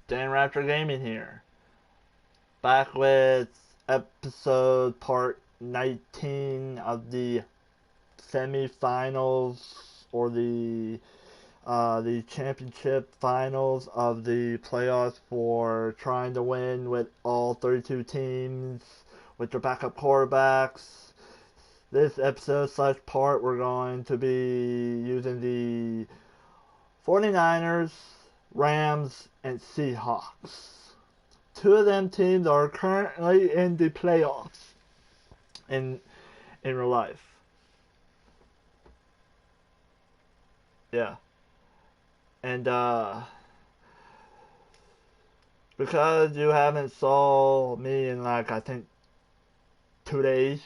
Dan Raptor Gaming here. Back with episode part 19 of the semifinals or the championship finals of the playoffs for trying to win with all 32 teams with their backup quarterbacks. This episode / part we're going to be using the 49ers, Rams, and Seahawks. Two of them teams are currently in the playoffs in real life. Yeah. And because you haven't saw me in I think 2 days,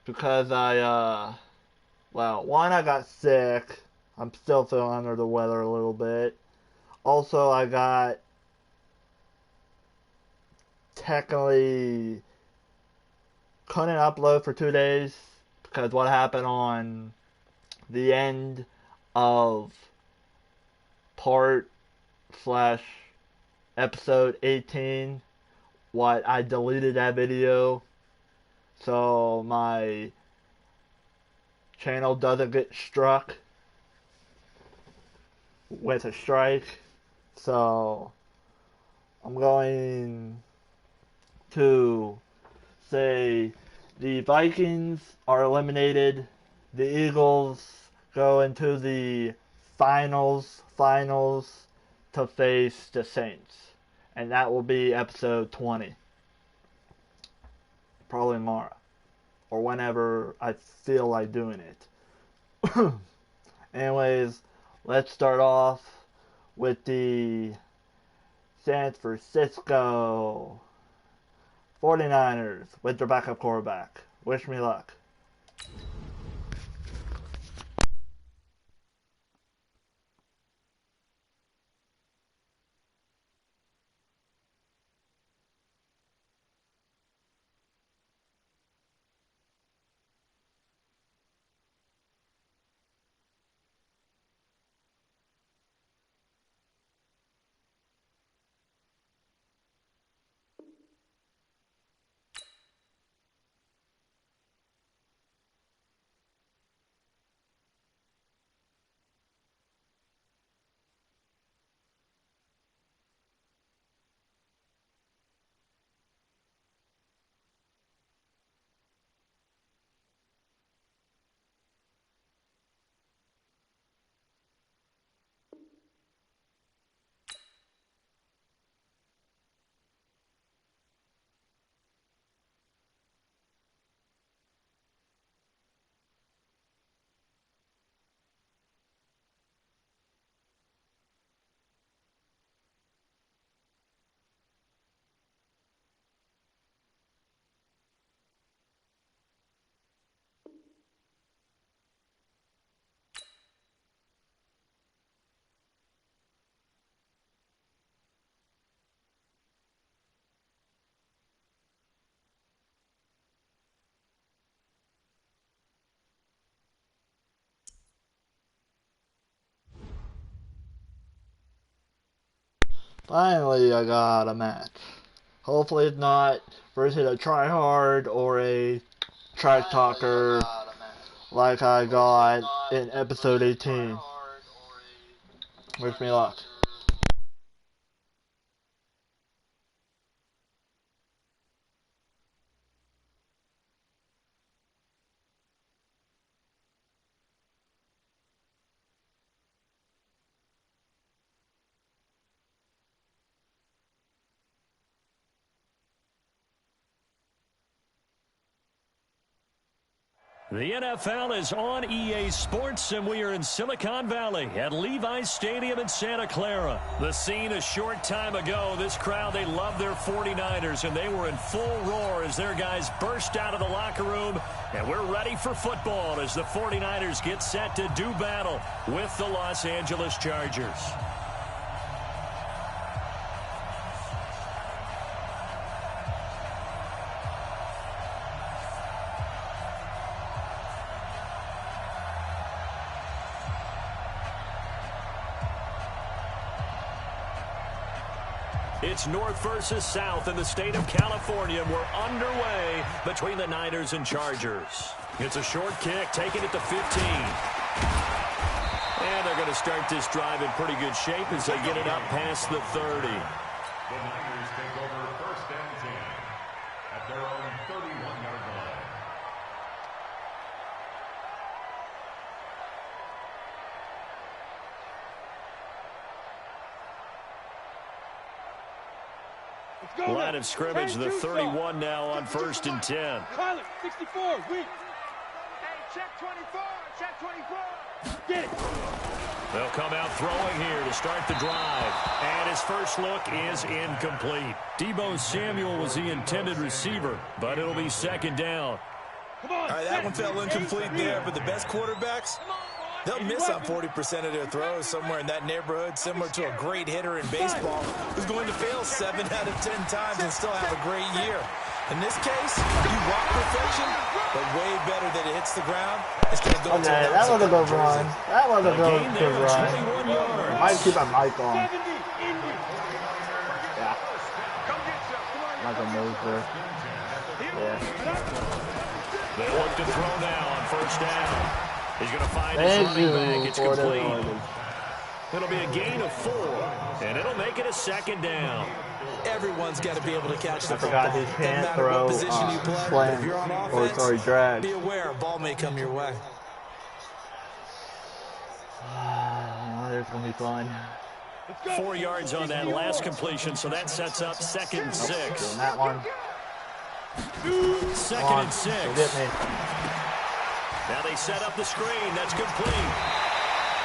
because one, I got sick. I'm still feeling under the weather a little bit. Also, I got technically couldn't upload for 2 days because what happened on the end of part / episode 18, I deleted that video, so my channel doesn't get struck with a strike. So I'm going to say the Vikings are eliminated. The Eagles go into the finals to face the Saints. And that will be episode 20. Probably tomorrow. Or whenever I feel like doing it. Anyways, let's start off with the San Francisco 49ers with their backup quarterback. Wish me luck. Finally, I got a match. Hopefully it's not versus a tryhard or a trash talker like I got in episode 18. Wish me luck. The NFL is on EA Sports, and we are in Silicon Valley at Levi's Stadium in Santa Clara. The scene a short time ago, this crowd, they love their 49ers, and they were in full roar as their guys burst out of the locker room. And we're ready for football as the 49ers get set to do battle with the Los Angeles Chargers. It's North versus South in the state of California. We're underway between the Niners and Chargers. It's a short kick, taking it to 15. And they're going to start this drive in pretty good shape as they get it up past the 30. The Niners take over first and 10 at their own 31-yard line. Line of scrimmage, the 31 now on first and 10. Pilot, 64, weak. Hey, check 24, check 24. Get it. They'll come out throwing here to start the drive. And his first look is incomplete. Deebo Samuel was the intended receiver, but it'll be second down. Come on. All right, that one fell incomplete there, but the best quarterbacks, they'll miss on 40% of their throws somewhere in that neighborhood, similar to a great hitter in baseball who's going to fail 7 out of 10 times and still have a great year. In this case, you want perfection, but way better that it hits the ground. It's going to go to Okay, that was a good run. That was a good run. 21 yards. Might keep my mic on. 70, Indy. Yeah. Come get you. Come on. Like a mover. Yeah. They look to throw now on first down. He's going to find his Thank running you back. It's for the complete. orders. It'll be a gain of 4, and it'll make it a second down. Everyone's got to be able to catch the I football. forgot he Doesn't can't matter throw what position you play, but if slam you're on or offense, sorry, drag. be aware a ball may come your way. There's gonna be fun. 4 yards on that last completion, so that sets up second and 6. Doing that one. Second Come on. and 6. Go get me. Now they set up the screen. That's complete.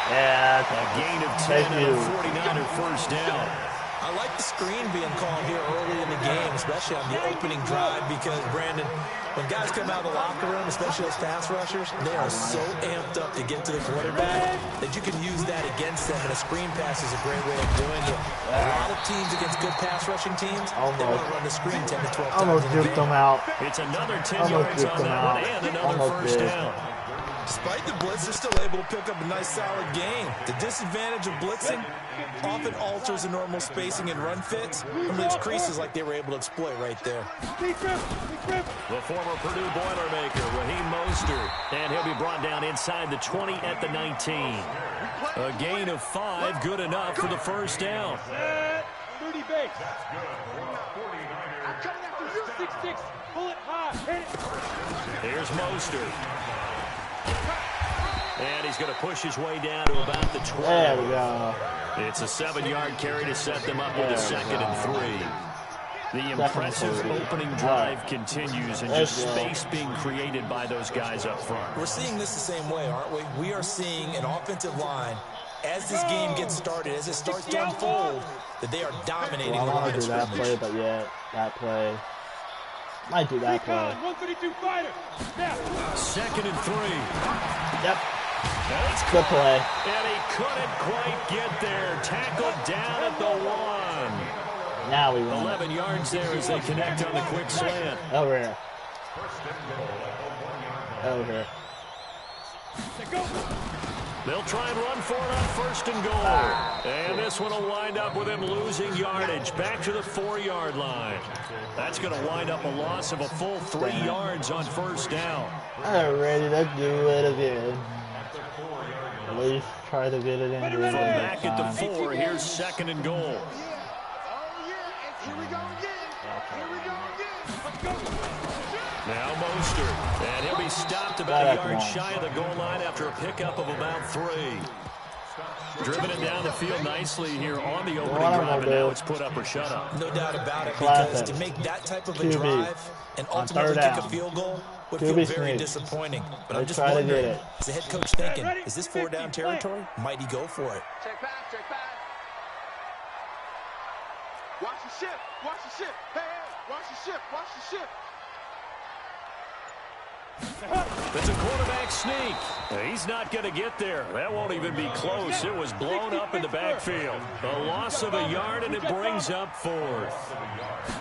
Yeah, A gain of 10 Thank and you. a 49er first down. I like the screen being called here early in the game, especially on the opening drive, because, Brandon, when guys come out of the locker room, especially those pass rushers, they are so amped up to get to the quarterback that you can use that against them, and a screen pass is a great way of doing it. A lot of teams against good pass rushing teams, they want to run the screen 10 to 12 times almost in a juked game. them out. It's another 10 Almost yards juked on them that out. one and another Almost first did. down. Despite the blitz, they're still able to pick up a nice, solid gain. The disadvantage of blitzing often alters the normal spacing and run fits and leaves creases like they were able to exploit right there. The former Purdue Boilermaker, Raheem Mostert, and he'll be brought down inside the 20 at the 19. A gain of 5, good enough for the first down. 30 base. I'm coming after you. 6-6. Pull it high. Hit it. Here's Mostert. And he's going to push his way down to about the 12. There we go. It's a 7-yard carry to set them up with a second and 3. The impressive opening drive continues, and just space being created by those guys up front. We're seeing this the same way, aren't we? We are seeing an offensive line, as this game gets started, as it starts to unfold, that they are dominating Well, I the want line to of do that scrimmage. play, but yeah, that play. Might do that play. 132 fighter. Snap. Second and 3. Yep. And it's Good play. And he couldn't quite get there. Tackled down at the 1. Now we win. 11 yards there as they connect on the quick slant. Over here. Over here. They'll try and run for it on first and goal. And this one will wind up with him losing yardage back to the 4-yard line. That's going to wind up a loss of a full 3 yards on first down. I'm ready to do it again. At least try to get it in. From back at the 4, here's second and goal. Oh, yeah. And here we go again. Here we go again. Let's go. Now Mostert. And he'll be stopped about a yard shy of the goal line after a pickup of about 3. Driven it down the field nicely here on the opening drive, and now it's put up or shut up. No doubt about it, because to make that type of a drive and ultimately kick a field goal would feel very disappointing. But I'm just wondering, is the head coach thinking, is this 4-down territory? Might he go for it? Check back, check back. Watch the ship, watch the ship. Hey, hey, watch the ship, watch the ship. It's a quarterback sneak. He's not going to get there. That won't even be close. It was blown up in the backfield. A loss of a yard, and it brings up 4th.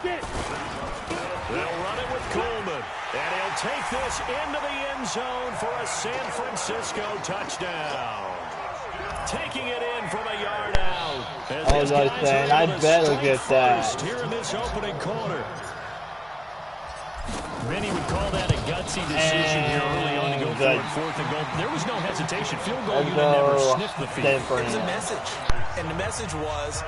They'll run it with Coleman. And he'll take this into the end zone for a San Francisco touchdown. taking it in from a yard out. I was like saying, I better get that. Here in this opening quarter. Many would call that a gutsy decision here early on to go for it, 4th and goal. There was no hesitation. Field goal unit never sniffed the field. It was a message, and the message was,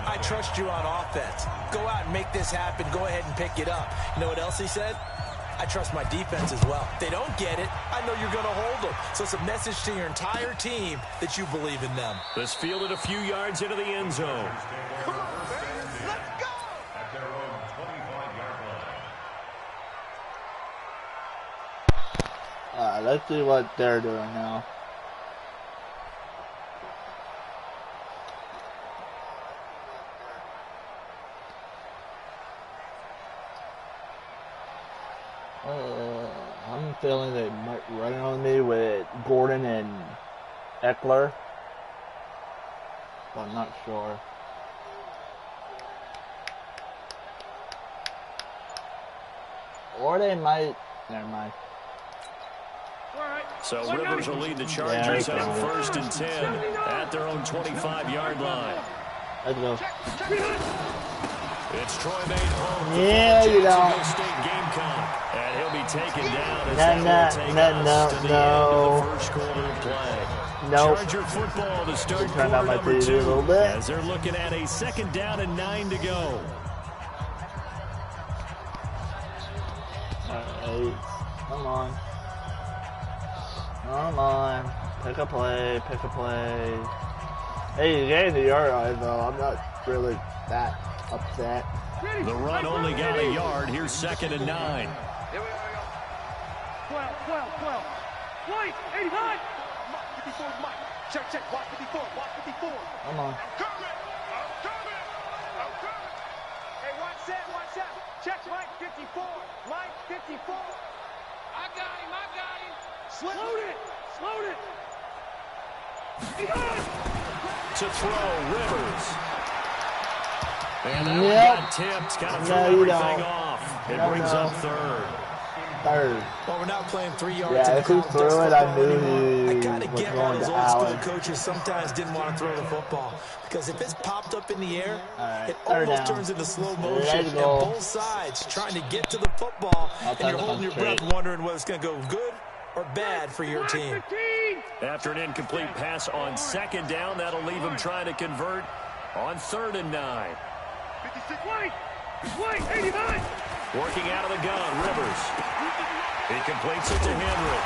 I trust you on offense. Go out and make this happen. Go ahead and pick it up. You know what else he said? I trust my defense as well. If they don't get it, I know you're going to hold them. So it's a message to your entire team that you believe in them. This fielded a few yards into the end zone. Come on, man. Let's go. At their own 25-yard line. Let's see what they're doing now. I'm feeling they might run on me with Gordon and Eckler, but I'm not sure. Or they might. Never mind. So Rivers will lead the Chargers on 1st and 10 at their own 25-yard line. Let's go. It's Troy Maine home. Yeah, you know. State Gamecock, and he'll be taken down as No. the first quarter of play. Nope. Charger football to start Turn quarter down my number TV 2 a little bit. as they're looking at a 2nd down and 9 to go. Alright, come on. Come on. Pick a play, pick a play. Hey, you gave the yard line though. I'm not really that upset. The run only got a yard. Here's 2nd and 9. 12. White, 89. 54, Mike. Check. Watch 54. Come on. I'm coming. Hey, watch that. Check, Mike, 54. Mike, 54. I got him. Slow it. To throw, Rivers. And that Yep. one got tipped. Kind of threw No, you everything don't. off. It No, brings no. up 3rd. Well, we're not playing 3 yards. Yeah, if he threw it, I knew I he kind of was get why going those to old school Allen. coaches sometimes didn't want to throw the football. Because if it's popped up in the air, Alright, it third almost down. turns into slow Let's motion. And go. both sides trying to get to the football, and you're holding your breath wondering whether it's going to go good or bad for your team. After an incomplete pass on 2nd down, that'll leave him trying to convert on 3rd and 9. 56, White, 89. Working out of the gun, Rivers. He completes it to Henry.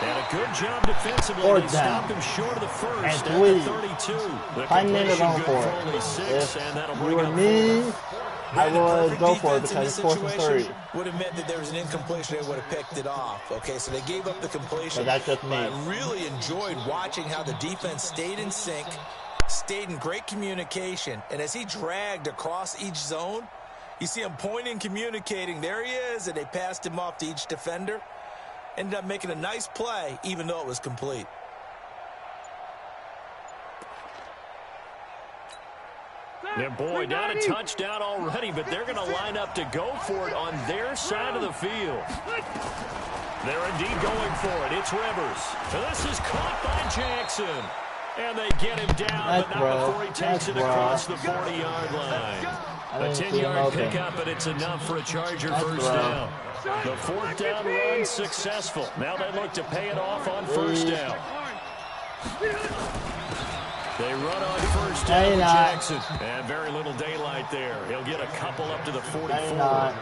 And a good job defensively. Fourth They down. stopped him short of the first And at three. the 32. The 5 minutes completion on good for for it. only 6, If and that'll you bring were up me, 4th. I Man, the would perfect go for it defense in because this it's 4th and 3. situation would have meant that there was an incompletion. They would have picked it off. Okay, so they gave up the completion. But that's just me. I really enjoyed watching how the defense stayed in sync, stayed in great communication, and as he dragged across each zone, you see him pointing, communicating. There he is, and they passed him off to each defender. Ended up making a nice play, even though it was complete. And boy, down a touchdown already, but they're going to line up to go for it on their side of the field. They're indeed going for it. It's Rivers. And this is caught by Jackson. And they get him down, but not before he takes it across the 40-yard line. A 10-yard pickup, and it's enough for a Charger first down. The 4th down run successful. Now they look to pay it off on 1st down. They run on 1st down with Jackson. And very little daylight there. He'll get a couple up to the 44.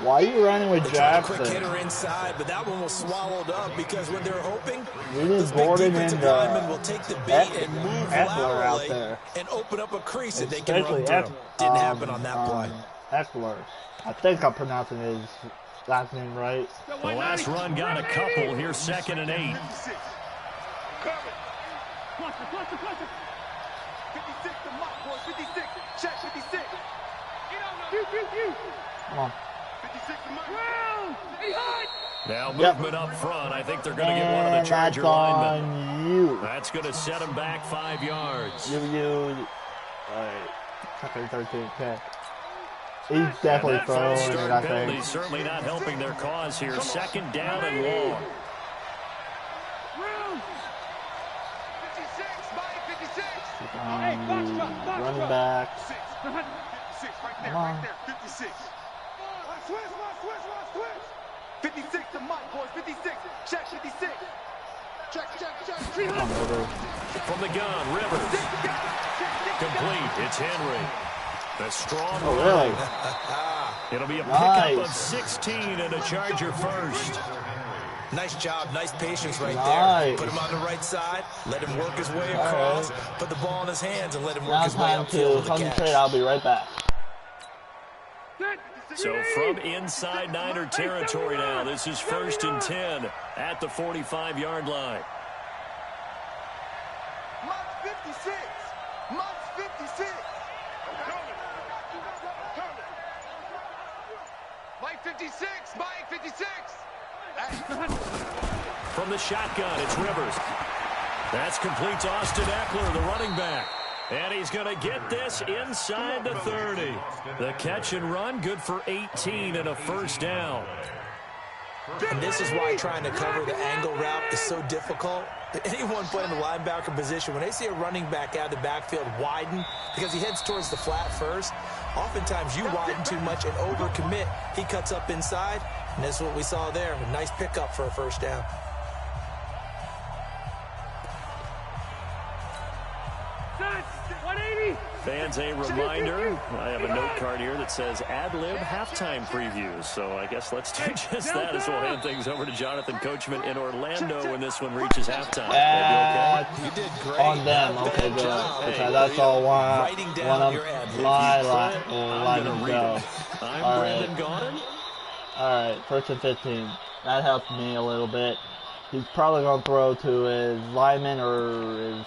Why are you running with Jackson? Quick hitter inside, but that one was swallowed up because when they're hoping, We those need big Gordon defensive and linemen will take the beat and move Eckler out laterally there. and open up a crease that they can Especially run through. Didn't happen on that play. Eckler. I think I'm pronouncing his last name right. The last run got a couple. Here's 2nd and 8. 56. Coming. Cluster. 56 to Mike, boy. 56. Check 56. Come on. 56 to Mike. Now movement up front. I think they're going to get one of And the Charger that's linemen. on you. That's going to set him back 5 yards. Alright. Second 13, okay. He's definitely throwing it, I penalty think. certainly not helping their cause here. 2nd down and long. 56. back. 56, right there, Come on. right there. 56. Switch. 56 to Mike, boys. 56. Check 56. Check. Come on, Rivers. From the gun, Rivers. Complete. It's Henry. The strong Oh, run. really? It'll be a Nice. pickup of 16 and a Charger first. Nice job, nice patience right Nice. there. Put him on the right side, let him work his way across, put the ball in his hands, and let him work Now his way time upfield to with the concentrate. catch. I'll be right back. So from inside Niner territory now, this is 1st and 10 at the 45-yard line. Mike's 56. Mike's 56. Mike 56. Mike 56. From the shotgun, it's Rivers. That's complete to Austin Eckler, the running back. And he's going to get this inside the 30. The catch and run, good for 18 and a first down. And this is why trying to cover the angle route is so difficult. Anyone playing the linebacker position, when they see a running back out of the backfield widen because he heads towards the flat first, oftentimes you widen too much and overcommit. He cuts up inside, and that's what we saw there. A nice pickup for a first down. Fans, a reminder, I have a note card here that says ad-lib halftime previews. So I guess let's do just that as we'll hand things over to Jonathan Coachman in Orlando when this one reaches halftime. Okay? You did great. On them. Not Okay, bad good. job. Okay, that's all Writing one down of your ad-libs. my I'm line going to to go. read it. I'm All Brandon right. Gaudin. All right, 1st and 15. That helped me a little bit. He's probably going to throw to his lineman or his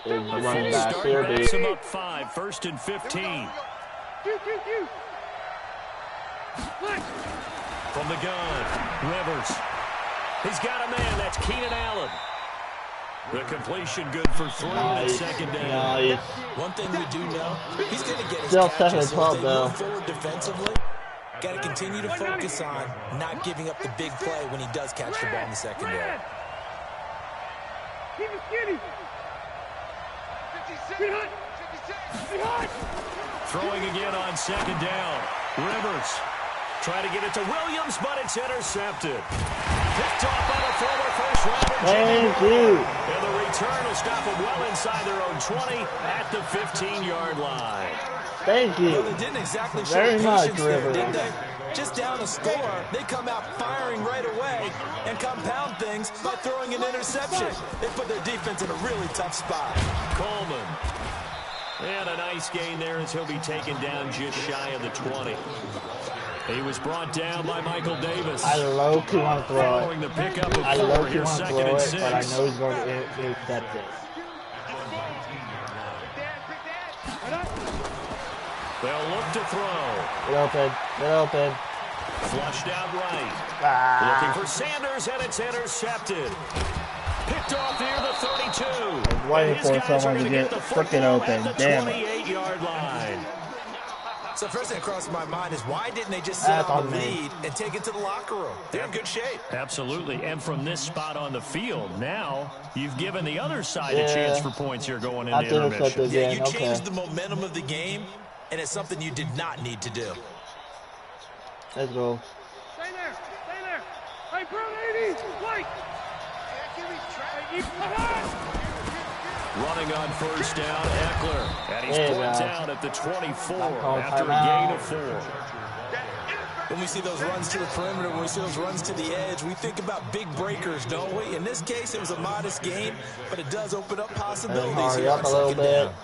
running back. Start Here, backs be. him up 5, 1st and 15. From the gun, Rivers. He's got a man. That's Keenan Allen. The completion good for 3 and second down. Nice. One thing we do know, he's going to get his Still catches. 2nd and So 12, as they though. move forward defensively, got to continue to focus on not giving up the big play when he does catch the ball in the secondary. Keep it skinny. 56. Throwing again on 2nd down. Rivers try to get it to Williams, but it's intercepted. Picked off by the former first-rounder. Thank you. And the return will stop them well inside their own 20 at the 15-yard line. Thank you. Well, they didn't exactly show Very much, patience there, Rivers. did they? Just down a score, they come out firing right away and compound things by throwing an interception. They put their defense in a really tough spot. Coleman. And a nice gain there as he'll be taken down just shy of the 20. He was brought down by Michael Davis. I low-key want to throw Following it. the pickup of I 4, low-key here's want to 2nd throw and it, 6. but I know he's going to intercept it. They'll look to throw. Get open. Flushed out right. Ah. Looking for Sanders, and it's intercepted. Picked off near the 32. I was waiting And his for guys are someone to gonna get the frickin' football open. at the Damn it. 28-yard line. So first thing across my mind is why didn't they just sit That's on on the me. lead and take it to the locker room? They're in good shape. Absolutely. And from this spot on the field, now you've given the other side a Yeah. chance for points here going That's into intermission. intercepted Yeah, again. you Okay. changed the momentum of the game, and it's something you did not need to do. Let's go. Stay there. Hey, bro, 80. White. Running on 1st down, Eckler. And he's There you brought go. down at the 24 call after a timeout. gain of 4. When we see those runs to the perimeter, when we see those runs to the edge, we think about big breakers, don't we? In this case, it was a modest gain, but it does open up possibilities Hurry here up on a little 2nd bit. down.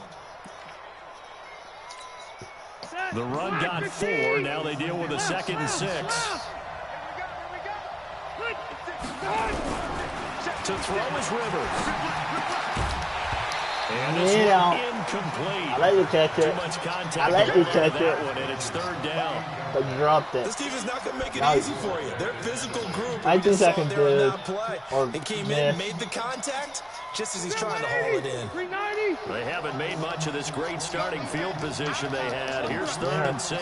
The run got 4. Now they deal with a 2nd and 6. To throw is Rivers. And this Yeah. one incomplete. I let you catch Too it, much contact. I let you on catch that it. one, and it's 3rd down. but you dropped This it. team is not going to make it Now- easy for you. They're a physical group. 19 We just saw seconds, there on dude. that play. Or He came miss. in, made the contact, just as he's trying to haul it in. 390. They haven't made much of this great starting field position they had. Here's 3rd and 6.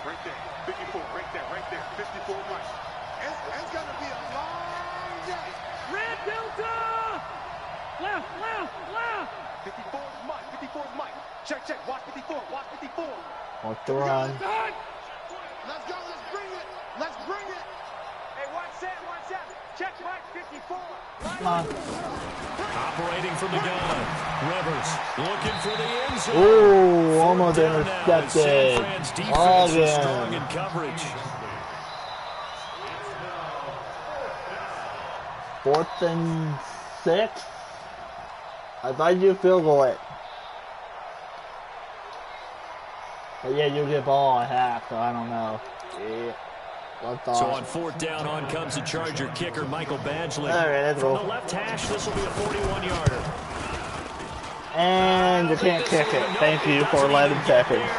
Right there. 54. Right there. 54 right. It's going to be a long day. Red Delta. Left. 54 is Mike. 54 is Mike. Check, check. Watch 54. Watch 54. Watch the run. Let's go. Let's bring it. Let's bring it. Hey, watch that. Watch that. Check Mike 54. Come on. Operating from the gun. Rivers looking for the end zone. Ooh, almost Down now, as San intercepted. Fran's defense is strong Again. in coverage. 4th and 6. I thought you field goal it. But yeah, you get ball at half, so I don't know. Yeah. So on 4th down, on comes the Charger kicker, Michael Badgley. All right, let's From go. the left hash, this will be a 41-yarder. And you can't kick it. Thank you for 11 seconds.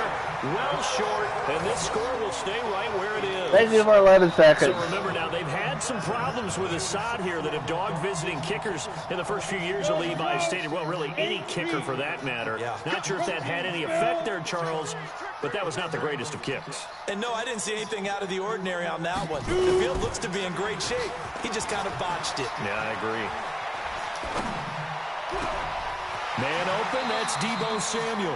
Well short, and this score will stay right where it is. Thank you for 11 seconds. So remember now, they've had some problems with Assad here that have dogged visiting kickers in the first few years of Levi Stadium. Well, really any kicker for that matter. Yeah. Not sure if that had any effect there, Charles, but that was not the greatest of kicks. And no, I didn't see anything out of the ordinary on that one. The field looks to be in great shape. He just kind of botched it. Yeah, I agree. Man open, that's Deebo Samuel.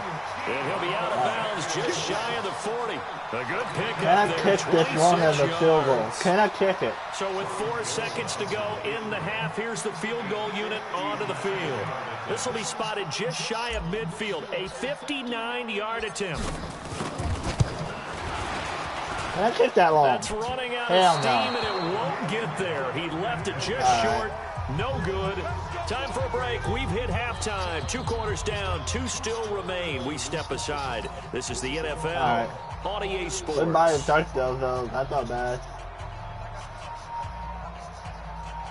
And he'll be out of bounds just shy of the 40. A good pick Can I up there, kick this long as a 26 field goal? yards. Can I kick it? So with 4 seconds to go in the half, here's the field goal unit onto the field. This will be spotted just shy of midfield. A 59-yard attempt. Can I kick that long? That's running out Hell of no. steam, and it won't get there. He left it just short. No good. Time for a break. We've hit halftime. 2 quarters down. 2 still remain. We step aside. This is the NFL on EA Sports. Goodbye to touchdown, though. That's not bad.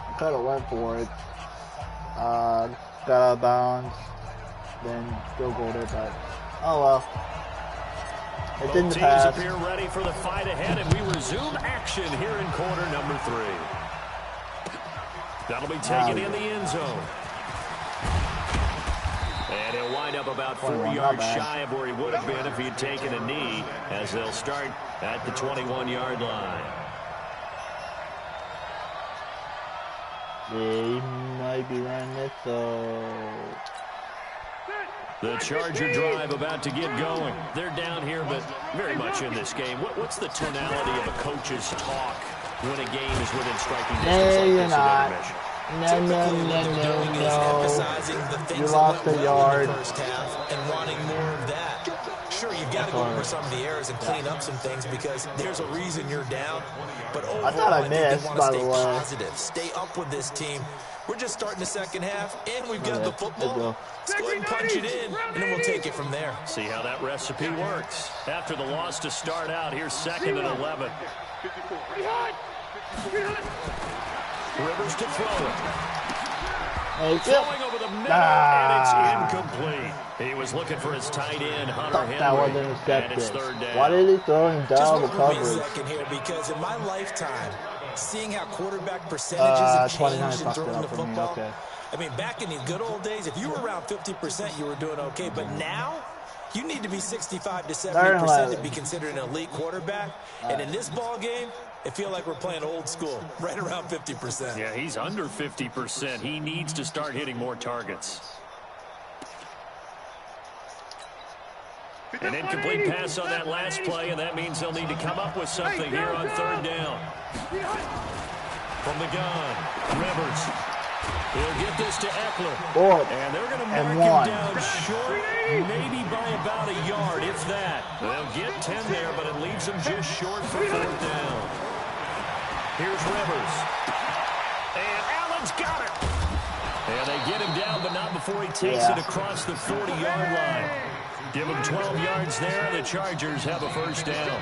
I could have went for it. Got out of bounds. Then still gold it, but oh well. It's in Both the teams past. appear ready for the fight ahead, and we resume action here in quarter number 3. That'll be taken in the end zone. And he'll wind up about 4 yards shy of where he would have been if he had taken a knee, as they'll start at the 21-yard line. They might be running it, so The Charger drive about to get going. They're down here, but very much in this game. What's the tonality of a coach's talk when a game is within striking distance no, like you're this not. at intermission? You lost a yard. First half and wanting more of that. Sure, you've got to go over some of the errors and clean up some things because there's a reason you're down. But overall, I thought I think they missed, want by to the stay way. positive, stay up with this team. We're just starting the second half, and we've got the football. Let's go ahead and punch it in, and then we'll take it from there. See how that recipe works. After the loss to start out, here's 2nd and 11. Rivers to throw it. Throwing over the middle, and it's incomplete. He was looking for his tight end, Hunter Henry, That wasn't and it's intercepted. 3rd down. Why did he throw him Just down the hold me a coverage? second here, because in my lifetime, seeing how quarterback percentages have 29 changed in fucked it throwing up the for me, football. okay. I mean, back in the good old days, if you were around 50%, you were doing okay. But now, you need to be 65 to 70% to be considered an elite quarterback. And in this ball game, I feel like we're playing old school, right around 50%. Yeah, he's under 50%. He needs to start hitting more targets. An incomplete pass on that last play, and that means they'll need to come up with something here on 3rd down. From the gun, Rivers. He'll get this to Eckler. And they're going to mark him down short, maybe by about a yard, if that. They'll get 10 there, but it leaves them just short for 4th down. Here's Rivers. And Allen's got it. And they get him down, but not before he takes it across the 40-yard line. Give him 12 yards there. The Chargers have a 1st down.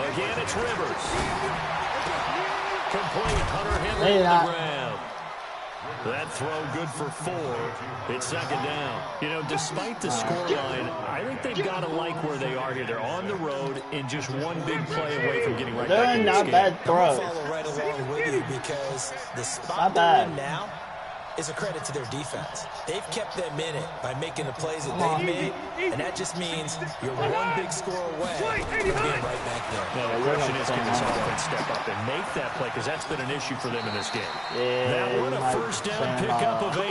Again, it's Rivers. Complete. Hunter Henry on the ground. That throw good for 4. It's 2nd down. You know, despite the scoreline, I think they've got to like where they are here. They're on the road and just one big play away from getting right back in this game. Bad throw. Follow right along with you because the spot they're in now is a credit to their defense. They've kept them in it by making the plays that they've made, and that just means you're one big score away from being right back there. Now, the question is, can this offense step up and make that play, because that's been an issue for them in this game. That one, a 1st down pickup of 8.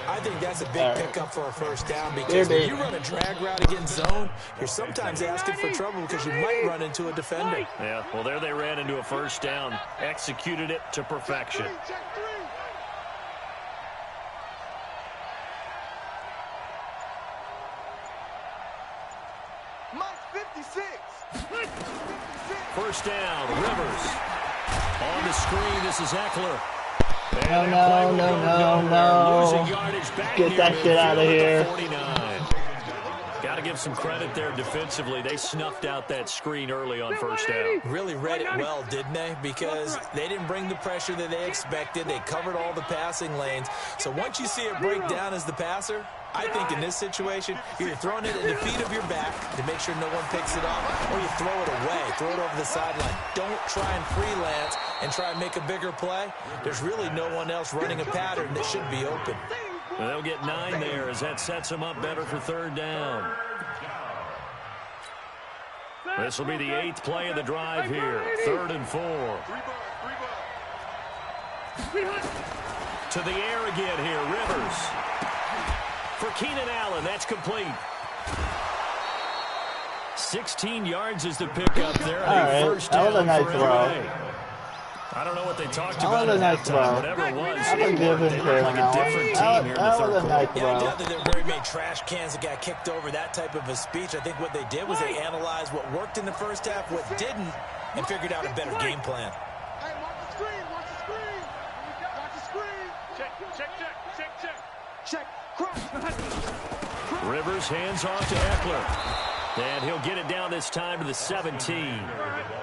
I I think that's a big pickup for a first down because when you run a drag route against zone, you're sometimes asking for trouble because you might run into a defender. Yeah, well, there they ran into a first down. Executed it to perfection. First down, Rivers. On the screen, this is Eckler. No. Losing yardage back Get that shit out of here. 49. Got to give some credit there defensively. They snuffed out that screen early on first down. Really read it well, didn't they? Because they didn't bring the pressure that they expected. They covered all the passing lanes. So once you see it break down as the passer, I think in this situation, you're throwing it at the feet of your back to make sure no one picks it up, or you throw it away, throw it over the sideline. Don't try and freelance and try and make a bigger play. There's really no one else running a pattern that should be open. Well, they'll get 9 there as that sets them up better for third down. This will be the 8th play of the drive here. 3rd and 4. To the air again here, Rivers. For Keenan Allen, that's complete. 16 yards is the pickup there. All right, first that was a down nice for throw. LA. I don't know what they talked about That was a at nice halftime. throw. Whatever it was, I can give him they credit look on like a that different one. team here in the That third was a quarter. nice Yeah, I throw. doubt that there were very many trash cans that got kicked over, that type of a speech. I think what they did was they analyzed what worked in the first half, what didn't, and figured out a better game plan. Hey, watch the screen. Watch the screen. Watch the screen. Check. Cross. Rivers hands off to Eckler. And he'll get it down this time to the 17.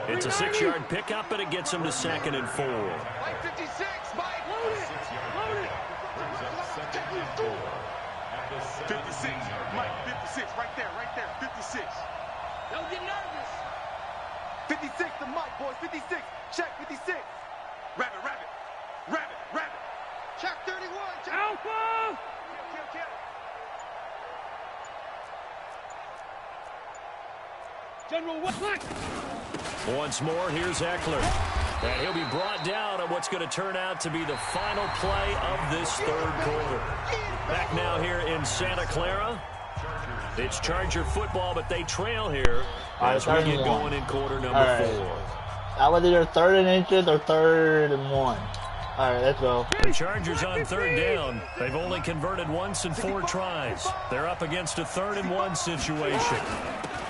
It's a 6-yard pickup, but it gets him to 2nd and 4. Mike 56, Mike. Load it. 56, Mike 56, right there, 56. Don't get nervous. 56 to Mike, boys, 56. Check 56. Rabbit. Check 31. Check. Alpha! Kill. General Westlack. Once more, here's Eckler. And he'll be brought down on what's going to turn out to be the final play of this third quarter. Back now here in Santa Clara. It's Charger football, but they trail here as we get going in quarter number 4. That was either 3rd and inches or 3rd and 1. All right, let's go. The Chargers on 3rd down. They've only converted once in 4 tries. They're up against a 3rd and 1 situation.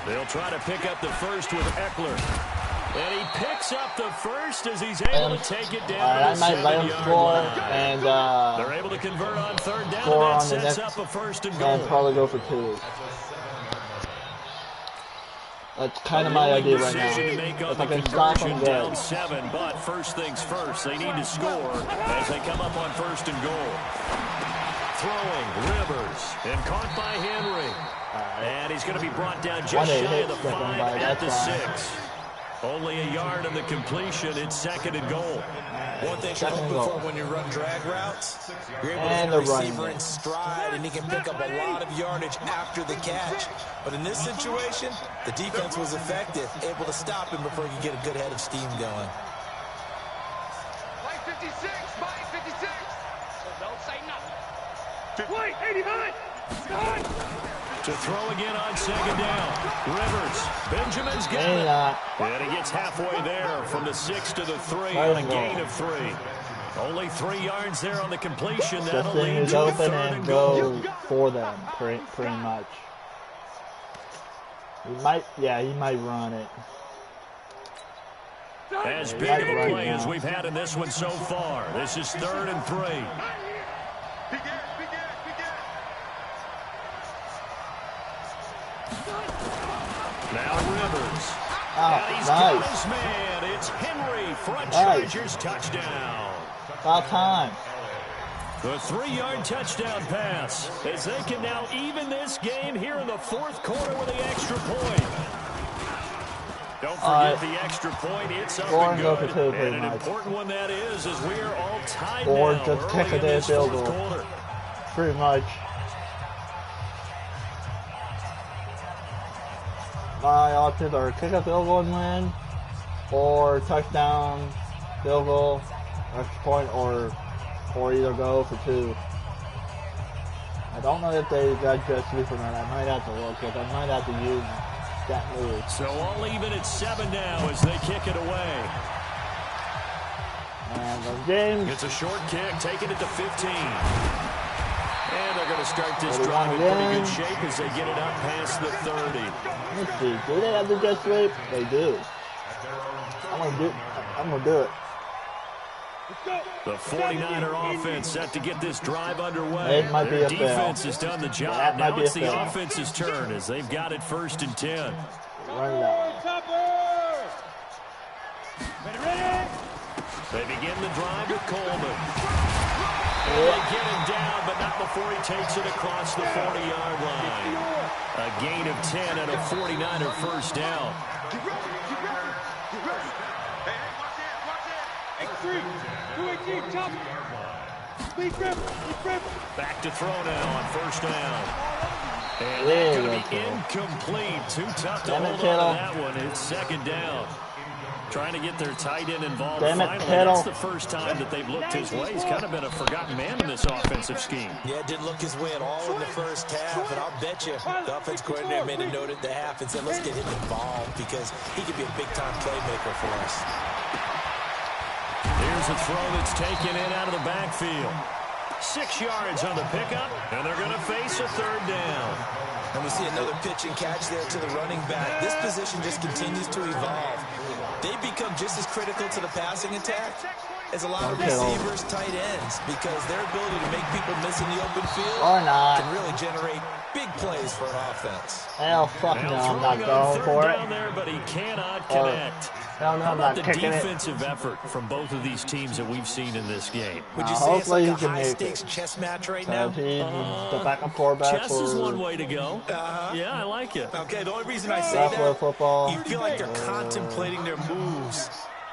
They'll try to pick up the first with Eckler. And he picks up the first as he's able to take it down to the 7-yard line. And they're able to convert on 3rd down, score and on that the sets next, up a 1st and goal. and probably go for 2. That's kind of my idea right now. To make on If I the can stop conversion, them, down good. 7, but first things first, they need to score as they come up on 1st and goal. Throwing, Rivers, and caught by Henry. And he's going to be brought down just shy of the 5 at the 6. Only a yard on the completion. It's 2nd and goal. One thing you're hoping for when you run drag routes, you're able to And hit the the running receiver game. in stride, and he can pick up a lot of yardage after the catch. But in this situation, the defense was effective, able to stop him before he could get a good head of steam going. Mike 56, Mike 56. So don't say nothing. Wait, 89. Start. To throw again on 2nd down. Rivers. Benjamin's got Maybe it. not. And he gets halfway there from the 6 to the 3 on a gain of 3. Only 3 yards there on the completion. This That'll thing lead is to a open 3rd and and goal. go for them, pretty much. He might run it. As Yeah, big right of a right play as now. we've had in this one so far. This is 3rd and 3. Big Ed. Now Rivers. Oh, And he's got nice. his man. It's Henry. Front Nice. Chargers touchdown. About time. The 3-yard touchdown pass as they can now even this game here in the 4th quarter with the extra point. Don't forget the extra point. It's up Score and and go for good. 2 And pretty an much. important one that is as we are all tied Or now just kick early a in this field 4th goal. quarter. Pretty much. My options are kick a field goal and win, or touchdown, field goal, extra point, or either go for 2. don't know if they got just sweep or not. I might have to look, because I might have to use that move. So all even at 7 now as they kick it away. And the James. It's a short kick, taking it to 15. And they're going to start this 31 drive in again. pretty good shape as they get it up past the 30. Let's see. Do they have the jet sweep? They do. I'm gonna do it. The 49er offense set to get this drive underway. It might be Their a fail. defense has done the job. That might Now be a it's the fail. offense's turn as they've got it 1st and 10. Run it out. They begin the drive with Coleman. And they get him down, but not before he takes it across the 40-yard line. A gain of 10 and a 49er first down. Back to throw now on 1st down. And that's going to be incomplete. Too tough to hold on to that one. It's 2nd down. Trying to get their tight end involved finally. That's the first time that they've looked his way. He's kind of been a forgotten man in this offensive scheme. Yeah, it didn't look his way at all in the first half, and I'll bet you the offense coordinator made a note at the half and said, let's get him involved because he could be a big-time playmaker for us. Here's a throw that's taken in out of the backfield. 6 yards on the pickup, and they're going to face a 3rd down. And we see another pitch and catch there to the running back. This position just continues to evolve. They become just as critical to the passing attack as a lot of receivers, tight ends, because their ability to make people miss in the open field can really generate big plays for an offense. Hell, fuck no, I'm not going for it. Down there, but he cannot connect. Hell no, How I'm about not the kicking it. defensive effort from both of these teams that we've seen in this game? Would you say it's like a Hopefully he can make high-stakes chess match right now? He's the backup quarterback Chess is one way to go. Yeah, I like it. Okay, the only reason I say that, football. you feel like they're contemplating their moves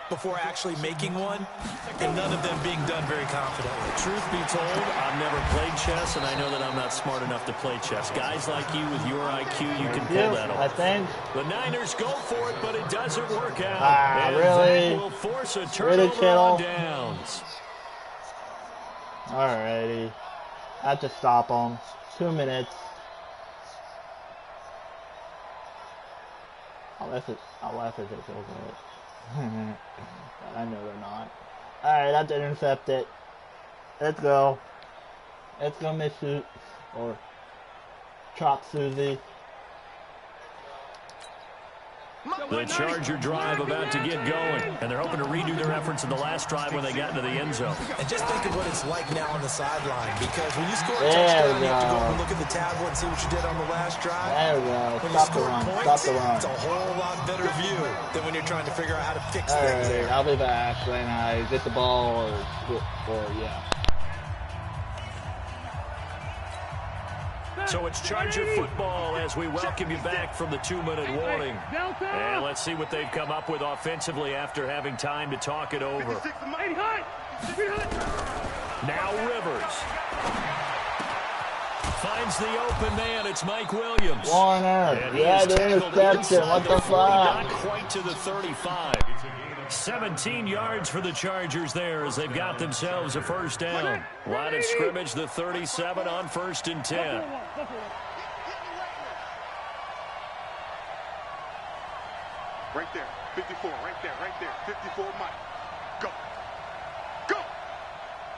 before actually making one, and none of them being done very confidently. Truth be told, I've never played chess, and I know that I'm not smart enough to play chess. Guys like you with your IQ, you can pull that off. I think. The Niners go for it, but it doesn't work out. And really? that will force a turnover on downs. Alrighty. I have to stop them. 2 minutes. I'll laugh if it's over. But I know they're not. Alright, I have to intercept it. Let's go. Let's go, Miss Suit. Or Chop Susie. The Charger drive about to get going, and they're hoping to redo their efforts in the last drive when they got into the end zone. And just think of what it's like now on the sideline, because when you score a touchdown, you have to go up and look at the tablet and see what you did on the last drive. There we go. When Stop you the score run. points, Stop the run. it's a whole lot better view than when you're trying to figure out how to fix things Alright, there. I'll be back when I get the ball or yeah. So it's Charger football as we welcome you back from the 2-minute warning. And let's see what they've come up with offensively after having time to talk it over. Now Rivers. Finds the open man. It's Mike Williams. Warner. And he Yeah, is the tackled interception. inside What the the 40, not fuck? quite to the 35. 17 yards for the Chargers there as they've got themselves a first down. Line of scrimmage, the 37 on 1st and 10. Right there, 54, right there, 54 Mike. Go. Go.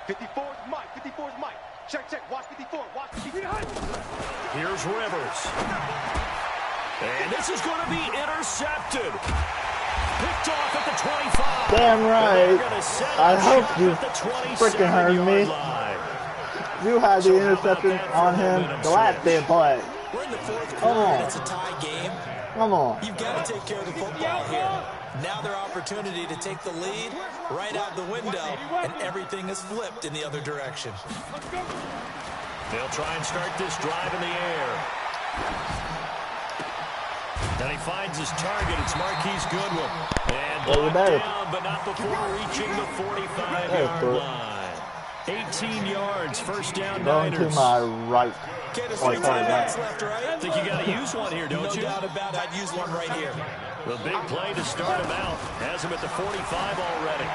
54 is Mike, 54 is Mike. Check, watch 54, watch 54. Here's Rivers. And this is going to be intercepted. Picked off at the 25. Damn right. I hope you freaking heard me. You had the interception on him the last day of play. We're in the fourth quarter, and it's a tie game. Come on. You've got to take care of the football here. Now their opportunity to take the lead right out the window, and everything is flipped in the other direction. They'll try and start this drive in the air. And he finds his target. It's Marquise Goodwin. And brought down, but not before reaching the 45-yard line. 18 yards, first down Niners. Going to my right. Okay, there's 3 timeouts left, right? I think you got to use one here, don't you? No doubt about it. I'd use one right here. The big play to start him out. Has him at the 45 already.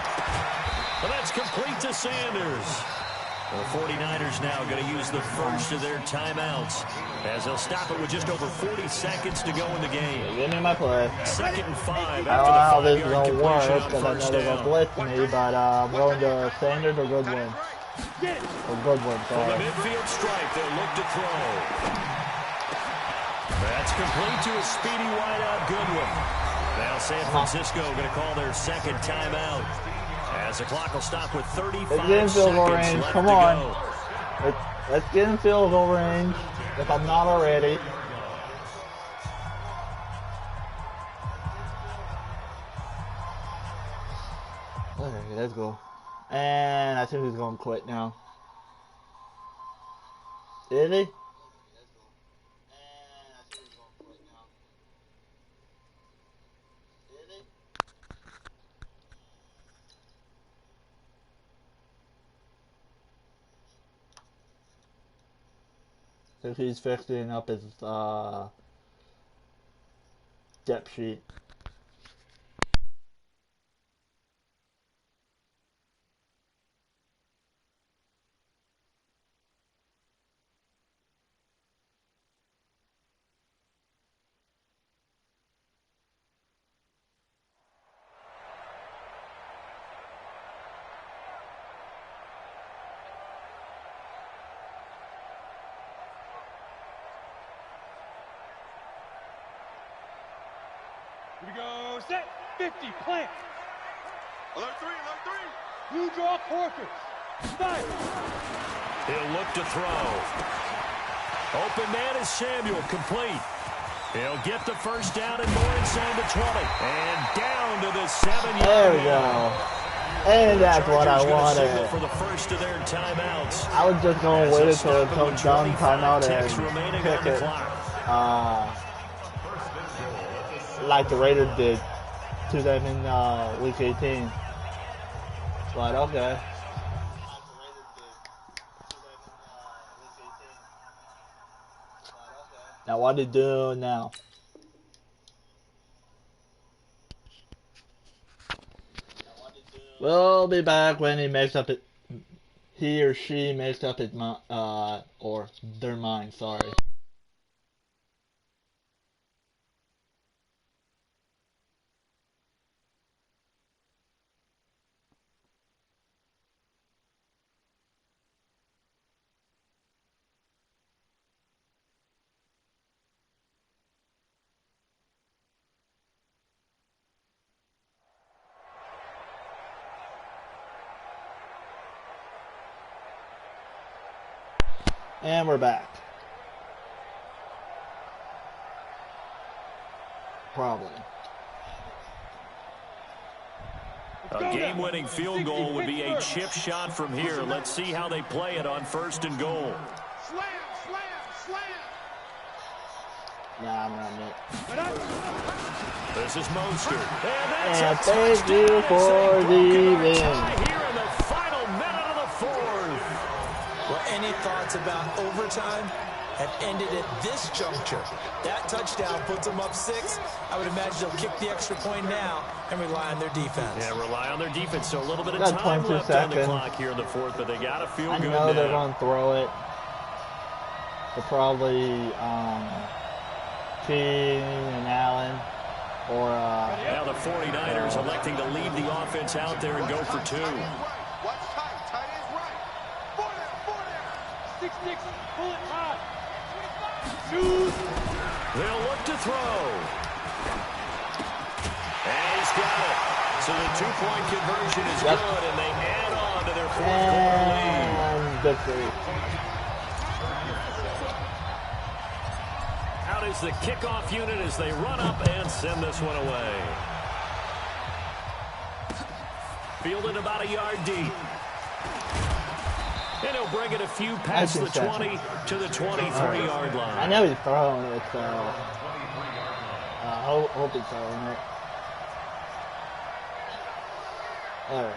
And that's complete to Sanders. The 49ers now going to use the first of their timeouts as they'll stop it with just over 40 seconds to go in the game. Give me my play. 2nd and 5 I don't know after how the this is 5-yard going to completion work on because I know first they're going down. to blitz me, but I'm going to Sanders or Goodwin. Or Goodwin, From the sorry. midfield stripe, they'll look to throw. That's complete to a speedy wideout Goodwin. Now San Francisco going to call their second timeout as the clock will stop with 35 Let's get in field goal seconds range. left Come to on. go. Let's get in field goal range if I'm not already. Okay, let's go. And I think he's going to quit now. Is he? So he's fixing up his depth sheet. Here we go. Set. 50. Plant. Alert 3, alert 3. Blue draw quarters. Start. He'll look to throw. Open man is Samuel, complete. He'll get the first down and more inside the 20. And down to the 7-yard There we line. go. And that's what I Chargers gonna signal wanted. for the first of their timeouts. I was just going As to wait they'll until it stop comes with down 25 timeout ticks and remaining pick on the it. clock. Like the Raiders did to them in week 18. But okay. Now what do you do now? We'll be back when he or she makes up his mind, or their mind, sorry. And we're back. Probably. A game-winning field goal would be a chip shot from here. Let's see how they play it on 1st and goal. Slam, slam, slam. Nah, I'm not it. This is Mostert. And thank you for the win. Here in the final minute of the 4th. Well, any thoughts about overtime have ended at this juncture. That touchdown puts them up 6. I would imagine they'll kick the extra point now and rely on their defense. Yeah, rely on their defense. So a little bit of Got time 22 left on the seconds. clock here in the 4th, but they got to feel I good know they're now. going to throw it. They're probably Keenan Allen or Now the 49ers electing to leave the offense out there and go for 2. Watch tight, tight ends right. 4 6-6. Pull it high. Shoot. They'll look to throw. And he's got it. So the 2-point conversion is Yep. good, and they add on to their 4th quarter lead. and good three. Out is the kickoff unit as they run up and send this one away. Fielded about a yard deep. And he'll bring it a few past the 20 to the 23-yard I line. know he's throwing it, so hope he's throwing it. All right.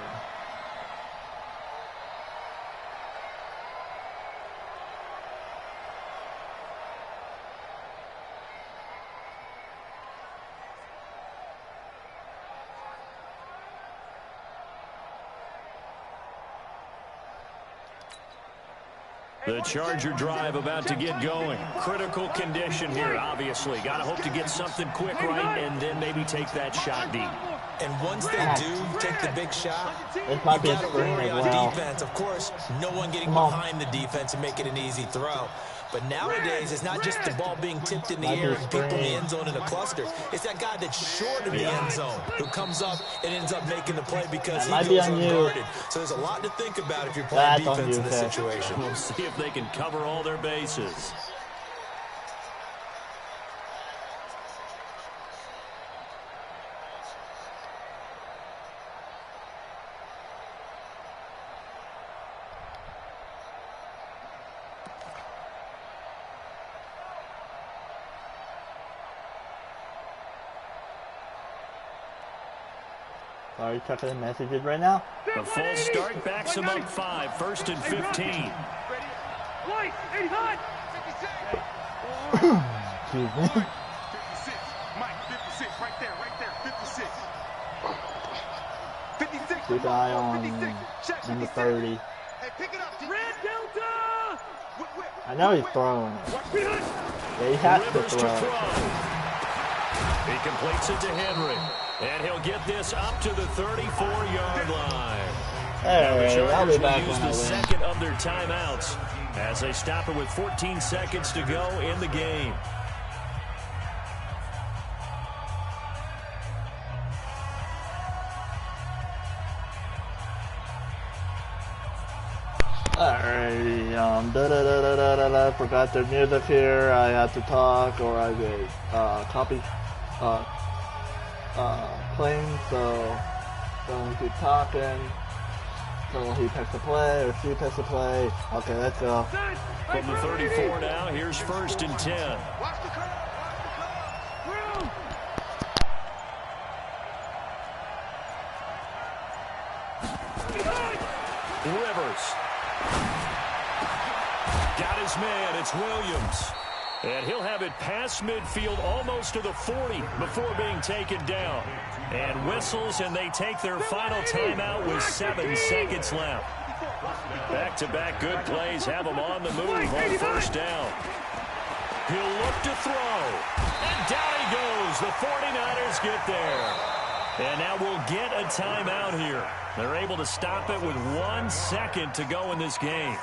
The Charger drive about to get going. Critical condition here, obviously. Got to hope to get something quick right and then maybe take that shot deep. And once they do take the big shot, you This might be a got to screen worry as on well. defense. Of course, no one getting Come on. behind the defense and making an easy throw. But nowadays, it's not just the ball being tipped in the air and people in the end zone in a cluster. It's that guy that's short of the end zone who comes up and ends up making the play because he goes unguarded. So there's a lot to think about if you're playing defense in this situation. We'll see if they can cover all their bases. Sorry, checking the messages right now. The full start backs them up 5, 1st and 15. White, 85. Excuse me. 56. Mike, 56. Right there, 56. 56. Keep an eye on 56. Check, number 56. 30. Hey, pick it up. Red Delta. I know he's throwing it. Yeah, he has to Rivers to throw. throw. He completes it to Henry. And he'll get this up to the 34-yard line. Hey, I'll be Chargers back will use when I the win. second of their timeouts as they stop it with 14 seconds to go in the game. Alrighty, forgot the music here. I have to talk or I get copy claim, so don't keep talking. So he picks a play or she picks a play. Okay, let's go. From the 34 now, here's 1st and 10. Watch the curve. Rivers. Got his man. It's Williams. And he'll have it past midfield almost to the 40 before being taken down. And whistles, and they take their final timeout with 7 seconds left. Back-to-back good plays have them on the move on 1st down. He'll look to throw. And down he goes. The 49ers get there. And now we'll get a timeout here. They're able to stop it with 1 second to go in this game.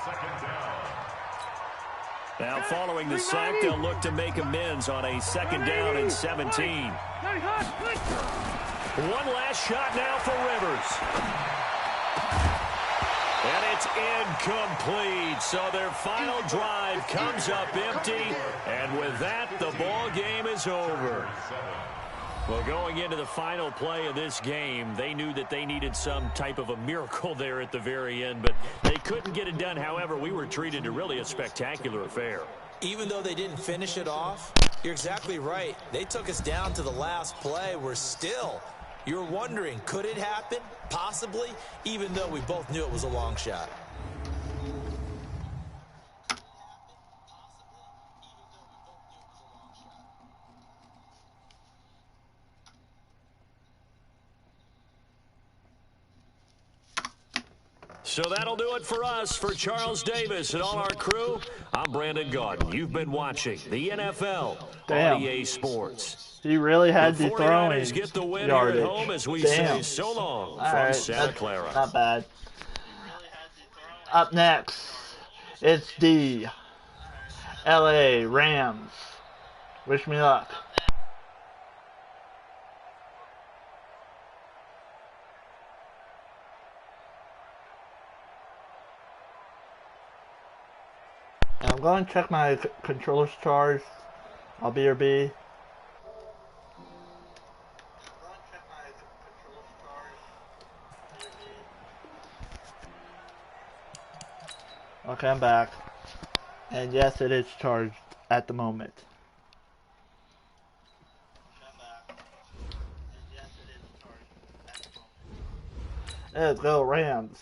Now following the sack, they'll look to make amends on a 2nd down and 17. One last shot now for Rivers. And it's incomplete. So their final drive comes up empty. And with that, the ball game is over. Well, going into the final play of this game, they knew that they needed some type of a miracle there at the very end, but they couldn't get it done. However, we were treated to really a spectacular affair. Even though they didn't finish it off, you're exactly right. They took us down to the last play. You're wondering, could it happen? Possibly, even though we both knew it was a long shot. So that'll do it for us. For Charles Davis and all our crew, I'm Brandon Gaudin. You've been watching the NFL on EA Sports. He really had the throwing 49ers get the win yardage. here at home as we say so long from Santa Clara. Not bad. Up next, it's the LA Rams. Wish me luck. I'm going to check my controller's charge. I'll be your B. Okay, I'm back. And yes, it is charged at the moment. Let's go, Rams.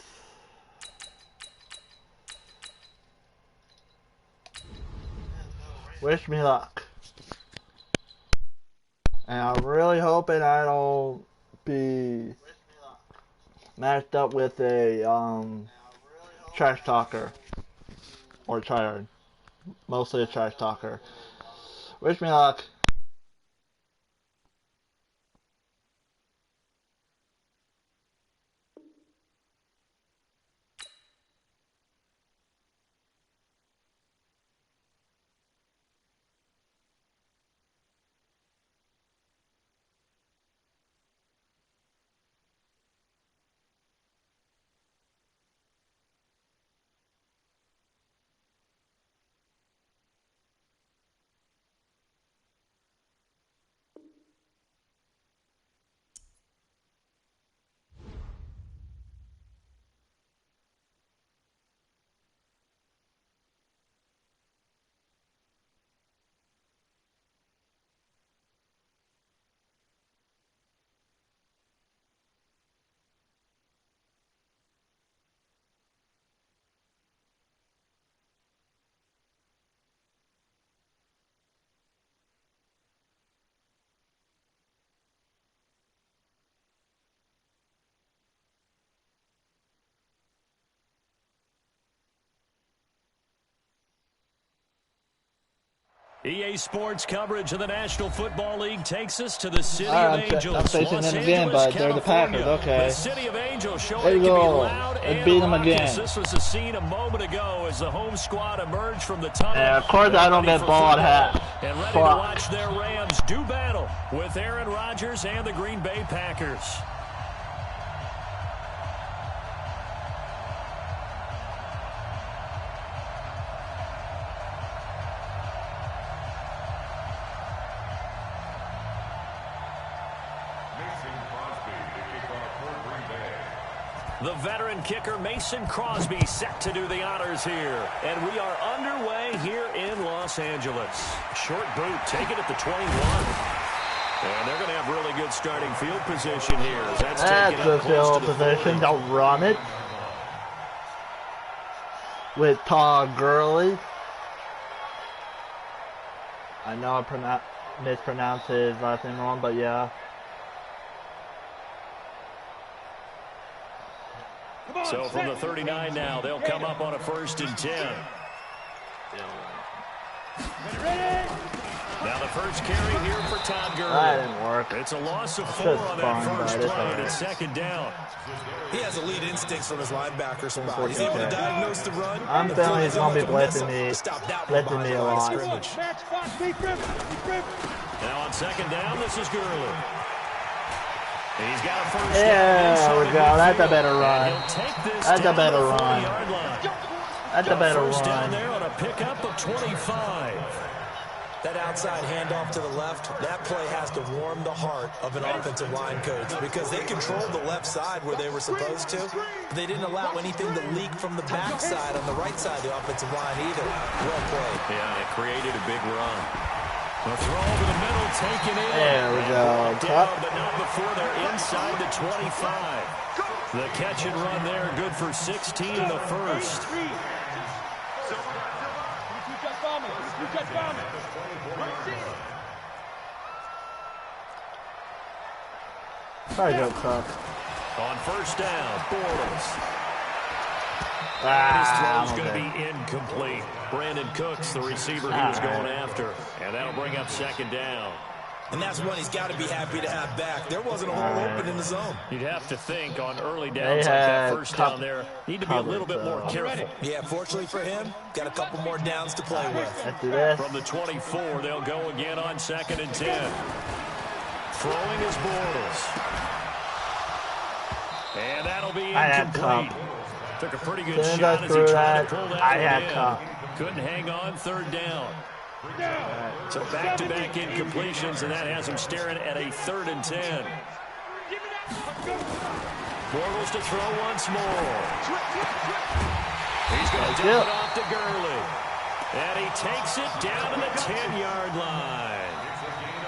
Wish me luck. And I'm really hoping I don't be matched up with a trash talker. or tryhard. Mostly a trash talker. Wish me luck. EA Sports coverage of the National Football League takes us to the City of Angels. I'm facing Los them again, Angeles, but they're the California. Packers. Okay. The City of Angels showing There it you can be go. loud Let's and beat them raucous. again. This was the scene a moment ago as the home squad emerged from the tunnel. And of course I don't get ball at half. And ready Fuck. to watch their Rams do battle with Aaron Rodgers and the Green Bay Packers. The veteran kicker Mason Crosby set to do the honors here. And we are underway here in Los Angeles. Short boot taken at the 21. And they're going to have really good starting field position here. That's the field position. Don't run it. With Todd Gurley. I know I mispronounced his last name wrong, but yeah. So from the 39 now, they'll come up on a 1st and 10. Now the first carry here for Todd Gurley. That didn't work. It's a loss of 4 on that first play, and it's 2nd down. He has elite instincts from his linebacker spot. He's able to diagnose the run. I'm feeling he's going to be blitzing me a lot. Now on 2nd down, this is Gurley. He's got a first There down. we go. That's a better run. That's a better run. That's a better First down run. there on a pickup of 25. That outside handoff to the left, that play has to warm the heart of an offensive line coach because they controlled the left side where they were supposed to. They didn't allow anything to leak from the backside on the right side of the offensive line either. Well played. Yeah, it created a big run. The throw over the middle, taken in. There we go. Down, but not before they're inside the 25. The catch and run there, good for 16 in the first. Sorry, Joe Cook. On 1st down, Bortles. Ah, His throw's going to be incomplete. Brandon Cooks, the receiver he was going after. And that'll bring up 2nd down. And that's one he's got to be happy to have back. There wasn't a hole open in the zone. You'd have to think on early downs like that 1st down there, need to be a little bit more careful. Yeah, fortunately for him, got a couple more downs to play with. Let's do this. From the 24, they'll go again on 2nd and 10. Throwing is Bortles. And that'll be incomplete. Took a pretty good shot as he tried to pull that one in. Couldn't hang on 3rd down. So back-to-back incompletions, and that has him staring at a 3rd and 10. Bortles to throw once more. He's going to dump it off to Gurley. And he takes it down to the 10-yard line.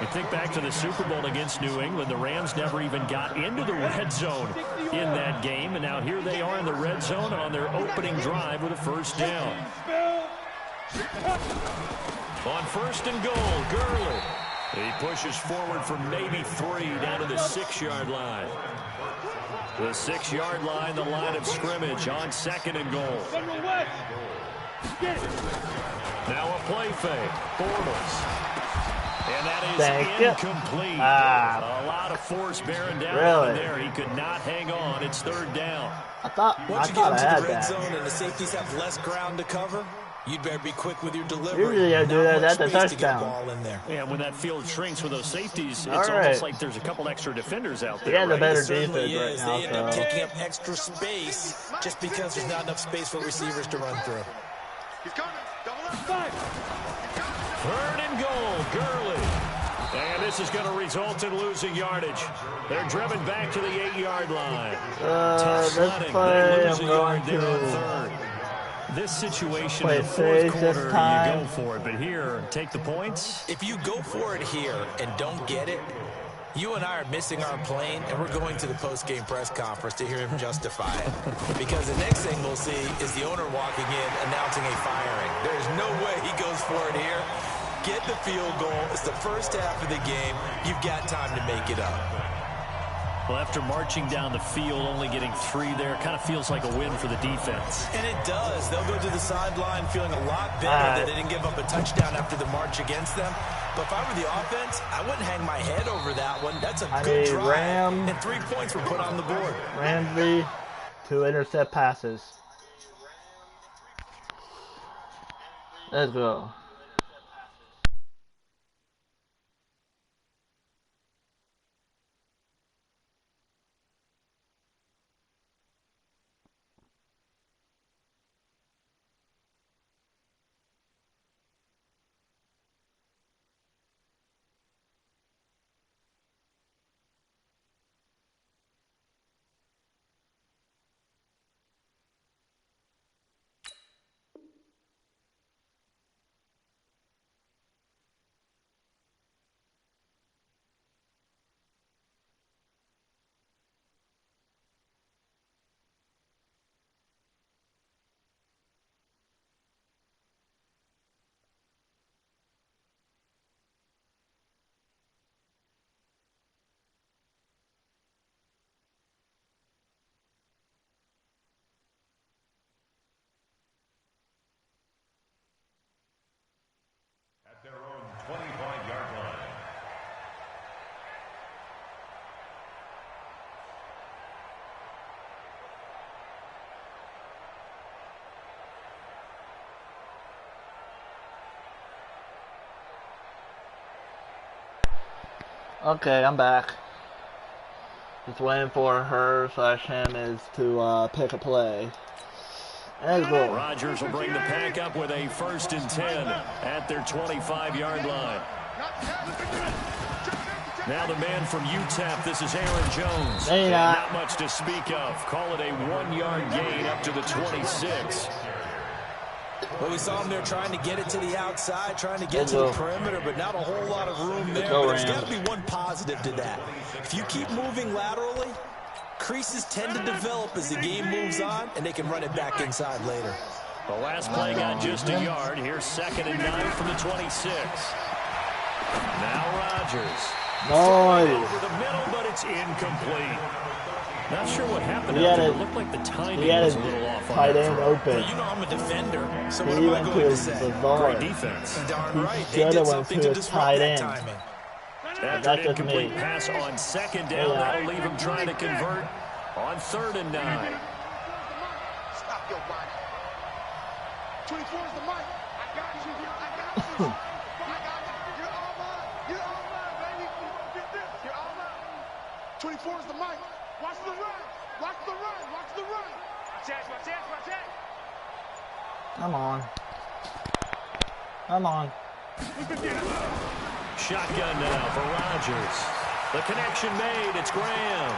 You think back to the Super Bowl against New England, the Rams never even got into the red zone in that game, and now here they are in the red zone on their opening drive with a 1st down. On 1st and goal, Gurley. He pushes forward for maybe 3 down to the 6-yard line. The 6-yard line, the line of scrimmage on 2nd and goal. Now a play fake. Bortles. And that is incomplete. A lot of force bearing down on him there. He could not hang on. It's third down. Once you get into the red zone and the safeties have less ground to cover, you'd better be quick with your delivery. Usually I do that at the touchdown. Yeah, when that field shrinks with those safeties, it's almost like there's a couple extra defenders out there. Yeah, the better defense right now. They end up taking up extra space just because there's not enough space for receivers to run through. He's coming. Double up. Third and goal, Gurley. And this is going to result in losing yardage. They're driven back to the 8-yard line. This play, I'm going to third. This situation in the fourth quarter, you go for it. But here, take the points. If you go for it here and don't get it, you and I are missing our plane, and we're going to the post-game press conference to hear him justify it. Because the next thing we'll see is the owner walking in, announcing a firing. There's no way he goes for it here. Get the field goal. It's the first half of the game. You've got time to make it up. Well, after marching down the field, only getting 3 there, kind of feels like a win for the defense. And it does. They'll go to the sideline feeling a lot better that they didn't give up a touchdown after the march against them. But if I were the offense, I wouldn't hang my head over that one. That's a good drive. And 3 points were put on the board. Ramsey to intercept passes. Let's go. Their own 25-yard line. Okay, I'm back. Just waiting for her/him is to pick a play. Rodgers will bring the pack up with a 1st and 10 at their 25-yard line. Now the man from UTEP, this is Aaron Jones. Not much to speak of. Call it a 1-yard gain up to the 26. Well, we saw him there trying to get it to the outside, trying to get to the perimeter, but not a whole lot of room there. But there's got to be one positive to that. If you keep moving laterally, creases tend to develop as the game moves on, and they can run it back inside later. The last play got just a yard. Here's 2nd and 9 from the 26. Now Rodgers. Over the middle, but it's incomplete. Not sure what happened out there. It looked like the timing was a little off on tight that end throw. open. Well, you know I'm a defender, so what He am I went to going to his say? Great defense. Darn He right. They should did have went something to to his disrupt tight that end. timing. After an That's just incomplete me. pass on 2nd down, that'll leave him trying to convert on 3rd and 9. Stop your whining. 24 is the mic. I got you. I got you. I got you. You're all mine. You're all mine, baby. Get this. You're all mine. 24 is the mic. Watch the run. Watch the run. Watch the run. Watch out. Watch out. Watch out. Come on. Come on. Shotgun now for Rodgers. The connection made. It's Graham.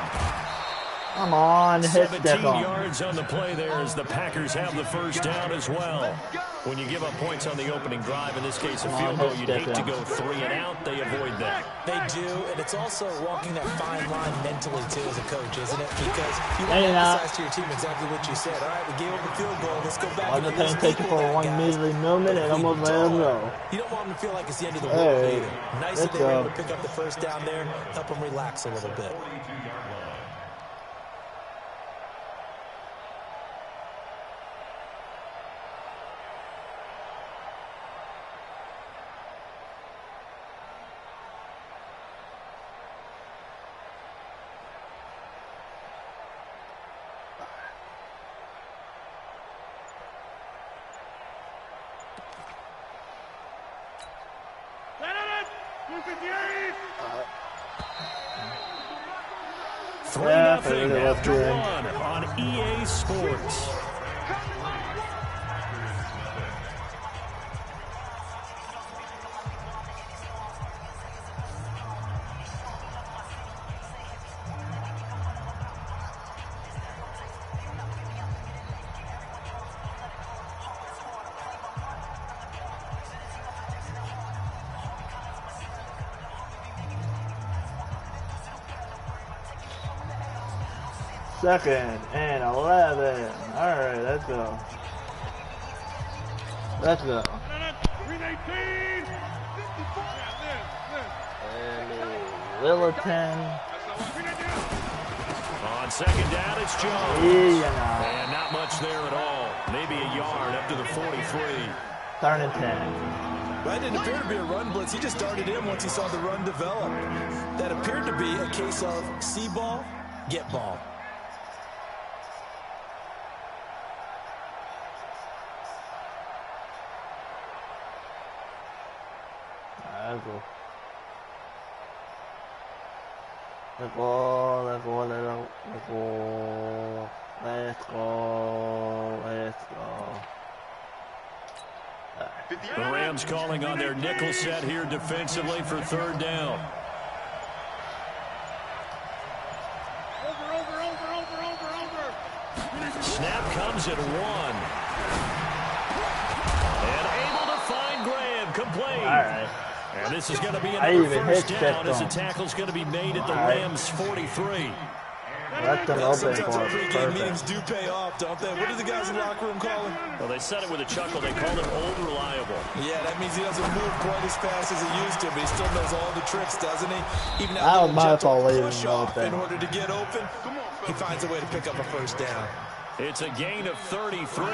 Come on. Hit 17 stick on. yards on the play there as the Packers have the 1st down as well. When you give up points on the opening drive, in this case a field goal, you'd hate to go 3 and out. They avoid that. They do, and it's also walking that fine line mentally, too, as a coach, isn't it? Because you want to emphasize to your team exactly what you said. All right, we gave up a field goal. Let's go back I'm and paying attention for one measly moment and almost let him go. You don't want them to feel like it's the end of the world either. Nice that they were able to pick up the 1st down there, help them relax a little bit. Yeah, 3-0 after one on EA Sports. Second and 11. Alright, let's go. Let's go. Littleton. On second down, it's Jones. Yeah. And not much there at all. Maybe a yard up to the 43. Third and 10. That didn't appear to be a run blitz. He just darted in once he saw the run develop. That appeared to be a case of see ball, get ball. Let's go. Let's go, let's go, let's go, let's go, let's go. The Rams calling on their nickel set here defensively for third down. Snap comes at 1. And able to find Graham, complete. All right. And this is going to be another first down as the tackle's going to be made at the All right. Rams' 43. Let them open Sometimes for our it. pregame meetings Perfect. do pay off, don't they? What do the guys in the locker room call him? Well, they said it with a chuckle. They called him old reliable. Yeah, that means he doesn't move quite as fast as he used to, but he still knows all the tricks, doesn't he? Even That out was my fault leaving push him off open. in order to get open, he finds a way to pick up a first down. It's a gain of 33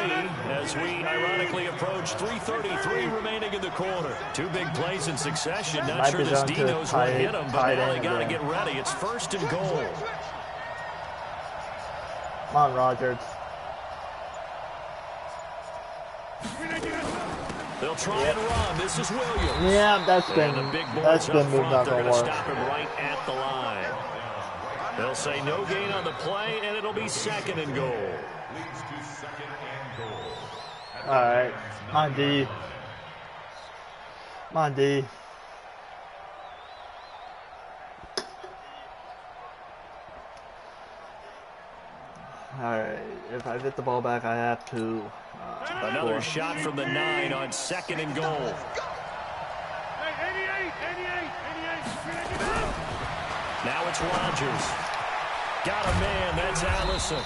as we ironically approach 3:33 remaining in the quarter. Two big plays in succession. Not Might sure be this down D to knows what hit him, but tight now they end got to again. get ready. It's first and goal. Come on, Rodgers. They'll try and run. This is Williams. Yeah, that's And the big boys been up moved front. not They're gonna going to work. stop him right at the line. They'll say no gain on the play, and it'll be second and goal. Leads to second and goal. All right, on D. On D. Alright, if I get the ball back, I have to. Another score. shot from the 9 on second and goal. Now it's Rodgers. Got a man. That's Allison.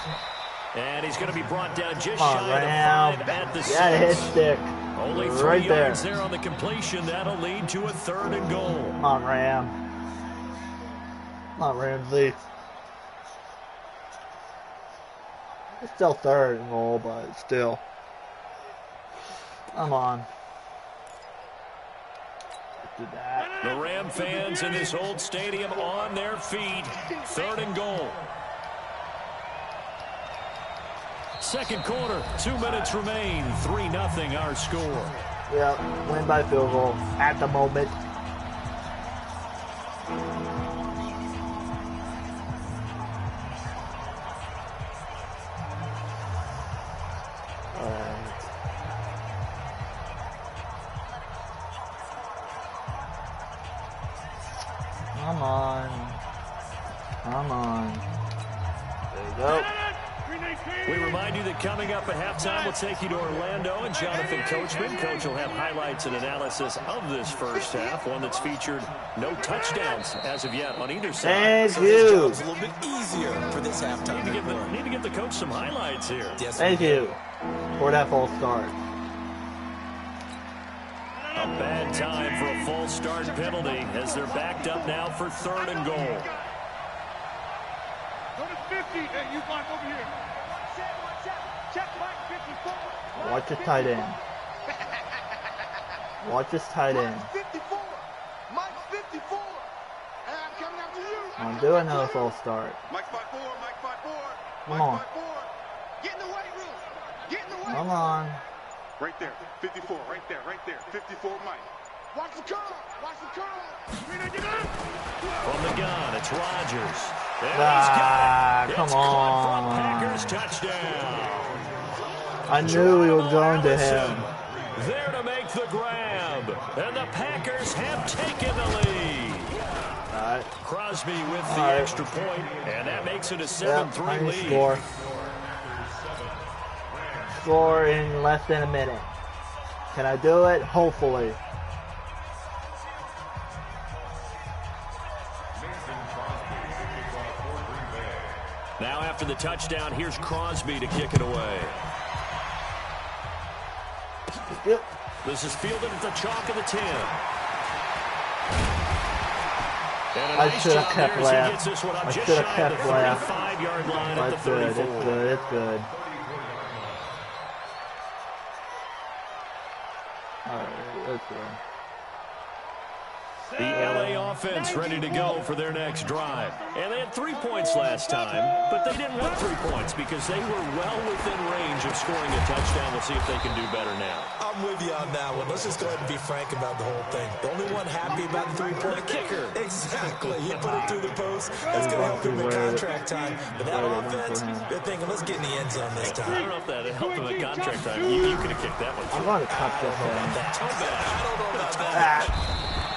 And he's going to be brought down just Come on, shy Ram. of the 5 at the Yeah, hit 6. stick. Only 3 Right there. yards there on the completion. That'll lead to a third and goal. Come on, Ram. Come on, Ramsey. It's still third and goal, but still. Come on. Do that. The Ram fans in this old stadium on their feet. Third and goal. Second quarter, 2 minutes remain. 3-0 our score. Yeah, win by field goal at the moment. Come on. Come on. There you go. We remind you that coming up at halftime, we'll take you to Orlando and Jonathan Coachman. Coach will have highlights and analysis of this first half, one that's featured no touchdowns as of yet on either side. Thank you. It's a little bit easier for this halftime. Need to give the coach some highlights here. Yes, Thank you for that false start. A bad time for a false start penalty as they're backed up now for third and goal. Go to 50. Hey, you Mike, over here. Check Mike 54. Watch his tight end. Watch his tight end. Mike's 54. Mike's 54. And I'm coming after you. I'm doing another false start. Mike's 5'4. Mike's 5'4. Come on. Mike's 5'4. Get in the weight room. Get in the weight room. Come on. Right there. 54. Right there. Right there. 54 Mike. Watch the curl. Watch the curl. From the gun, it's Rodgers. And come it's on. caught for a Packers touchdown. I knew we were going to him. There to make the grab. And the Packers have taken the lead. All right. Crosby with the extra point, and that makes it a 7-3 lead. Score in less than a minute. Can I do it? Hopefully. Now after the touchdown, here's Crosby to kick it away. Yep. This is fielded at the chalk of the 10. I should have kept left. I should have kept left. 35-yard line at the That's good. 34. It's good. It's good. All right. That's good. The LA offense ready to go for their next drive. And they had 3 points last time, but they didn't want 3 points because they were well within range of scoring a touchdown. We'll see if they can do better now. I'm with you on that one. Let's just go ahead and be frank about the whole thing. The only one happy about the three-point kicker. Exactly. He put it through the post. That's going to help him in contract time. But that offense, they're thinking, let's get in the end zone this time. I don't know if that helped him at contract time. You could have kicked that one. I'm going to cut this in. I don't know about that.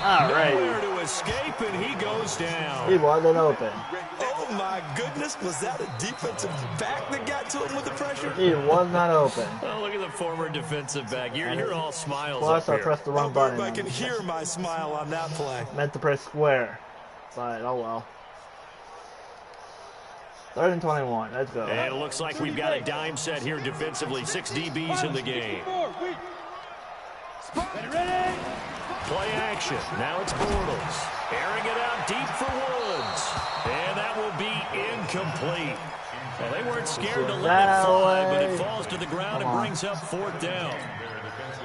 All right. Nowhere to escape, and he goes down. He wasn't open. Oh, my goodness. Was that a defensive back that got to him with the pressure? He was not open. Oh, look at the former defensive back. You're all smiles Plus, up I here. pressed the wrong button. I can hear my smile on that play. Meant to press square. But, oh well. 3rd and 21. Let's go. And it looks like we've got a dime set here defensively. 6 DBs in the game. Play action. Now it's Bortles. Airing it out deep for Woods. And that will be incomplete. Well, they weren't scared to let it fly, but it falls to the ground and brings up 4th down.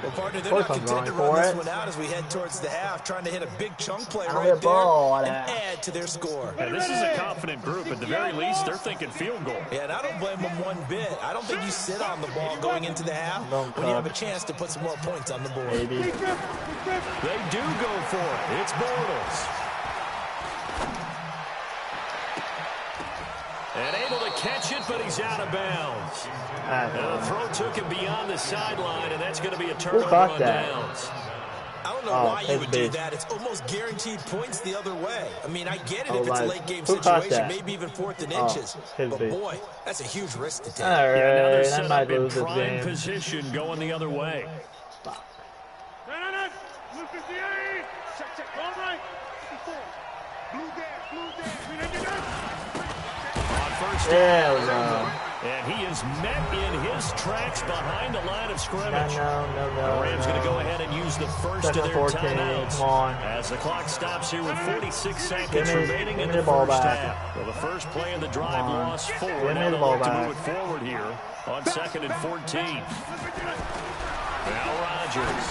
Well, partner, they're not content to run this one out as we head towards the half, trying to hit a big chunk play right there and add to their score. Yeah, this is a confident group. At the very least, they're thinking field goal. Yeah, and I don't blame them one bit. I don't think you sit on the ball going into the half when you have a chance to put some more points on the board. Maybe. They do go for it. It's Bortles. And able to catch it, but he's out of bounds. The throw took him beyond the sideline, and that's going to be a turnover on downs. I don't know why you would do that. It's almost guaranteed points the other way. I mean, I get it if it's a late-game situation, maybe even 4th and inches. But, boy, that's a huge risk to take. All right, now they're I set might up in lose this prime game. position going the other way. There we go. And he is met in his tracks behind the line of scrimmage. No. The Rams going to go ahead and use the first of their 14, timeouts come on. as the clock stops here with 46 seconds remaining in the the ball first back. half. Well, the first play of the drive lost 4. Now the they'll ball look to back. move it forward here on 2nd and 14. Now Rodgers.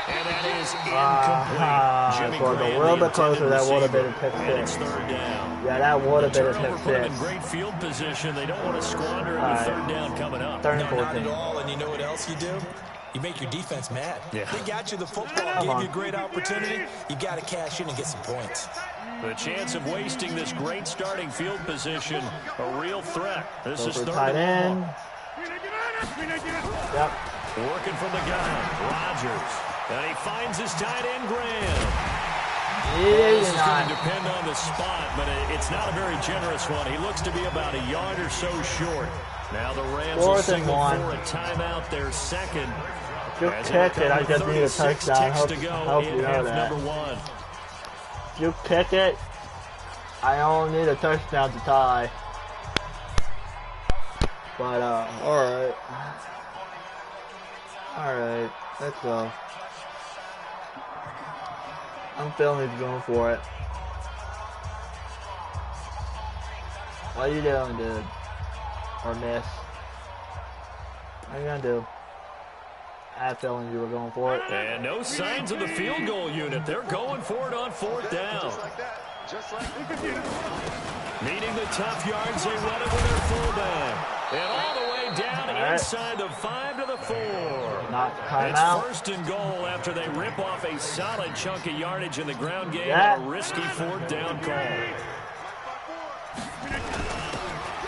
And that is incomplete. Jimmy scored a Graham, little the bit closer. intended That would have been a receiver. pick And it's six. 3rd down. Yeah, that would have been a Turnover pick put them in six. great field position. They don't want to squander it with 3rd down coming up. 3rd and No, not 14. at all. And you know what else you do? You make your defense mad. Yeah. They got you the football, gave you a great opportunity. You got to cash in and get some points. The chance of wasting this great starting field position, a real threat. This is 3rd Tight and end. long. Yep. Working from the gun, Rodgers. And he finds his tight end, Graham. This is going to depend on the spot, but it's not a very generous one. He looks to be about a yard or so short. Now the Rams will signal for a timeout, their 2nd. If you kick it, I just need a touchdown. Hope you know that. Number 1. If you kick it, I only need a touchdown to tie. But, alright. Alright, let's go. I'm feeling he's going for it. What are you doing, dude? Or miss? What are you gonna do? I had a feeling you were going for it. And no signs of the field goal unit. They're going for it on 4th down. Meeting the tough yards, they run it with their fullback. And all the way down inside the 5 to the 4. Not It's timeout. first and goal after they rip off a solid chunk of yardage in the ground game Yeah. and a risky 4th down call.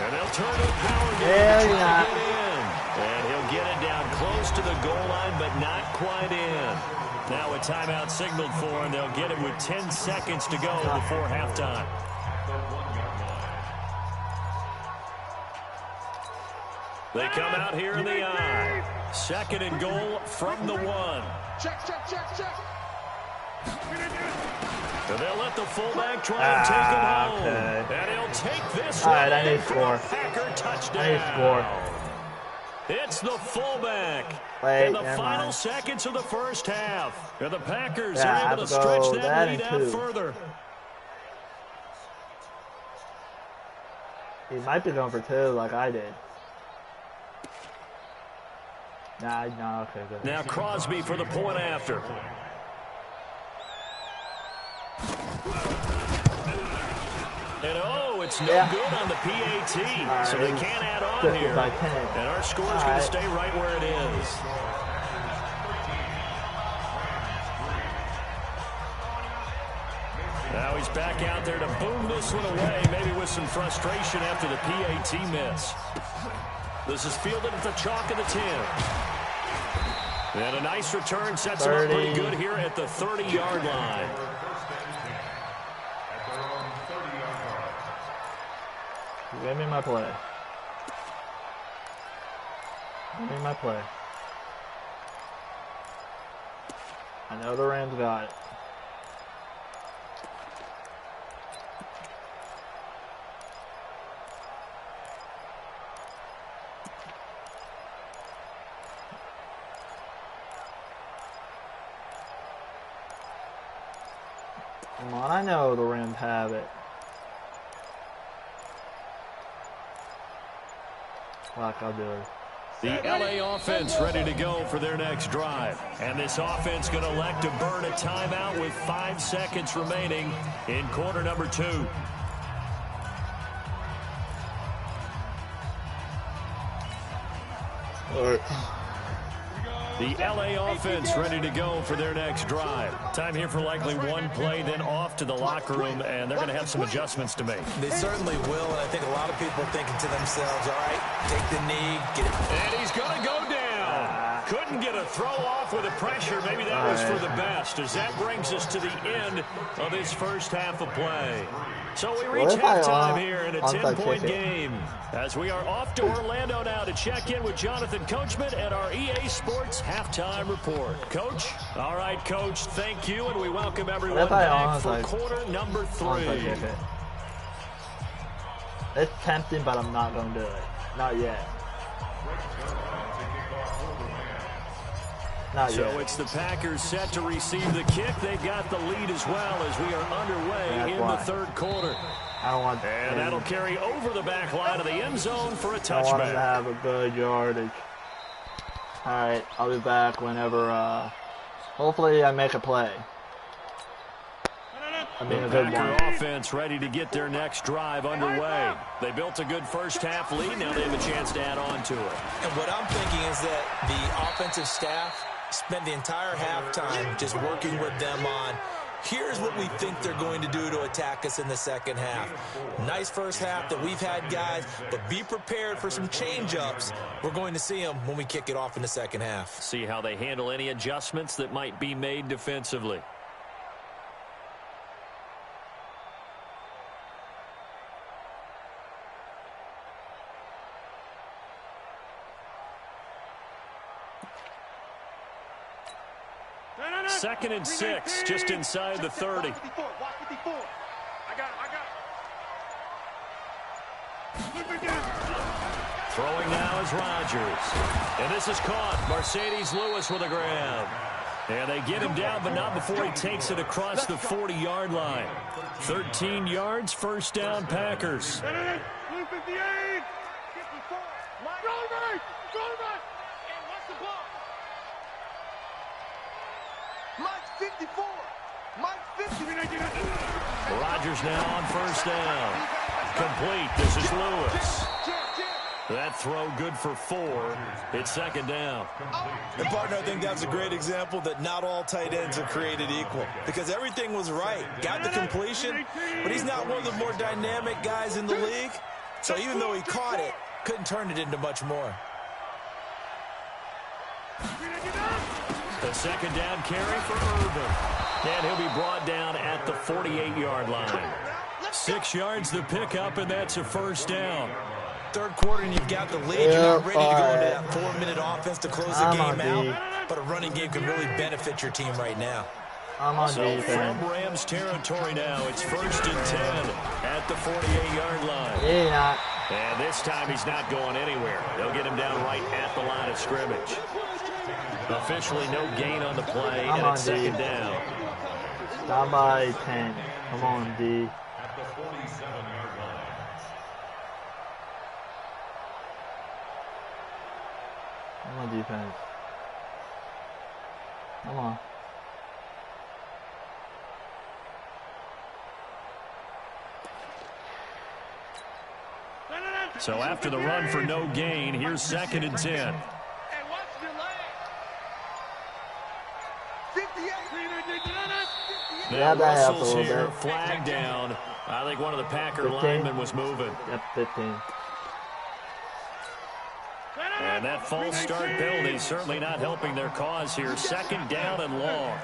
And they'll turn to the power game to try to get in. And he'll get it down close to the goal line, but not quite in. Now a timeout signaled for, and they'll get it with 10 seconds to go before halftime. They come out here in the I. 2nd and goal from the 1. Check, check, check, check. So they'll let the fullback try and take him home. Okay. And he'll take this All one. right, I need to score. Packer touchdown. I need to score. It's the fullback. Wait, in the never final mind. seconds of the first half. And the Packers Yeah, I are have able to to go stretch that that lead and out 2. further. He might be going for 2 like I did. Nah, okay, good. Now Crosby for the point after. And it's no good on the PAT, so they can't add on here. By 10. And our score is going to stay right where it is. Now he's back out there to boom this one away, maybe with some frustration after the PAT miss. This is fielded at the chalk of the 10. And a nice return sets him up pretty good here at the 30-yard line. Give me my play. Give me my play. I know the Rams got it. Come on, I know the Rams have it. Fuck, I'll do it. The LA offense ready to go for their next drive. And this offense going to elect to burn a timeout with 5 seconds remaining in quarter number 2. All right. The LA offense ready to go for their next drive. Time here for likely one play, then off to the locker room, and they're going to have some adjustments to make. They certainly will, and I think a lot of people are thinking to themselves, all right, take the knee, get it. And he's going to go down. Couldn't get a throw off with the pressure. Maybe that was for the best, as that brings us to the end of this first half of play. So we reach halftime here in a 10-point game, as we are off to Orlando now to check in with Jonathan Coachman at our EA Sports Halftime Report. Coach? All right, Coach, thank you, and we welcome everyone back for quarter number 3. It's tempting, but I'm not going to do it. Not yet. Not yet. So it's the Packers set to receive the kick. They've got the lead as well as we are underway in the third quarter. I don't want and that'll carry over the back line of the end zone for a touchback. I want him to have a good yardage. All right, I'll be back whenever, hopefully I make a play. I mean, a good one. Packer offense ready to get their next drive underway. They built a good first half lead. Now they have a chance to add on to it. And what I'm thinking is that the offensive staff spent the entire halftime just working with them on, here's what we think they're going to do to attack us in the second half. Nice first half that we've had, guys, but be prepared for some change-ups. We're going to see them when we kick it off in the second half. See how they handle any adjustments that might be made defensively. Second and 6, just inside the 30. I got it. Throwing now is Rodgers. And this is caught. Mercedes Lewis with a grab. And they get him down, but not before he takes it across the 40-yard line. 13 yards, first down, Packers. 158. Go right. And what's the ball? Mike's 54. Mike's 50. Rodgers now on first down. Complete. This is Lewis. That throw good for 4. It's second down. And, partner, I think that's a great example that not all tight ends are created equal because everything was right. Got the completion, but he's not one of the more dynamic guys in the league. So even though he caught it, couldn't turn it into much more. The second down carry for Irvin. And he'll be brought down at the 48-yard line. 6 yards the pickup, and that's a first down. Third quarter, and you've got the lead. You're not ready to go into that 4-minute offense to close the game out. But a running game can really benefit your team right now. So from Rams territory now, it's 1st and 10 at the 48-yard line. Yeah. And this time he's not going anywhere. They'll get him down right at the line of scrimmage. Officially no gain on the play, and it's second down. Down by 10. Come on, D. At the 47-yard line. Come on, defense. Come on. So after the run for no gain, here's 2nd and 10. Yeah, that helps a little here, bit. flag down. I think one of the Packer linemen was moving. Yep, 15. And that false start penalty certainly not helping their cause here. 2nd down and long.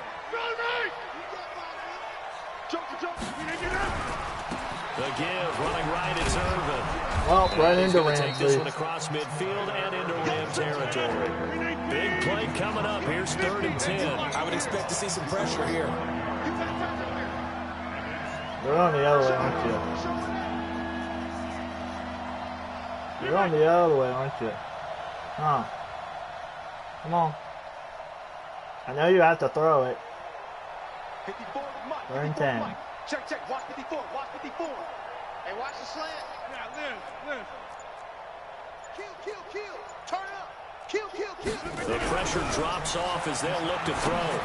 The give, running right, it's Irvin. Well, right into Rams. Take this one across midfield and into Ram territory. Big play coming up. Here's 3rd and 10. I would expect to see some pressure here. You're on the other way, aren't you? You're on the other way, aren't you? Huh. Come on. I know you have to throw it. 3rd and 10. Check. Watch 54. Watch 54. Hey, watch the slant. Yeah, live. Kill. Turn up. Kill. The pressure drops off as they'll look to throw.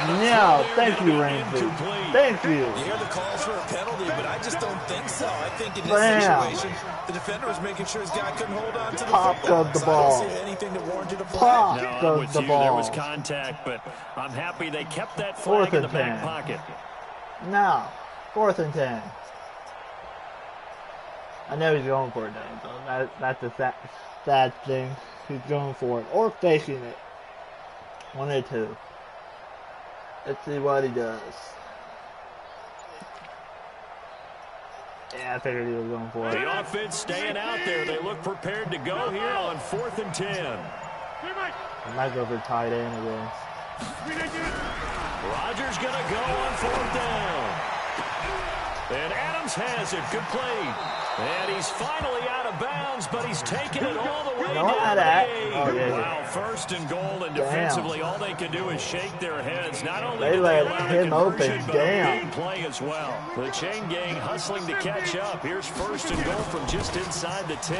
No, thank you, Ramsey. Thank you. You hear the calls for a penalty, but I just don't think so. I think in this situation, the defender was making sure his guy couldn't hold on to the Pop football. goes the So ball. I don't see anything that warranted a flag. Pop No, I'm goes with the you. ball. There was contact, but I'm happy they kept that 4th flag in and the back 10. pocket. No. 4th and 10. I know he's going for it, though. That's the sad thing. He's going for it. Or faking it. One or two. Let's see what he does. Yeah, I figured he was going for it. The offense staying out there. They look prepared to go here on 4th and 10. I might go for tight end again. Rodgers going to go on 4th down. And Adams has it. Good play. And he's finally out of bounds, but he's taking it all the way down to the 8. Oh, yeah. Wow, 1st and goal, and defensively all they can do is shake their heads. Not only They did they let allow him the open. conversion, but a Damn. big play as well. The chain gang hustling to catch up. Here's 1st and goal from just inside the 10.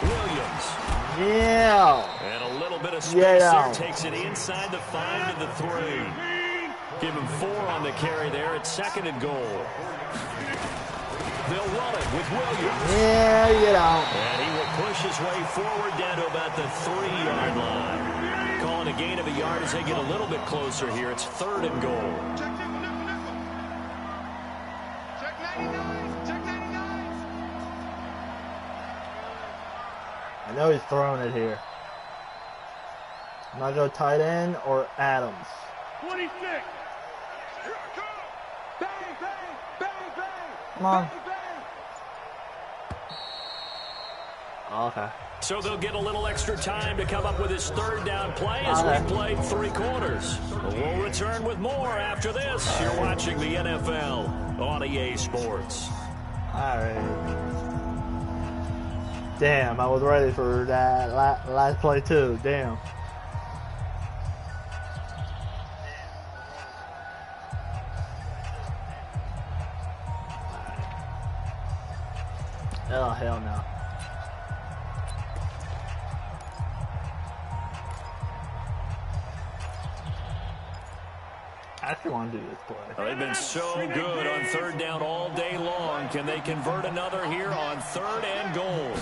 Williams. Yeah. And a little bit of space there. Takes it inside the 5 to the 3. Give him 4 on the carry there. It's 2nd and goal. They'll run it with Williams. Yeah, you know. And he will push his way forward down to about the 3-yard line. Calling a gain of a yard as they get a little bit closer here. It's 3rd and goal. Check 99. I know he's throwing it here. I'm going to go tight end or Adams. 26. Bang. Come on. Okay. So they'll get a little extra time to come up with his 3rd down play as we've played 3 quarters. We'll return with more after this. You're watching the NFL on EA Sports. Alright. Damn, I was ready for that last play too. Damn. Oh, hell no. I actually want to do this play. Well, they've been so good on third down all day long. Can they convert another here on 3rd and goal?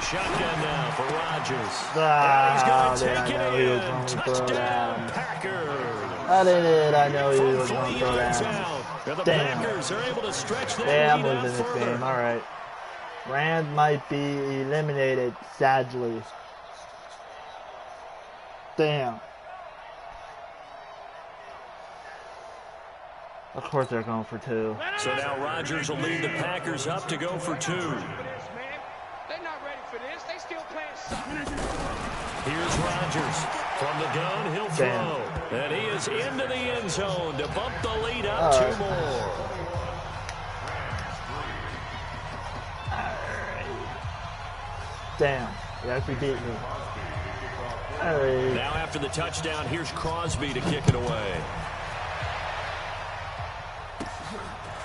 Shotgun now for Rodgers. He's going to take it in. Touchdown, Packers. I know he was going to throw that. The Damn. Packers are able to stretch that Damn, lead out losing this further. game. All right. Rams might be eliminated, sadly. Damn. Of course they're going for 2. So now Rodgers will lead the Packers up to go for 2. They're not ready for this. They still playing soccer. Here's Rodgers. From the gun, he'll throw. And he is into the end zone to bump the lead up 2 more. Damn. You actually beat me. All right. Now after the touchdown, here's Crosby to kick it away.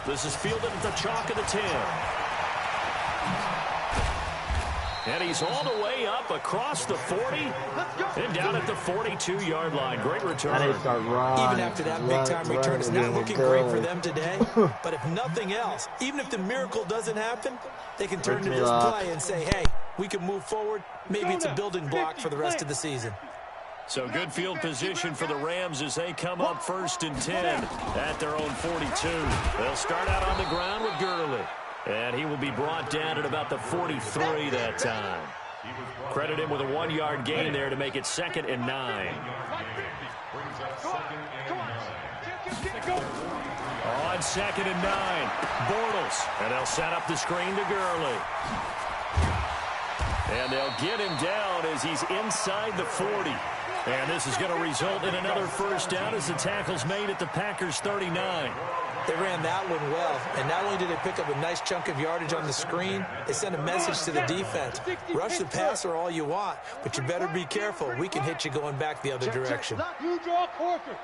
This is fielded at the chalk of the 10. And he's all the way up across the 40 and down at the 42-yard line. Great return. Now they start running. Even after that big-time return, it's not looking great for them today. But if nothing else, even if the miracle doesn't happen, they can turn to this play and say, hey, we can move forward. Maybe it's a building block for the rest of the season. So good field position for the Rams as they come up 1st and 10 at their own 42. They'll start out on the ground with Gurley. And he will be brought down at about the 43 that time. Credit him with a 1-yard gain there to make it 2nd and 9. On 2nd and 9, Bortles. And they'll set up the screen to Gurley. And they'll get him down as he's inside the 40. And this is going to result in another 1st down as the tackle's made at the Packers' 39. They ran that one well, and not only did they pick up a nice chunk of yardage on the screen, they sent a message to the defense. Rush the passer all you want, but you better be careful. We can hit you going back the other direction. You draw Corker.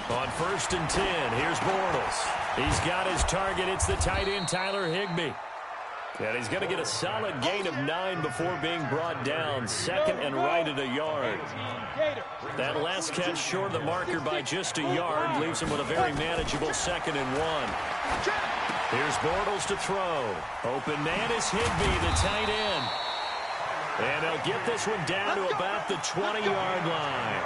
On 1st and 10, here's Bortles. He's got his target. It's the tight end, Tyler Higbee. And he's going to get a solid gain of 9 before being brought down. 2nd and right at a yard. That last catch short of the marker by just a yard leaves him with a very manageable 2nd and 1. Here's Bortles to throw. Open man is Higbee, the tight end. And they'll get this one down to about the 20-yard line.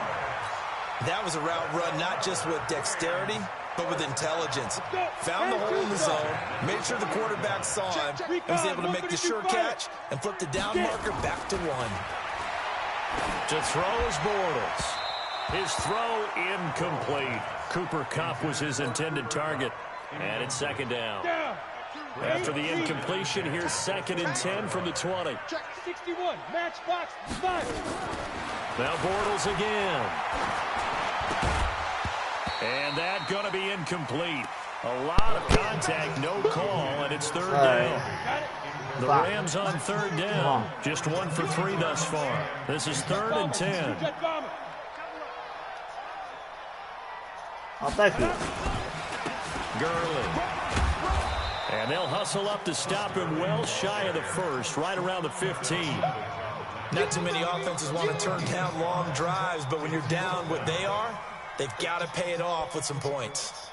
That was a route run not just with dexterity, but with intelligence. Found the hole in the zone, made sure the quarterback saw him, and was able to make the sure catch and flip the down marker back to 1. To throw is Bortles. His throw incomplete. Cooper Kupp was his intended target. And it's 2nd down. After the incompletion, here's 2nd and 10 from the 20. 61, matchbox 5. Now Bortles again. And that going to be incomplete. A lot of contact, no call, and it's 3rd down. The Rams on 3rd down. Just 1 for 3 thus far. This is 3rd and 10. Oh, thank you. Gurley. And they'll hustle up to stop him well shy of the 1st, right around the 15. Not too many offenses want to turn down long drives, but when you're down what they are, they've got to pay it off with some points.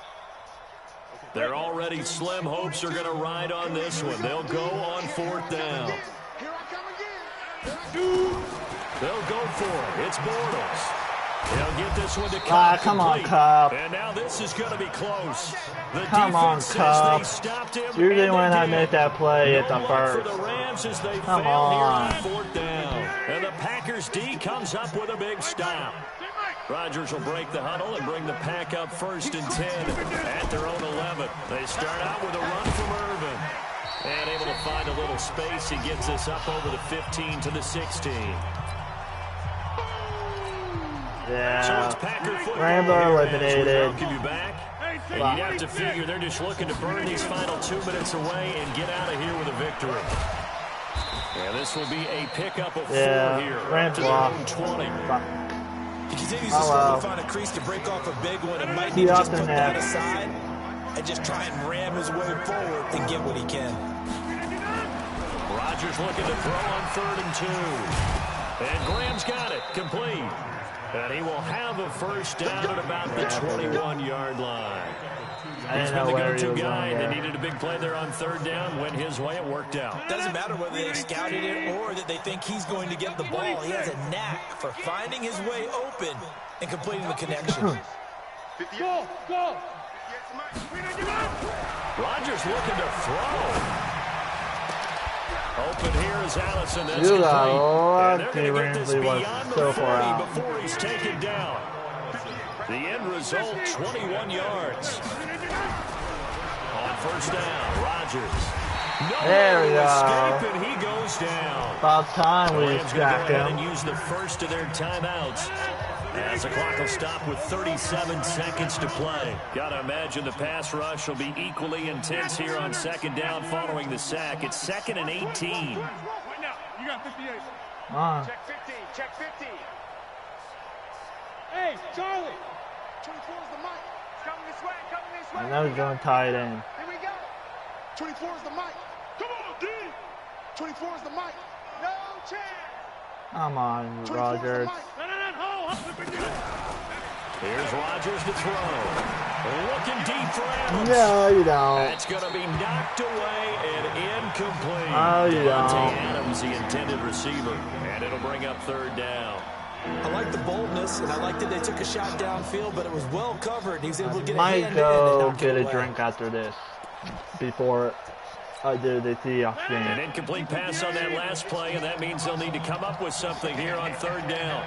Their already slim hopes are going to ride on this one. They'll go on 4th down. Here I come again. They'll go for it. It's Bortles. They'll get this one to Kupp. Come on, complete. Kupp. And now this is going to be close. The Come on, defense says Kupp. they stopped him. Usually and when they I did. make that play at the No luck first. for the Rams as they Come fail on. here on 4th down. And the Packers D comes up with a big stop. Rodgers will break the huddle and bring the pack up 1st and 10 at their own 11. They start out with a run from Irvin. And able to find a little space. He gets us up over the 15 to the 16. So Yeah. it's Packer football. Rams are here as we eliminated. welcome you back. And you'd have to figure they're just looking to burn these final 2 minutes away and get out of here with a victory. And this will be a pickup of 4 here. Rams To their lost. own 20. He continues to struggle to find a crease to break off a big one and might need to just put that aside and just try and ram his way forward and get what he can. Rodgers looking to throw on 3rd and 2. And Graham's got it. Complete. And he will have a first down at about the 21-yard line. He's been the go-to guy, and they needed a big play there on third down. Went his way, it worked out. Doesn't matter whether they scouted it or that they think he's going to get the ball. He has a knack for finding his way open and completing the connection. Go! Rodgers looking to throw. Open here is Allison. That's You complete. got And they're going to get this Ringley was beyond the so 40 far out. before he's taken down. The end result, 21 yards. On first down, Rodgers. There we go. Escape, and he goes down. About time we Rams going to go jacked ahead him. and use the first of their timeouts. As the clock will stop with 37 seconds to play. Got to imagine the pass rush will be equally intense here on second down following the sack. It's 2nd and 18. Right now, you got 58. Check 50. Check 50. Hey, Charlie. 24 is the mic. Coming this way. Coming this way. I know he's going tight end. Here we go. 24 is the mic. Come on, D. 24 is the mic. No chance. Come on, 24 is the Rodgers. mic. Here's Rodgers to throw. Looking deep for Adams. No, you don't. That's going to be knocked away and incomplete. Oh, you Devontae don't. Adams, the intended receiver. And it'll bring up third down. I like the boldness, and I like that they took a shot downfield, but it was well covered. He was able to get a Might hand in and go knock it get a away. drink after this before I do the Seahawks An game. incomplete pass on that last play, and that means they'll need to come up with something here on third down.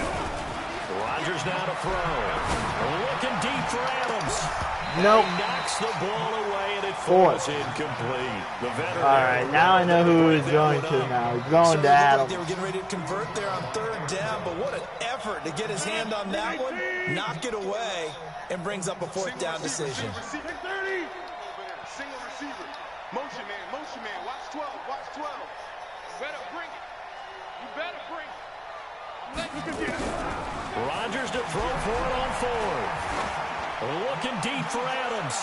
Rodgers now to throw. Looking deep for Adams. Nope. He knocks the ball away, and it Fourth. falls incomplete. The veteran. All right, now I know who he's going to now. He's going to Certainly looked like Adams. they were getting ready to convert there on third down, but what an effort to get his hand on that one, knock it away, and brings up a fourth down decision. Single receiver. Motion man. Motion man. Watch 12. Watch 12. Better bring it. You better bring it. Rodgers to throw for it on fourth. Looking deep for Adams.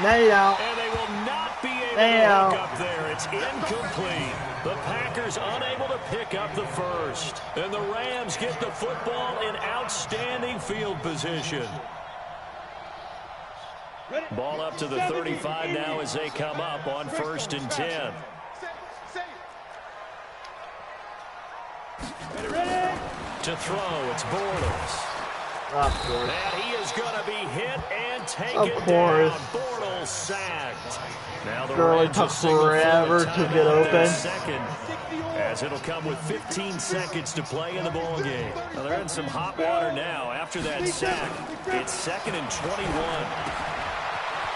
No, you don't. And they will not be able Damn. to hook up there. It's incomplete. The Packers unable to pick up the first. And the Rams get the football in outstanding field position. Ball up to the 35 now as they come up on 1st and 10. To throw, it's Bortles. Of course. And he is going to be hit and taken Of course. down. Bortles sacked. Now the Surely Rams took will signal for a forever to timeout get at open. second, as it'll come with 15 seconds to play in the ball game. Now they're in some hot water now after that sack. It's 2nd and 21.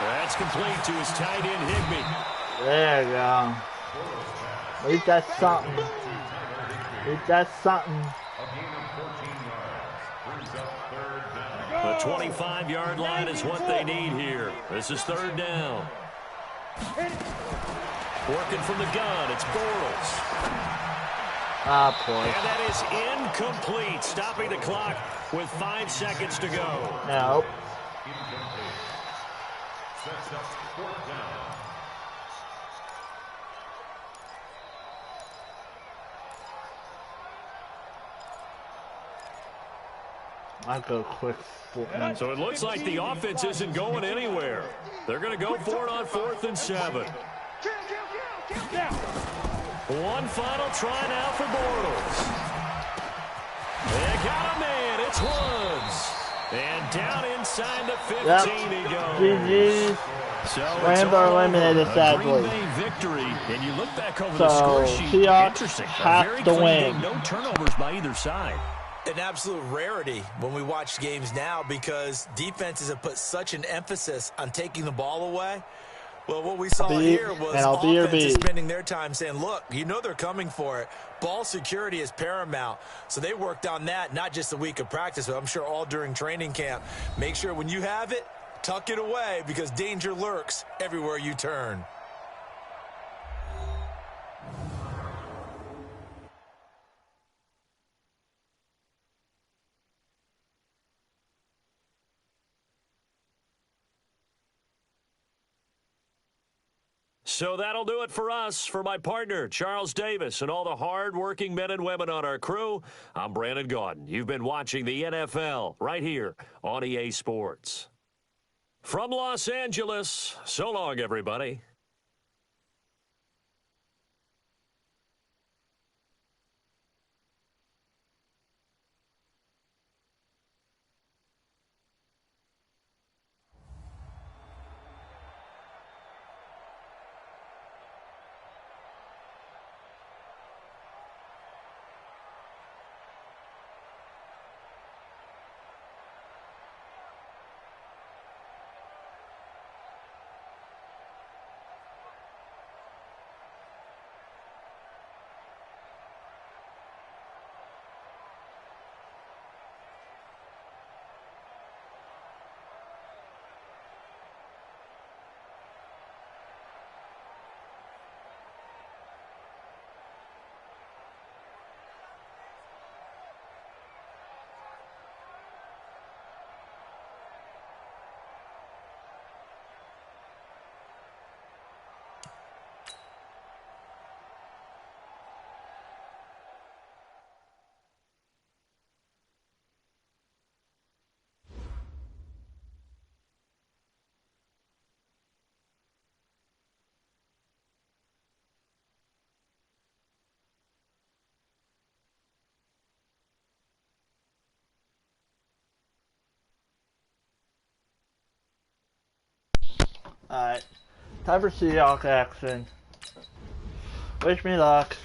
That's complete to his tight end Higbee. There you go. At least that's something. At least that's something. The 25-yard line is what they need here. This is third down. Working from the gun, it's Bortles. Ah, boy. And that is incomplete, stopping the clock with 5 seconds to go. Nope. I'll go quick. So it looks like the offense isn't going anywhere. They're going to go for it on 4th and 7. One final try now for Bortles. They got a man. It's Woods. And down inside the 15 he goes. GG's. So Rams are eliminated, a sadly. Green Bay victory. And you look back over the So, score sheet. Seahawks Interesting. A have very to clean win. game. No turnovers by either side. An absolute rarity when we watch games now because defenses have put such an emphasis on taking the ball away. Well, what we saw here was offenses spending their time saying, look, you know they're coming for it. Ball security is paramount. So they worked on that, not just a week of practice, but I'm sure all during training camp. Make sure when you have it, tuck it away because danger lurks everywhere you turn. So that'll do it for us. For my partner, Charles Davis, and all the hard-working men and women on our crew, I'm Brandon Gaudin. You've been watching the NFL right here on EA Sports. From Los Angeles, so long, everybody. Alright, time for Seahawks action. Wish me luck.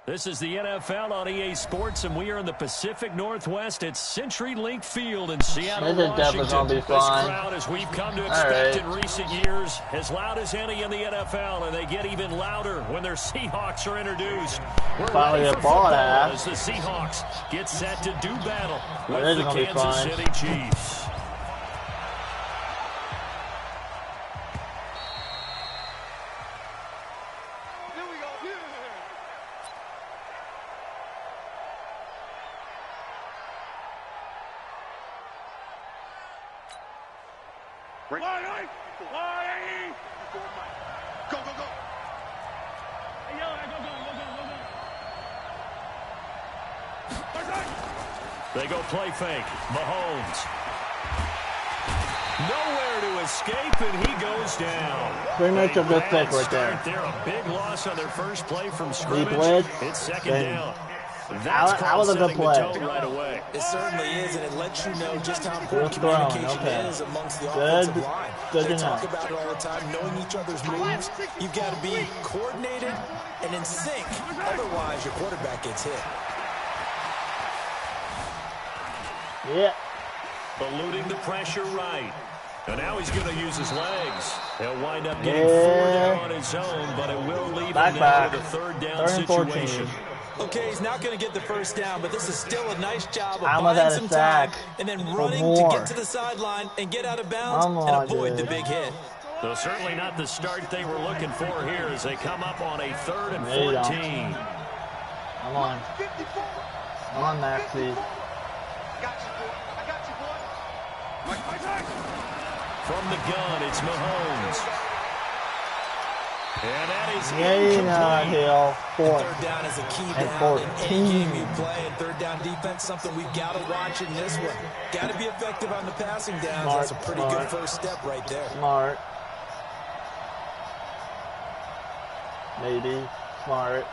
This is the NFL on EA Sports, and we are in the Pacific Northwest at CenturyLink Field in Seattle, This is definitely Washington. gonna be This fun. crowd, as we've come to expect in recent years, as loud as any in the NFL, and they get even louder when their Seahawks are introduced. We're Finally ready a for ball football half. as the Seahawks get set to do battle with This is the gonna be Kansas fun. City Chiefs. Here we go. Yeah. Go, go, go. They go play fake. Mahomes. Nowhere to escape, and he goes down. Pretty much a good pick right Start there. A big loss on their first play from He scrimmage. blitz. It's second and down. That's that was a good setting the play. tone right away. It certainly is, and it lets you know just how important Good throw, communication okay. is amongst the Good- offensive line. good They enough. talk about it all the time, knowing each other's moves. You've got to be coordinated and in sync. Otherwise, your quarterback gets hit. Yeah. Eluding the pressure right. And now he's going to use his legs. He'll wind up getting 4 Yeah. down on his own, but it will leave Back, him now back. with a third down Third and 14. situation. Okay, he's not going to get the first down, but this is still a nice job of Almost buying had a some time sack and then for running to more. get to the sideline and get out of bounds Come and on, avoid the dude. big hit. So certainly not the start they were looking for here as they come up on a 3rd and There you go. 14. Come on. Come on, Maxie. From the gun, it's Mahomes. And that is Getting incomplete. Hill. Fourth. Third down is a key And down in 14. any game you play, and third down defense, something we've got to watch in this one. Got to be effective on the passing downs. Smart, That's a pretty smart. good first step right there. Smart. Maybe. Smart.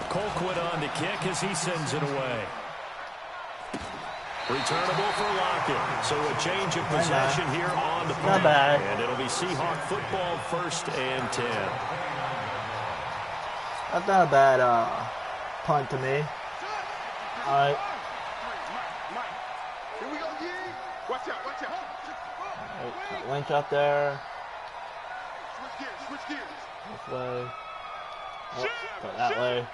Colquitt on to kick as he sends it away. Returnable for Lockett. So a change of possession here on the play. Not bad. And it'll be Seahawk football 1st and 10. That's not a bad punt to me. Alright. Here we go, Yee. Watch out, watch out. Lynch up there. Switch gears. This way. Oh, go that way.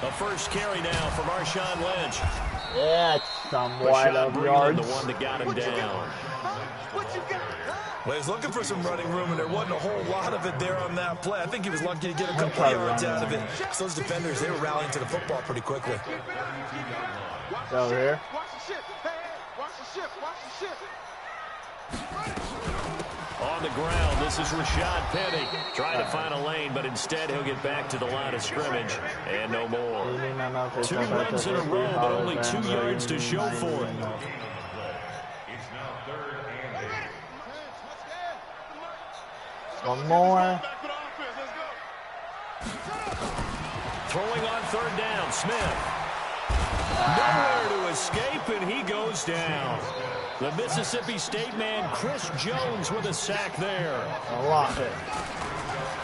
The first carry now for Marshawn Lynch. Yeah, it's some wide Rashad of Breeland, yards. the one that got him down. What you got? Well, he was looking for some running room, and there wasn't a whole lot of it there on that play. I think he was lucky to get a couple try of to yards run out of it. it. So those defenders, they were rallying to the football pretty quickly. Over here. Watch the ship. Hey, watch the ship. Watch the ship. On the ground, this is Rashad Penny. Trying to find a lane, but instead he'll get back to the line of scrimmage. And no more. 2 runs in a row, but only 2 yards to show for it. It's now 3rd and 8. One more. Throwing on 3rd down, Smith. Nowhere to escape, and he goes down. The Mississippi State man, Chris Jones, with a sack there. A lot.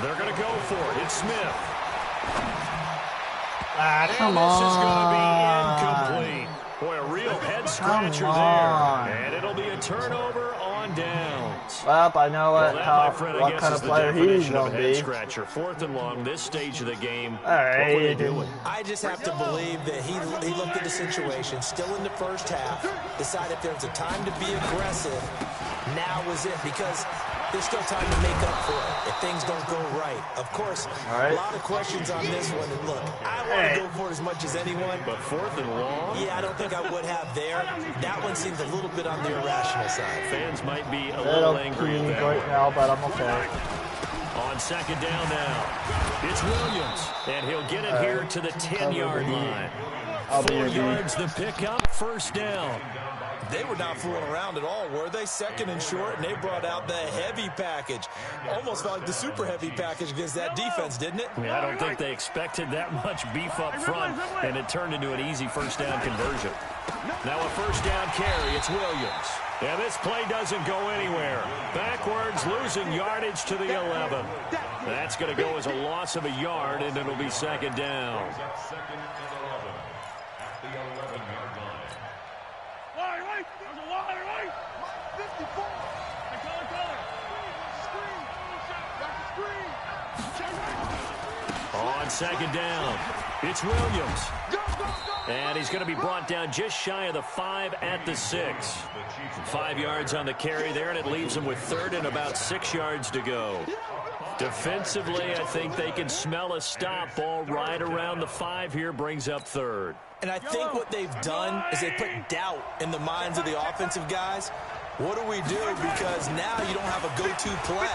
They're going to go for it. It's Smith. Ah, come And this is on. going to be incomplete. Boy, a real head-scratcher Come there. on. And it'll be a turnover on downs. Well, I know Well, what, that, my friend, I what guess kind is of the player he's definition of going a to be. head-scratcher. 4th and long, this stage of the game. All right, What were they doing? I just have to believe that he looked at the situation, still in the first half, decided if there was a time to be aggressive, now was it, because there's still time to make up for it if things don't go right. Of course, a lot of questions on this one, and look, I want to go for it as much as anyone. But 4th and long? Yeah, I don't think I would have there. That one seems a little bit on the irrational side. Fans might be a Little little angry at team that right one. now, but I'm okay. On 2nd down now, it's Williams, and he'll get it here to the 10-yard line. I'll be 4 your yards the pickup, 1st down. They were not fooling around at all, were they? 2nd and short, and they brought out the heavy package. Almost felt like the super heavy package against that defense, didn't it? I mean, I don't think they expected that much beef up front, and it turned into an easy 1st down conversion. Now a 1st down carry, it's Williams. Yeah, this play doesn't go anywhere. Backwards, losing yardage to the 11. That's going to go as a loss of a yard, and it'll be 2nd down. 2nd and 11 at the 11-yard line. Right. There's a wide right. 54. On 2nd down, it's Williams. And he's going to be brought down just shy of the 5 at the 6. 5 yards on the carry there, and it leaves him with 3rd and about 6 yards to go. Defensively, I think they can smell a stop ball right around the 5 here, brings up 3rd. And I think what they've done is they put doubt in the minds of the offensive guys. What do we do? Because now you don't have a go-to play.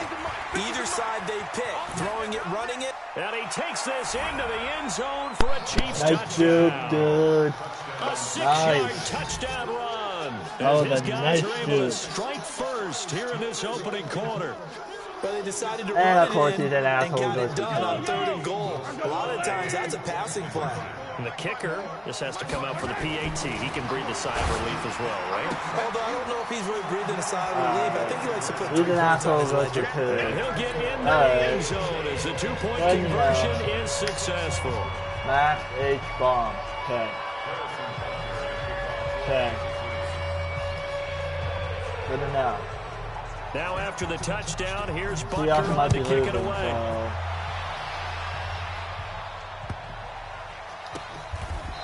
Either side they pick, throwing it get running it. And he takes this into the end zone for a Chiefs Nice touchdown. juke, dude. A 6-yard touchdown run. That As was his a guys nice are able to juke. strike first here in this opening quarter. But they decided to And run of course it in he's an and asshole, got goes it to done on touch. 3rd and goal. A lot of times that's a passing play. And the kicker just has to come out for the PAT. He can breathe a sigh of relief as well, right? Although I don't know if he's really breathing a sigh of relief. I think he likes to put He's 3 an points on asshole, his goes to ledger. And he'll get in the Alright. end zone as the two-point Good conversion enough. is successful. Max H bomb. Okay. Okay. Good enough. Now after the touchdown, here's Butker Seahawks on might to be kick it losing, away. so.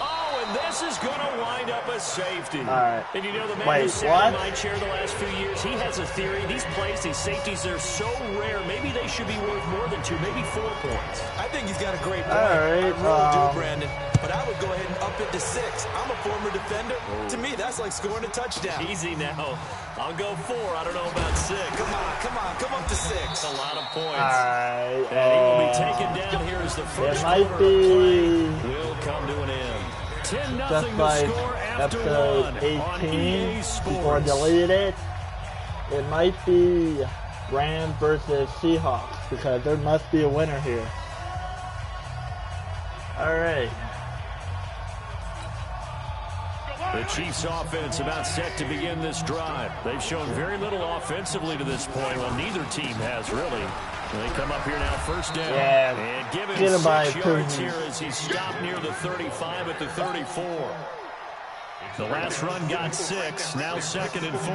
Oh, and this is going to wind up a safety. Alright. And you know the man Wait, who sat what? in my chair the last few years, he has a theory. These plays, these safeties, they're so rare. Maybe they should be worth more than 2, maybe 4 points. I think he's got a great point. Alright, I really do, Brandon. But I would go ahead and up it to 6. I'm a former defender. To me, that's like scoring a touchdown. Easy now. I'll go 4. I don't know about 6. Come up to 6. That's a lot of points. Alright. And he will be taken down here as the first It might quarter of play be will come to an end. 10-0 just to like score after episode 1 on 18 EA before I Sports. deleted it. It might be Rams versus Seahawks because there must be a winner here. Alright. The Chiefs offense about set to begin this drive. They've shown very little offensively to this point. Well, neither team has really. They come up here now, first down. Yeah, And give him get him by 6 yards 2. here as he stopped near the 35 at the 34. The last run got 6, now 2nd and 4.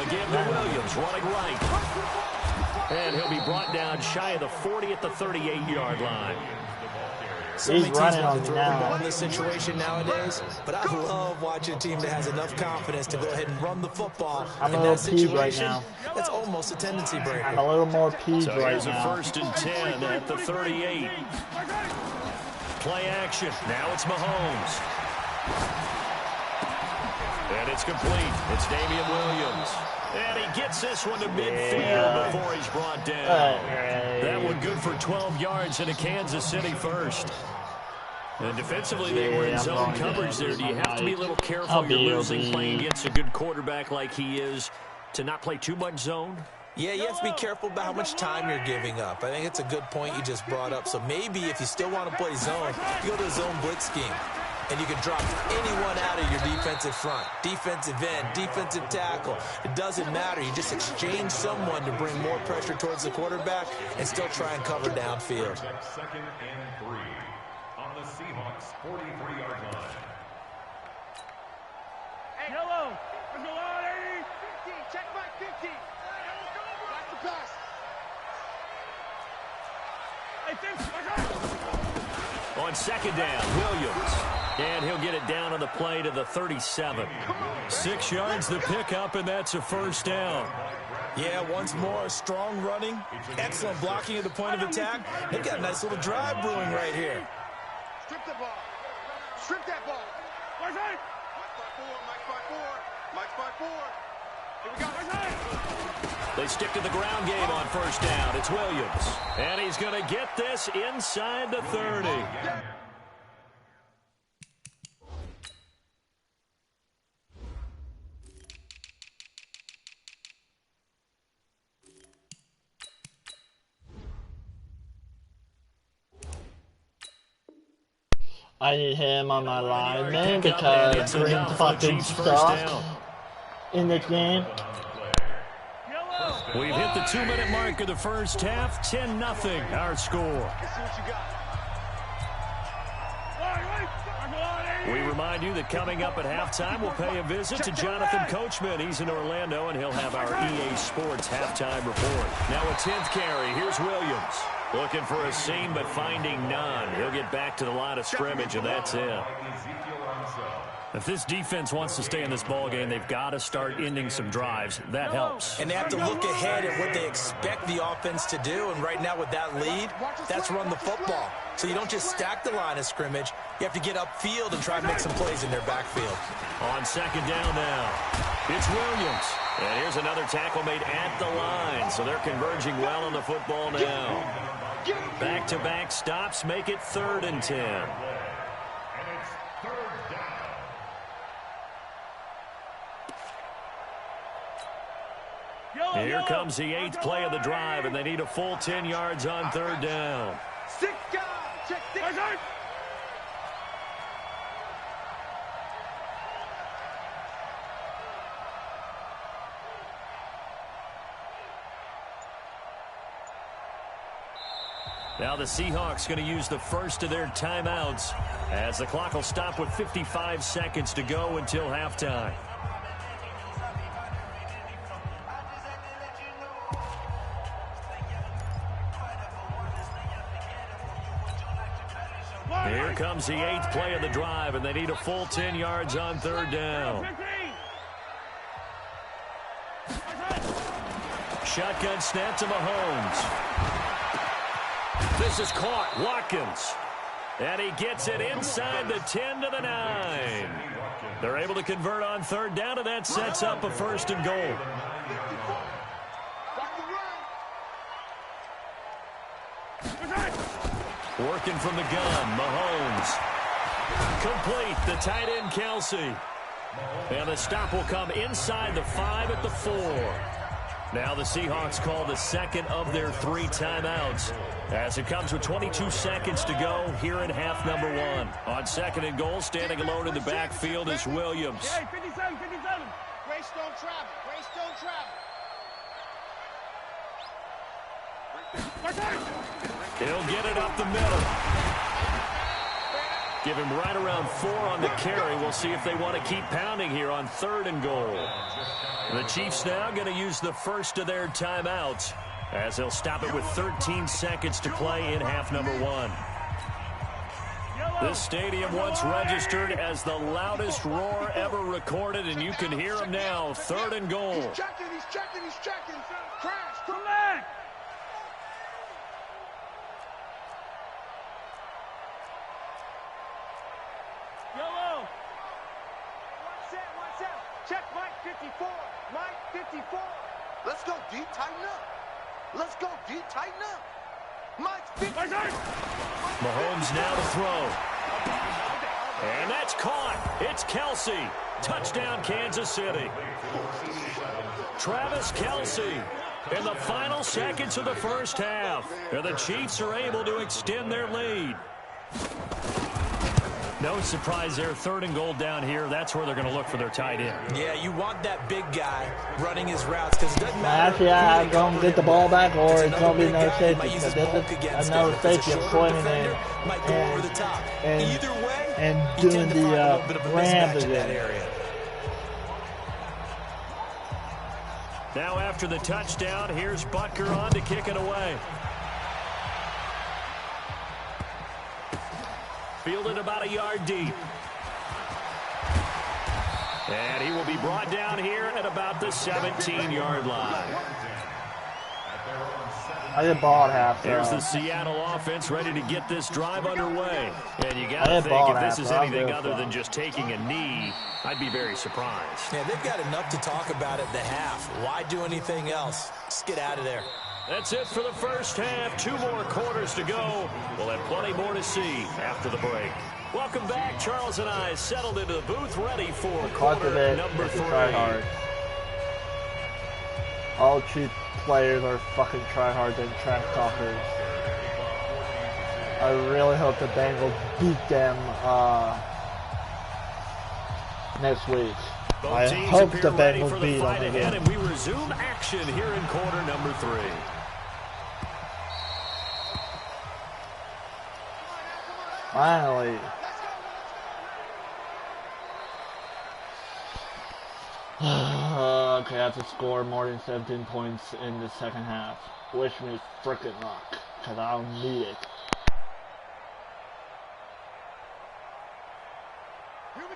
Again to Williams, running right. And he'll be brought down shy of the 40 at the 38-yard line. So He's many teams running want on to me throw the ball now. in this situation nowadays, but I love watching a team that has enough confidence to go ahead and run the football. I'm in a that little peeved right situation, now. that's almost a tendency breaker. I'm a little more peeved So right here's a now. 1st and 10 at the 38. Play action. Now it's Mahomes. And it's complete. It's Damian Williams. And he gets this one to midfield before he's brought down. That one good for 12 yards into Kansas City first. And defensively, they were in I'm zone going coverage down. there. Do you have to be a little careful? I'll You're be. losing playing against a good quarterback like he is to not play too much zone? Yeah, you have to be careful about how much time you're giving up. I think it's a good point you just brought up. So maybe if you still want to play zone, you go to a zone blitz scheme. And you can drop anyone out of your defensive front, defensive end, defensive tackle. It doesn't matter. You just exchange someone to bring more pressure towards the quarterback and still try and cover downfield. 2nd and 3 on the Seahawks 43-yard line. Hey, hello. Let's go on, 80. 15, check my 15. Watch the pass. Hey, Vince, watch out. On 2nd down, Williams. And he'll get it down on the play to the 37. 6 yards the pickup, and that's a 1st down. Yeah, once more, strong running, excellent blocking at the point of attack. They've got a nice little drive brewing right here. Strip the ball. Strip that ball. Watch out. Mike by 4. Here we go. Watch out. They stick to the ground game on 1st down. It's Williams. And he's going to get this inside the 30. I need him on my lineman Pick up, and because it's Green enough for the fucking Chiefs' first sucks down. in this game. We've hit the 2-minute mark of the first half. 10-0 our score. Let's see what you got. We remind you that coming up at halftime, we'll pay a visit to Jonathan Coachman. He's in Orlando, and he'll have our EA Sports halftime report. Now a 10th carry. Here's Williams. Looking for a seam, but finding none. He'll get back to the line of scrimmage, and that's it. If this defense wants to stay in this ballgame, they've got to start ending some drives. That helps. And they have to look ahead at what they expect the offense to do. And right now with that lead, that's run the football. So you don't just stack the line of scrimmage. You have to get upfield and try and make some plays in their backfield. On 2nd down now, it's Williams. And here's another tackle made at the line. So they're converging well on the football now. Back-to-back stops make it 3rd and 10. And it's 3rd down. Here comes the 8th play of the drive, and they need a full 10 yards on 3rd down. 6 guys. Check 6. Now the Seahawks going to use the first of their timeouts as the clock will stop with 55 seconds to go until halftime. Here comes the 8th play of the drive, and they need a full 10 yards on 3rd down. Shotgun snap to Mahomes. This is caught. Watkins. And he gets it inside the 10 to the 9. They're able to convert on 3rd down, and that sets up a 1st and goal. Working from the gun, Mahomes. Complete, the tight end, Kelsey. And the stop will come inside the 5 at the 4. Now the Seahawks call the second of their 3 timeouts as it comes with 22 seconds to go here in half number 1. On 2nd and goal, standing alone in the backfield is Williams. Hey, 57, 57. Grace don't travel. Grace don't travel. He'll get it up the middle. Give him right around 4 on the carry. We'll see if they want to keep pounding here on 3rd and goal. The Chiefs now going to use the first of their timeouts as they'll stop it with 13 seconds to play in half number 1. This stadium once registered as the loudest roar ever recorded, and you can hear him now. 3rd and goal. He's checking. Crash. Come back. Yellow. Watch out. Check Mike 54. Mike 54. Let's go deep, tighten up. Mike 54. Mahomes now to throw. And that's caught. It's Kelsey. Touchdown, Kansas City. Travis Kelsey in the final seconds of the first half. And the Chiefs are able to extend their lead. No surprise there, 3rd and goal down here. That's where they're going to look for their tight end. Yeah, you want that big guy running his routes because it doesn't matter. Actually, I'm going to get the ball back, or it's going to be no safety. Because this is another safety of pointing in and doing the Rams again. Now after the touchdown, here's Butker on to kick it away. Fielded about a yard deep. And he will be brought down here at about the 17-yard line. I did ball at half. There's the Seattle offense ready to get this drive underway. And you got to think if this is anything other than just taking a knee, I'd be very surprised. Yeah, they've got enough to talk about at the half. Why do anything else? Just get out of there. That's it for the first half. 2 more quarters to go. We'll have plenty more to see after the break. Welcome back. Charles and I settled into the booth ready for quarter number 3. All Chief players are fucking tryhards and trash talkers. I really hope the Bengals beat them next week. I hope the Bengals beat them again. And we resume action here in quarter number 3. Finally. Okay, I have to score more than 17 points in the second half. Wish me frickin' luck, because I don't need it.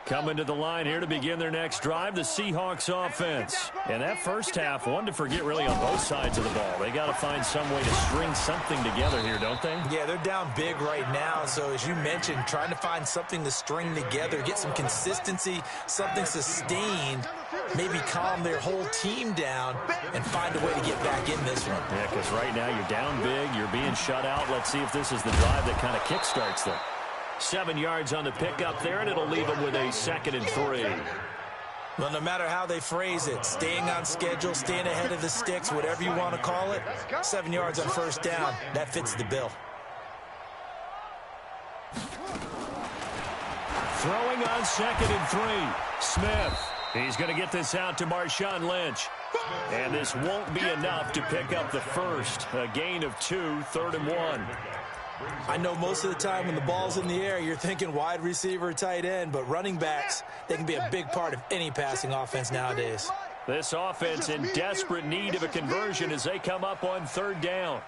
Coming to the line here to begin their next drive, the Seahawks offense. And that first half, one to forget really on both sides of the ball. They got to find some way to string something together here, don't they? Yeah, they're down big right now. So as you mentioned, trying to find something to string together, get some consistency, something sustained maybe calm their whole team down and find a way to get back in this one. Yeah, because right now you're down big, you're being shut out. Let's see if this is the drive that kind of kickstarts them. 7 yards on the pickup there, and it'll leave them with a 2nd and 3. Well, no matter how they phrase it, staying on schedule, staying ahead of the sticks, whatever you want to call it, 7 yards on first down, that fits the bill. Throwing on 2nd and 3. Smith. He's going to get this out to Marshawn Lynch. And this won't be enough to pick up the first. A gain of 2, 3rd and 1. I know most of the time when the ball's in the air, you're thinking wide receiver, tight end, but running backs, they can be a big part of any passing offense nowadays. This offense in desperate need of a conversion as they come up on 3rd down.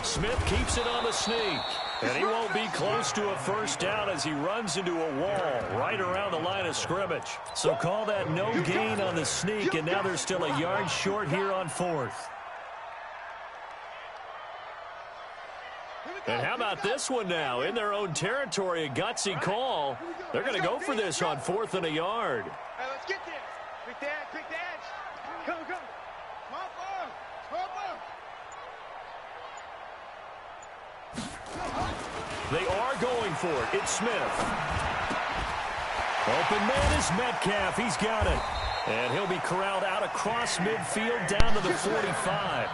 Smith keeps it on the sneak. And he won't be close to a first down as he runs into a wall right around the line of scrimmage. So call that no gain on the sneak, and now they're still a yard short here on 4th. And how about this one now? In their own territory, a gutsy call. They're going to go for this on 4th and a yard. Hey, let's get this. Pick the edge, pick the edge. Go, go. Small ball, small ball. They are going for it. It's Smith. Open man is Metcalf. He's got it. And he'll be corralled out across midfield down to the 45.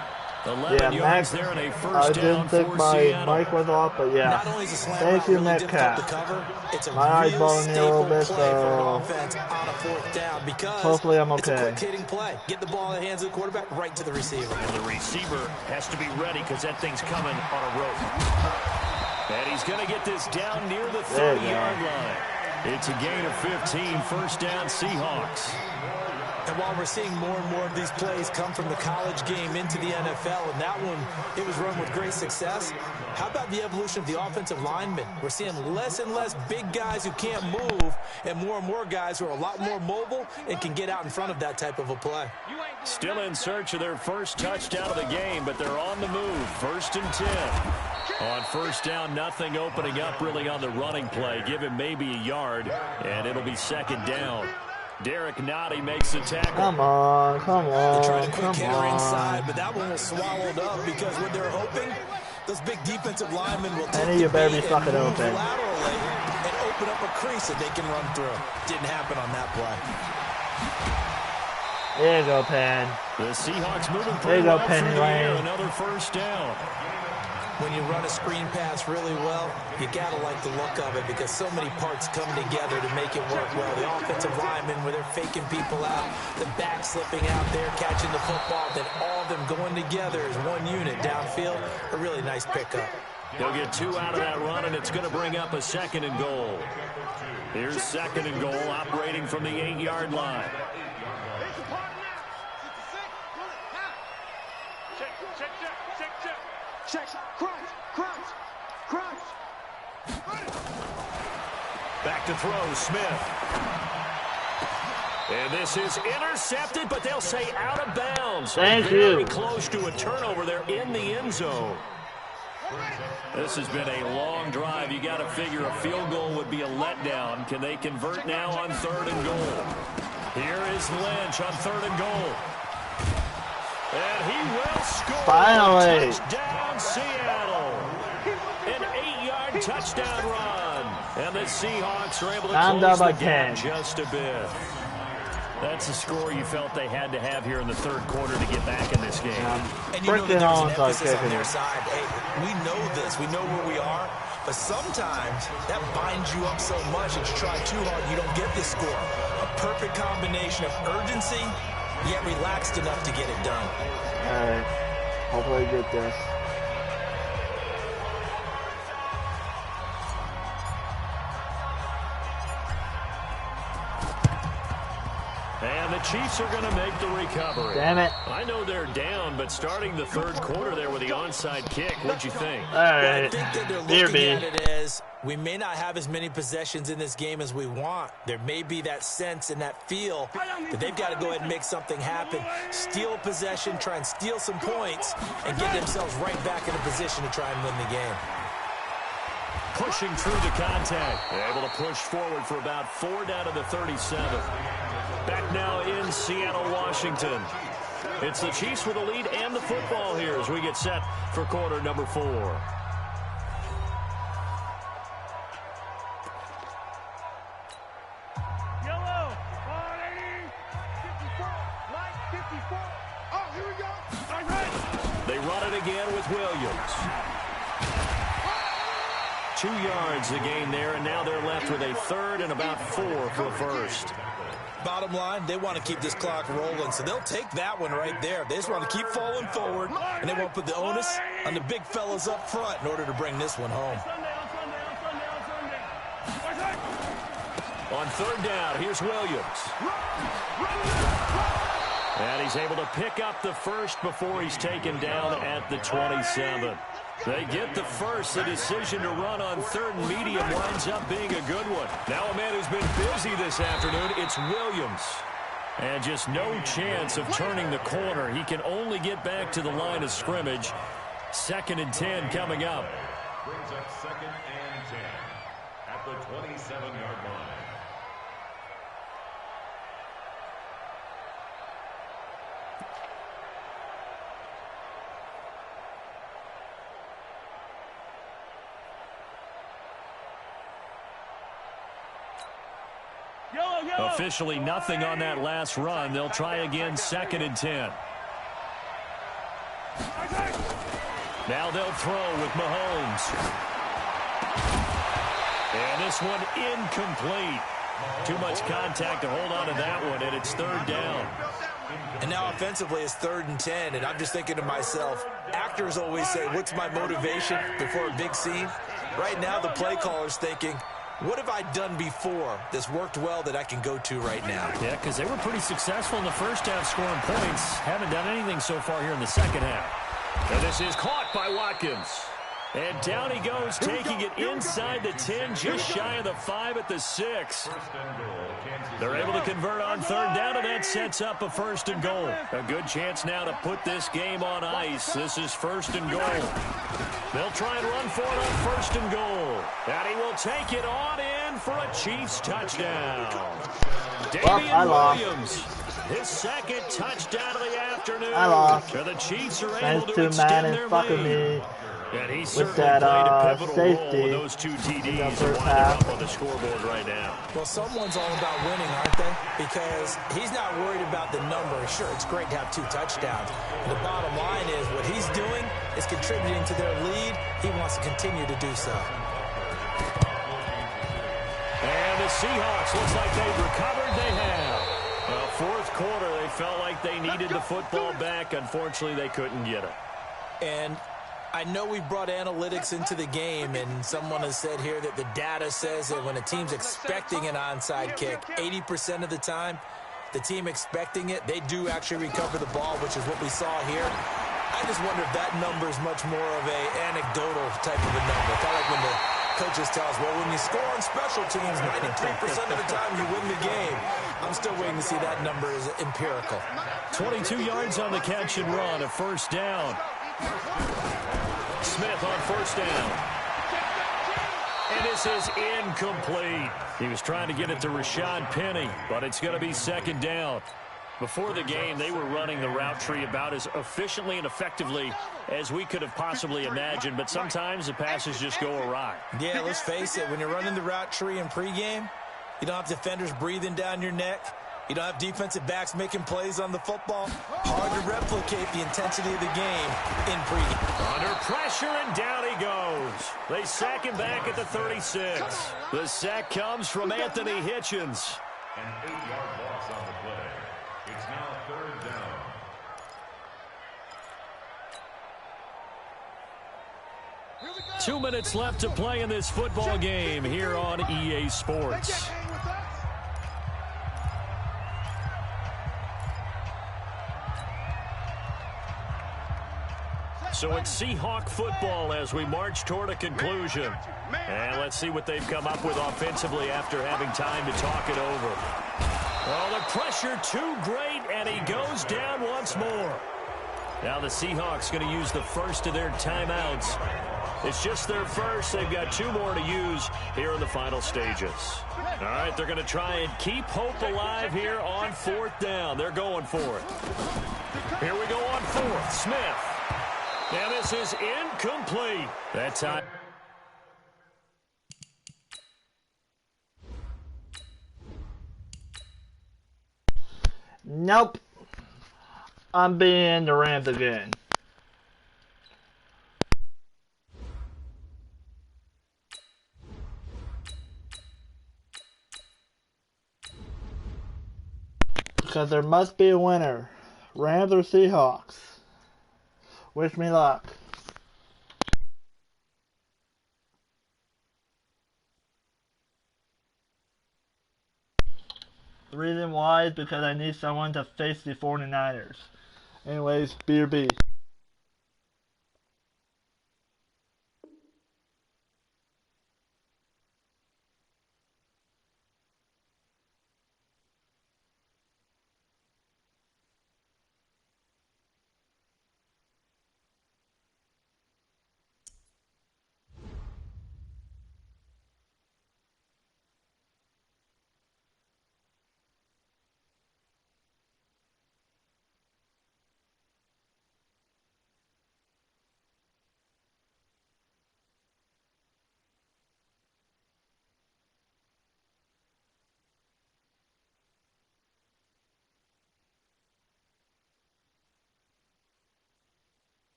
11 yards there and a first down for Seattle. I didn't think my mic was off, but yeah. Thank you, Metcalf. My eyes balling me a little bit, so hopefully I'm okay. It's a quick hitting play. Get the ball in the hands of the quarterback right to the receiver. And the receiver has to be ready because that thing's coming on a rope. And he's going to get this down near the 30-yard line. It's a gain of 15, first down Seahawks. And while we're seeing more and more of these plays come from the college game into the NFL, and that one, it was run with great success, how about the evolution of the offensive linemen? We're seeing less and less big guys who can't move and more guys who are a lot more mobile and can get out in front of that type of a play. Still in search of their first touchdown of the game, but they're on the move. 1st and 10. On first down, nothing opening up really on the running play. Give him maybe a yard, and it'll be 2nd down. Derek Nottie makes the tackle. Come on, come on, they tried a quick come hitter on. inside, but that one was swallowed up because what they're hoping, those big defensive linemen will take You better be the fucking open. laterally and open up a crease that they can run through. Didn't happen on that play. There you go, Penn. The Seahawks moving There pretty you go, well Penny through the air. Lane. Another first down. When you run a screen pass really well, you got to like the look of it because so many parts come together to make it work well. The offensive linemen, where they're faking people out, the back slipping out there, catching the football, then all of them going together as one unit downfield. A really nice pickup. They'll get 2 out of that run, and it's going to bring up a 2nd and goal. Here's 2nd and goal, operating from the 8-yard line. Check, crunch. Back to throw, Smith. And this is intercepted, but they'll say out of bounds. Thank Very you. close to a turnover there in the end zone. This has been a long drive. You got to figure a field goal would be a letdown. Can they convert now on 3rd and goal? Here is Lynch on 3rd and goal. And he will score. Finally. Touchdown, Seattle. An 8-yard touchdown run. And the Seahawks are able to I'm close down the by gap 10. just a bit. That's a score you felt they had to have here in the 3rd quarter to get back in this game. And you know that Freaking there's on, an emphasis on kicking their it. side. Hey, we know this. We know where we are. But sometimes that binds you up so much that you try too hard, you don't get this score. A perfect combination of urgency, yet relaxed enough to get it done. All right. Hopefully I get this. And the Chiefs are going to make the recovery. Damn it. I know they're down, but starting the 3rd quarter there with the onside kick, what'd you think? All right. I think that they're Dear looking me. at it as we may not have as many possessions in this game as we want. There may be that sense and that feel that they've got to go ahead and make something happen. Steal possession, try and steal some points, and get themselves right back in a position to try and win the game. Pushing through the contact. They're able to push forward for about 4 down to the 37. Back now in Seattle, Washington. It's the Chiefs with the lead and the football here as we get set for quarter number 4. Yellow, 180, 54, light 54. Oh, here we go. All right. They run it again with Williams. 2 yards the gain there, and now they're left with a third and about 4 for a first. Bottom line, they want to keep this clock rolling, so they'll take that one right there. They just want to keep falling forward, and they want to put the onus on the big fellas up front in order to bring this one home. On third down, here's Williams. And he's able to pick up the first before he's taken down at the 27. They get the first. The decision to run on third and medium winds up being a good one. Now a man who's been busy this afternoon, it's Williams. And just no chance of turning the corner. He can only get back to the line of scrimmage. 2nd and 10 coming up. Brings up 2nd and 10 at the 27-yard line. Officially nothing on that last run. They'll try again 2nd and 10. Now they'll throw with Mahomes. And this one incomplete. Too much contact to hold on to that one, and it's 3rd down. And now offensively it's 3rd and 10, and I'm just thinking to myself, actors always say, what's my motivation before a big scene? Right now the play caller's thinking, what have I done before that's worked well that I can go to right now? Yeah, because they were pretty successful in the first half scoring points. Haven't done anything so far here in the second half. And this is caught by Watkins. And down he goes, taking it inside the 10, just shy of the 5 at the 6. They're able to convert on third down, and that sets up a 1st and goal. A good chance now to put this game on ice. This is 1st and goal. They'll try and run for it on 1st and goal. And he will take it on in for a Chiefs touchdown. Damian Williams, his 2nd touchdown of the afternoon. I lost. And the Chiefs are Thanks able to to extend man their fucking lead. me And he with certainly that played a pivotal role safety in those 2 TDs in the and first why they're half. up on the scoreboard right now. Well, someone's all about winning, aren't they? Because he's not worried about the number. Sure, it's great to have 2 touchdowns. The bottom line is what he's doing is contributing to their lead. He wants to continue to do so. And the Seahawks, looks like they've recovered. They have. Well, 4th quarter, they felt like they needed the football back. Unfortunately, they couldn't get it. And I know we brought analytics into the game, and someone has said here that the data says that when a team's expecting an onside kick, 80% of the time, the team expecting it, they do actually recover the ball, which is what we saw here. I just wonder if that number is much more of a anecdotal type of a number. Kind of like when the coaches tell us, well, when you score on special teams, 93% of the time you win the game. I'm still waiting to see that number is empirical. 22 yards on the catch and run, a 1st down. Smith on 1st down. And this is incomplete. He was trying to get it to Rashad Penny, but it's going to be 2nd down. Before the game, they were running the route tree about as efficiently and effectively as we could have possibly imagined, but sometimes the passes just go awry. Yeah, let's face it, when you're running the route tree in pregame, you don't have defenders breathing down your neck. You don't have defensive backs making plays on the football. Hard to replicate the intensity of the game in pregame. Under pressure, and down he goes. They sack him back at the 36. The sack comes from Anthony Hitchens. An 8-yard loss on the play. It's now 3rd down. 2 minutes left to play in this football game here on EA Sports. So it's Seahawk football as we march toward a conclusion. And let's see what they've come up with offensively after having time to talk it over. Well, the pressure too great, and he goes down once more. Now the Seahawks going to use the first of their timeouts. It's just their first. They've got 2 more to use here in the final stages. All right, they're going to try and keep hope alive here on 4th down. They're going for it. Here we go on 4th. Smith. And this is incomplete. That time. Nope. I'm being the Rams again. Because there must be a winner. Rams or Seahawks. Wish me luck. The reason why is because I need someone to face the 49ers. Anyways, B or B.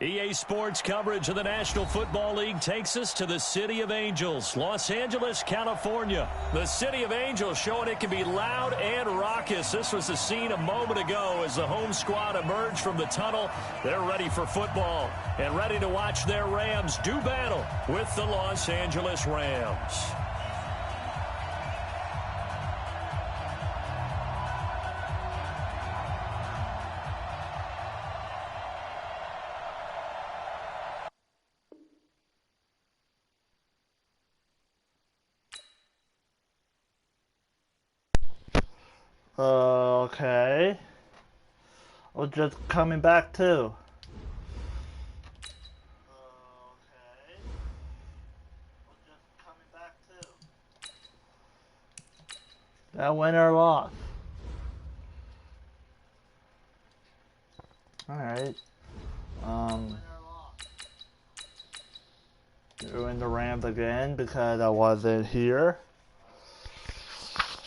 EA Sports coverage of the National Football League takes us to the City of Angels, Los Angeles, California. The City of Angels showing it can be loud and raucous. This was the scene a moment ago as the home squad emerged from the tunnel. They're ready for football and ready to watch their Rams do battle with the Los Angeles Rams. Okay. We're just coming back too. Okay. We're just coming back too. That win or loss. Alright. Doing the Rams again because I wasn't here.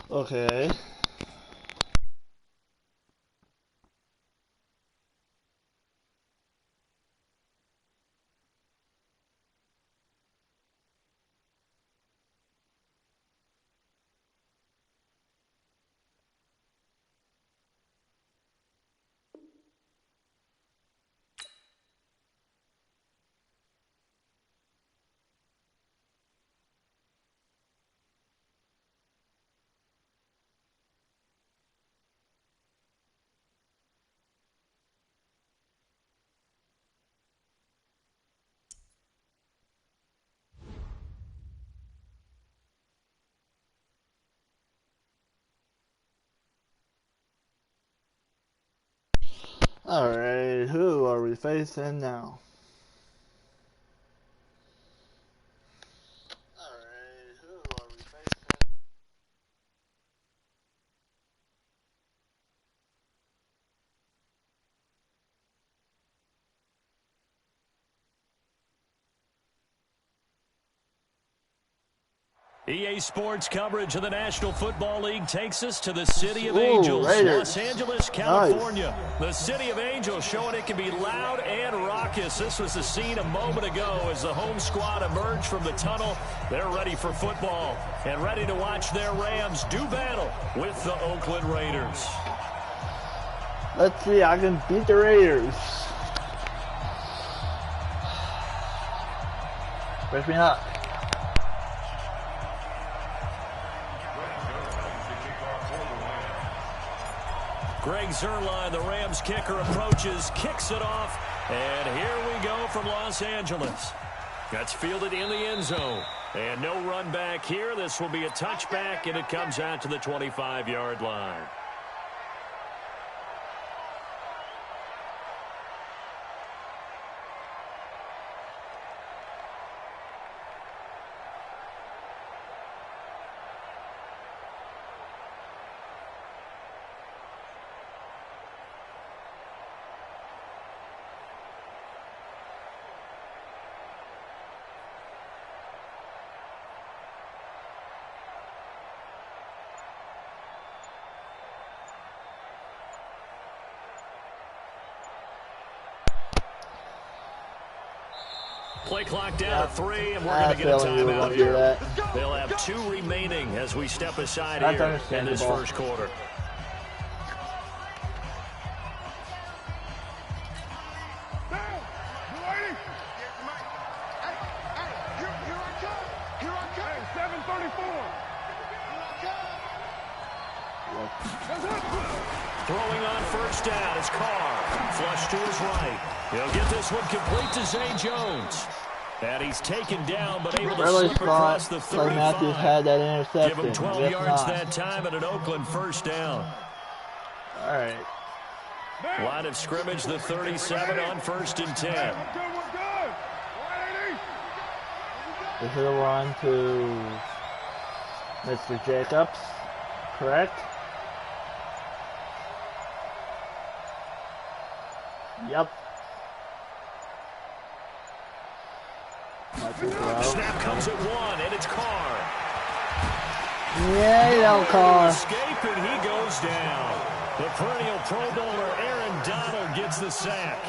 Okay. Alright, who are we facing now? Alright, who are we facing? EA Sports coverage of the National Football League takes us to the City of Angels, Los Angeles, California. Nice. The City of Angels showing it can be loud and raucous. This was the scene a moment ago as the home squad emerged from the tunnel. They're ready for football and ready to watch their Rams do battle with the Oakland Raiders. Let's see, I can beat the Raiders. Wish me luck. Greg Zuerlein, the Rams kicker, approaches, kicks it off, and here we go from Los Angeles. That's fielded in the end zone. And no run back here. This will be a touchback, and it comes out to the 25-yard line. Play clock down to 3, and we're going to get a timeout here. They'll have 2 remaining as we step aside here in this first quarter. Throwing on first down is Carr. Flush to his right. He'll get this one complete to Zay Jones. And he's taken down, but able to slip across the 35. Matthews had that interception. Give him 12 yards that time at an Oakland first down. All right. Line of scrimmage, the 37 on 1st and 10. This is a run to Mr. Jacobs, correct? Yep. Snap comes at 1, and it's Carr. Yeah, Carr. Escape, and he goes down. The perennial Pro Bowler Aaron Donald gets the sack.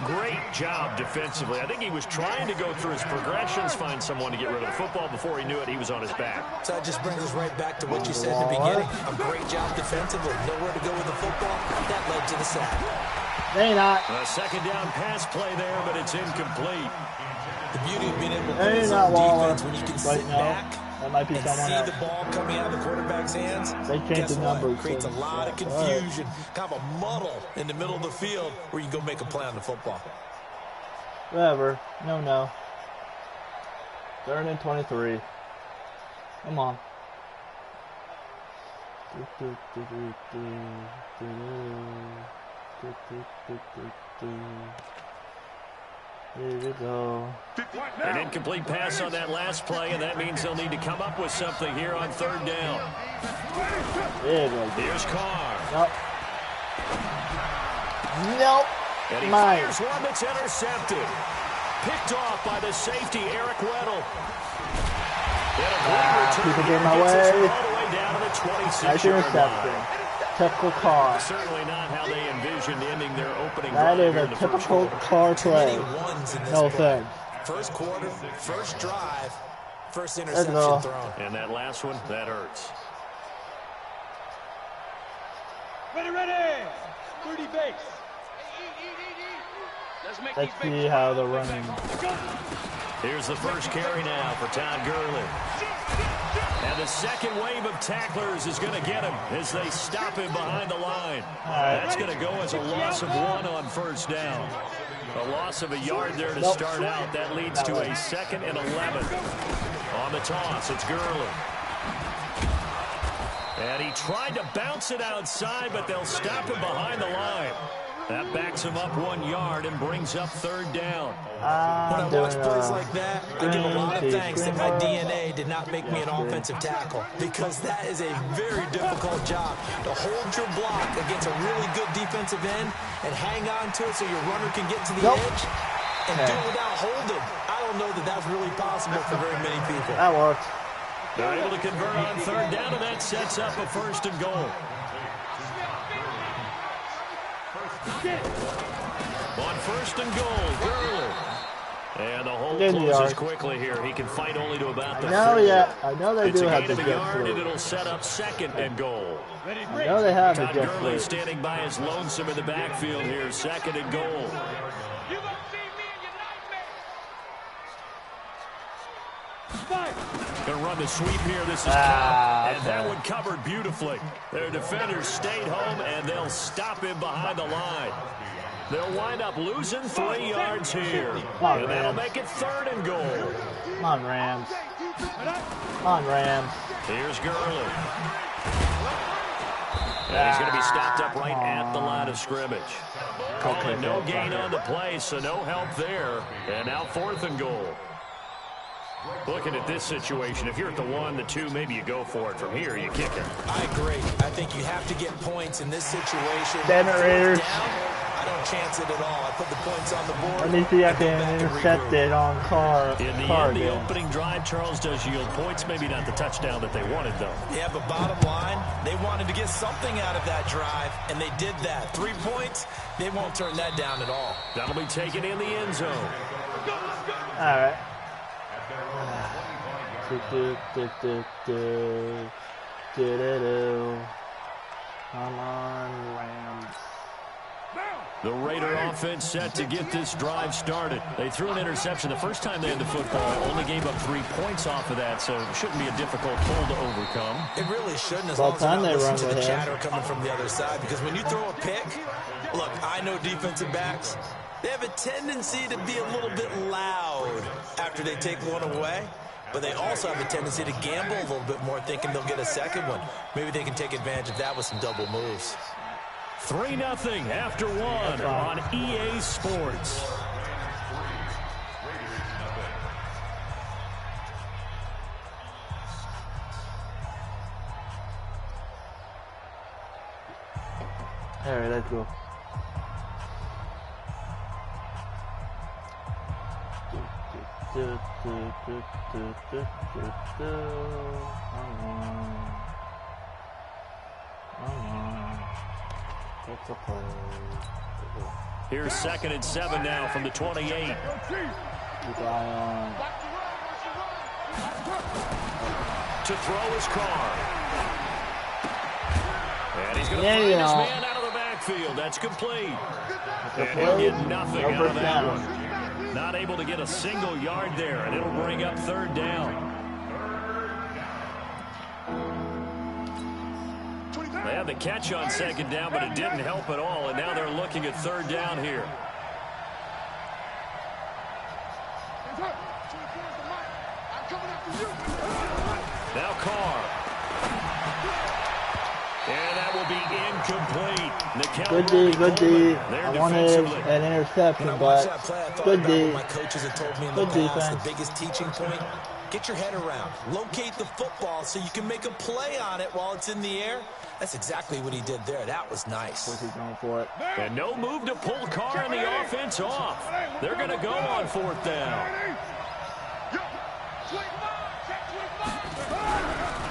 Great job defensively. I think he was trying to go through his progressions, find someone to get rid of the football. Before he knew it, he was on his back. So that just brings us right back to what you said in the beginning. A great job defensively. Nowhere to go with the football. That led to the sack. They not. A second down pass play there, but it's incomplete. The beauty of being able to play zone defense when you can sit back that might be and see the ball coming out of the quarterback's hands. They changed the numbers. Creates a lot of confusion, kind of a muddle in the middle of the field where you can go make a play on the football. Whatever. No. 3rd and 23. Come on. Here we go. An incomplete pass on that last play, and that means they'll need to come up with something here on 3rd down. Here's Carr. Nope. And he fires one that's intercepted. Picked off by the safety, Eric Weddle. People get in my way. All the way down to the 26-yard line. Typical Carr. Certainly not how they envisioned ending their opening drive. That is a typical Carr play. No offense. First quarter, first drive, first interception thrown. And that last one, that hurts. Ready. 30 base. Let's see how they're running. Here's the first carry now for Todd Gurley. And the second wave of tacklers is going to get him as they stop him behind the line. That's going to go as a loss of 1 on first down. A loss of a yard there to start out. That leads to a 2nd and 11. On the toss, it's Gurley. And he tried to bounce it outside, but they'll stop him behind the line. That backs him up 1 yard and brings up 3rd down. When I watch plays like that, I give a lot of thanks that my DNA did not make me an offensive tackle, because that is a very difficult job to hold your block against a really good defensive end and hang on to it so your runner can get to the edge and do it without holding. I don't know that that's really possible for very many people. That works. They're able to convert on 3rd down, and that sets up a 1st and goal. On 1st and goal, Gurley. And the hole closes quickly here. He can fight only to about the 30. I know they do have to get yard, and it'll set up 2nd and goal. I know they have to get Gurley standing by his lonesome in the backfield here. 2nd and goal. Going to run the sweep here. This is Cobb, and that one covered beautifully. Their defenders stayed home, and they'll stop him behind the line. They'll wind up losing 3 yards here. And that'll make it 3rd and goal. Come on, Rams. Come on, Rams. Here's Gurley. And he's going to be stopped up right at the line of scrimmage. Calling no gain on the play, so no help there. And now 4th and goal. Looking at this situation, if you're at the 1, the 2, maybe you go for it. From here, you kick it. I agree. I think you have to get points in this situation. Raiders. I don't chance it at all. I put the points on the board. Let me see if I can intercept it on Carr. In the end, the opening drive, Charles, does yield points. Maybe not the touchdown that they wanted, though. Yeah, but bottom line, they wanted to get something out of that drive, and they did that. 3 points, they won't turn that down at all. That'll be taken in the end zone. All right. Come on, Rams. The Raider offense set to get this drive started. They threw an interception the first time they had the football. Only gave up 3 points off of that, so it shouldn't be a difficult pull to overcome. It really shouldn't, as long as they're not listening to the chatter coming from the other side. Because when you throw a pick, look, I know defensive backs, they have a tendency to be a little bit loud after they take one away. But they also have a tendency to gamble a little bit more, thinking they'll get a second one. Maybe they can take advantage of that with some double moves. 3-0 after 1 on EA Sports. All right, let's go. Here's 2nd and 7 now from the 28. Keep an eye on. To throw his Carr. And he's going to find his man out of the backfield. That's complete. And he'll get nothing out of that one. Not able to get a single yard there, and it'll bring up 3rd down. They had the catch on 2nd down, but it didn't help at all, and now they're looking at 3rd down here. Now Carr. And that will be incomplete. Good D, good D. I wanted an interception, but good D. My coaches have told me in the past, the biggest teaching point, get your head around. Locate the football so you can make a play on it while it's in the air. That's exactly what he did there. That was nice. What's he going for it? And no move to pull Carr and the offense off. They're going to go on 4th down.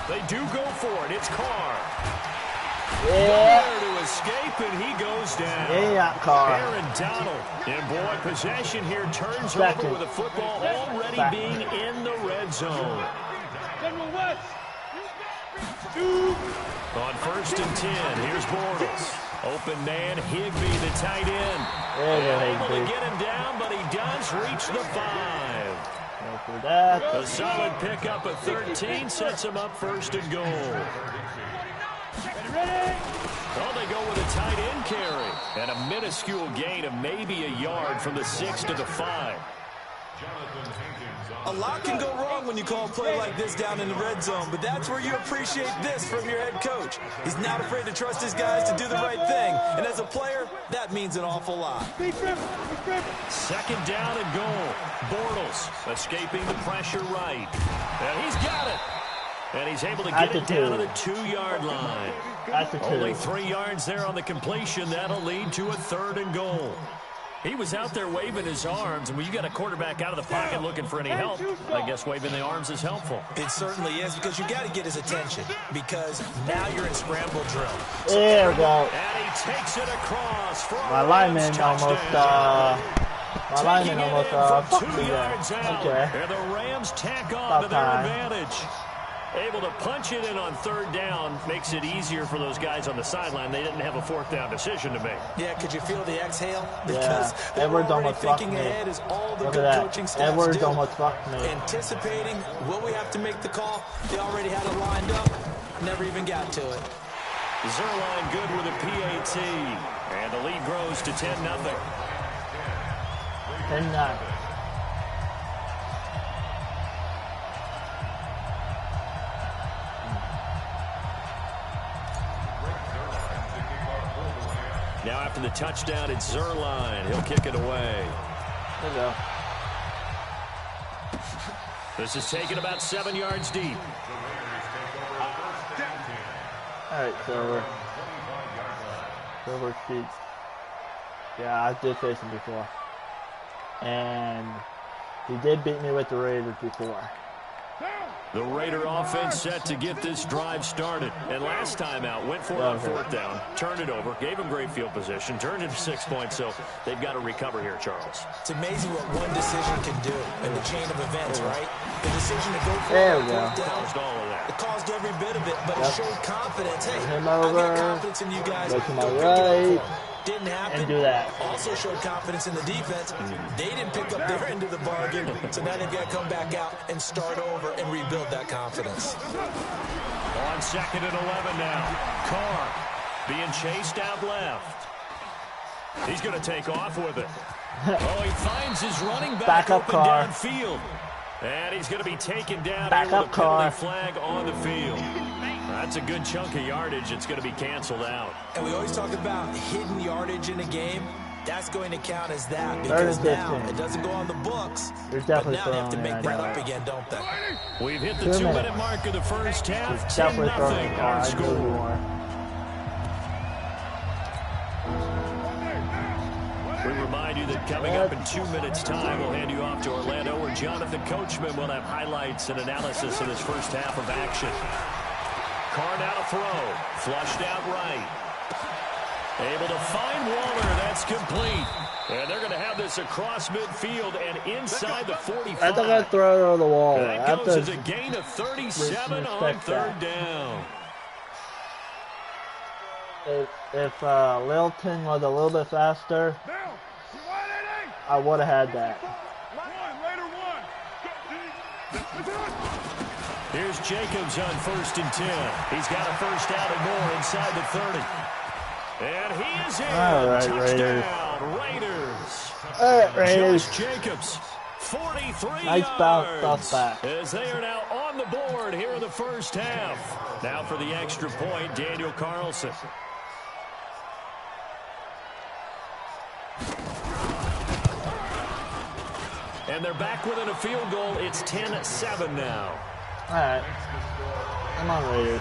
They do go for it. It's Carr. Yeah. Nowhere to escape, and he goes down. Yeah, Carr. Aaron Donald. And boy, possession here turns over with the football already being in the red zone. On 1st and 10, here's Bortles. Open man, Higbee, the tight end. Able to get him down, but he does reach the 5. For that. A solid pickup at 13 sets him up 1st and goal. Well, they go with a tight end carry. And a minuscule gain of maybe a yard from the 6 to the 5. A lot can go wrong when you call a play like this down in the red zone, but that's where you appreciate this from your head coach. He's not afraid to trust his guys to do the right thing, and as a player, that means an awful lot. 2nd down and goal. Bortles escaping the pressure right. And he's got it. And he's able to get it down to the 2-yard line. Only 3 yards there on the completion. That'll lead to a 3rd and goal. He was out there waving his arms, and when you got a quarterback out of the pocket looking for any help, I guess waving the arms is helpful. It certainly is, because you got to get his attention, because now you're in scramble drill. There we go. And he takes it across for my lineman almost fucked me there. Okay. And the Rams tack on to their advantage. Able to punch it in on 3rd down makes it easier for those guys on the sideline. They didn't have a 4th down decision to make. Yeah, could you feel the exhale? Because Edwards almost fucked me. Ahead is all the Look good at coaching that. staffs Edwards do. almost fucked me. Anticipating, will we have to make the call? They already had it lined up. Never even got to it. Zerline good with a PAT. And the lead grows to 10-0. 10-9. Now after the touchdown, it's Zerline. He'll kick it away. There we go. This is taken about 7 yards deep. All right, Silver. Silver sheets. Yeah, I did face him before. And he did beat me with the Raiders before. The Raider offense set to get this drive started. And last time out, went for it on fourth down, turned it over, gave him great field position, turned it to 6 points, so they've got to recover here, Charles. It's amazing what one decision can do in the chain of events, right? The decision to go for it on fourth down, Caused all of that. it caused every bit of it, but it showed confidence. Hey, Him I over, got confidence in you guys. go to my Go pick it up right, for 'em. Didn't happen. and do that. Also showed confidence in the defense. They didn't pick up their end of the bargain, so now they've got to come back out and start over and rebuild that confidence. On 2nd and 11 now. Carr being chased out left. He's going to take off with it. Oh, he finds his running back Backup open Carr. downfield. And he's going to be taken down Backup here with a penalty Carr. flag on the field. That's a good chunk of yardage. It's going to be canceled out. And we always talk about hidden yardage in a game. That's going to count as that Third because and now 15. it doesn't go on the books. There's But definitely now they have to throwing make it, that I up know. again, don't they? We've hit the 2 2-minute minutes. mark of the first half. He's definitely throwing 10-0 it. our I do score. more. We remind you that coming up in 2 minutes' time, we'll hand you off to Orlando, where Jonathan Coachman will have highlights and analysis of this first half of action. Carr now to throw. Flushed out right. Able to find Waller. That's complete. And they're going to have this across midfield and inside the 45. I think I throw it over the wall. That goes as a gain of 37 on respect third that. down. If Littleton was a little bit faster, I would have had that. Here's Jacobs on 1st and 10. He's got a first down and more inside the 30. And he is in. All right, Touchdown, Raiders. All right, Raiders. Josh Jacobs, 43 Nice yards. bounce back. As they are now on the board here in the first half. Now for the extra point, Daniel Carlson. And they're back within a field goal. It's 10-7 now. All right. Come on, Raiders.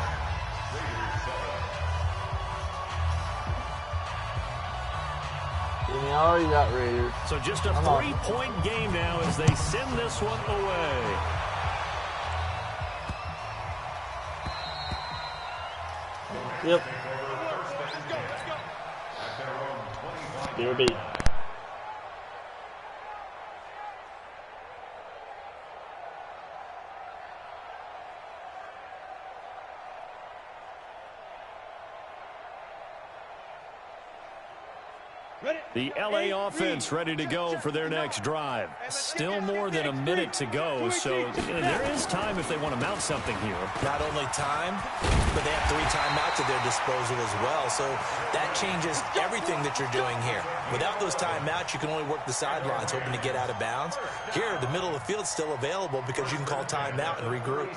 You already got Raiders. So just a Come on. 3-point game now as they send this one away. Yep. You're beat. The LA offense ready to go for their next drive. Still more than a minute to go, so there is time if they want to mount something here. Not only time, but they have 3 timeouts at their disposal as well. So that changes everything that you're doing here. Without those timeouts, you can only work the sidelines, hoping to get out of bounds. Here, the middle of the field's still available because you can call timeout and regroup.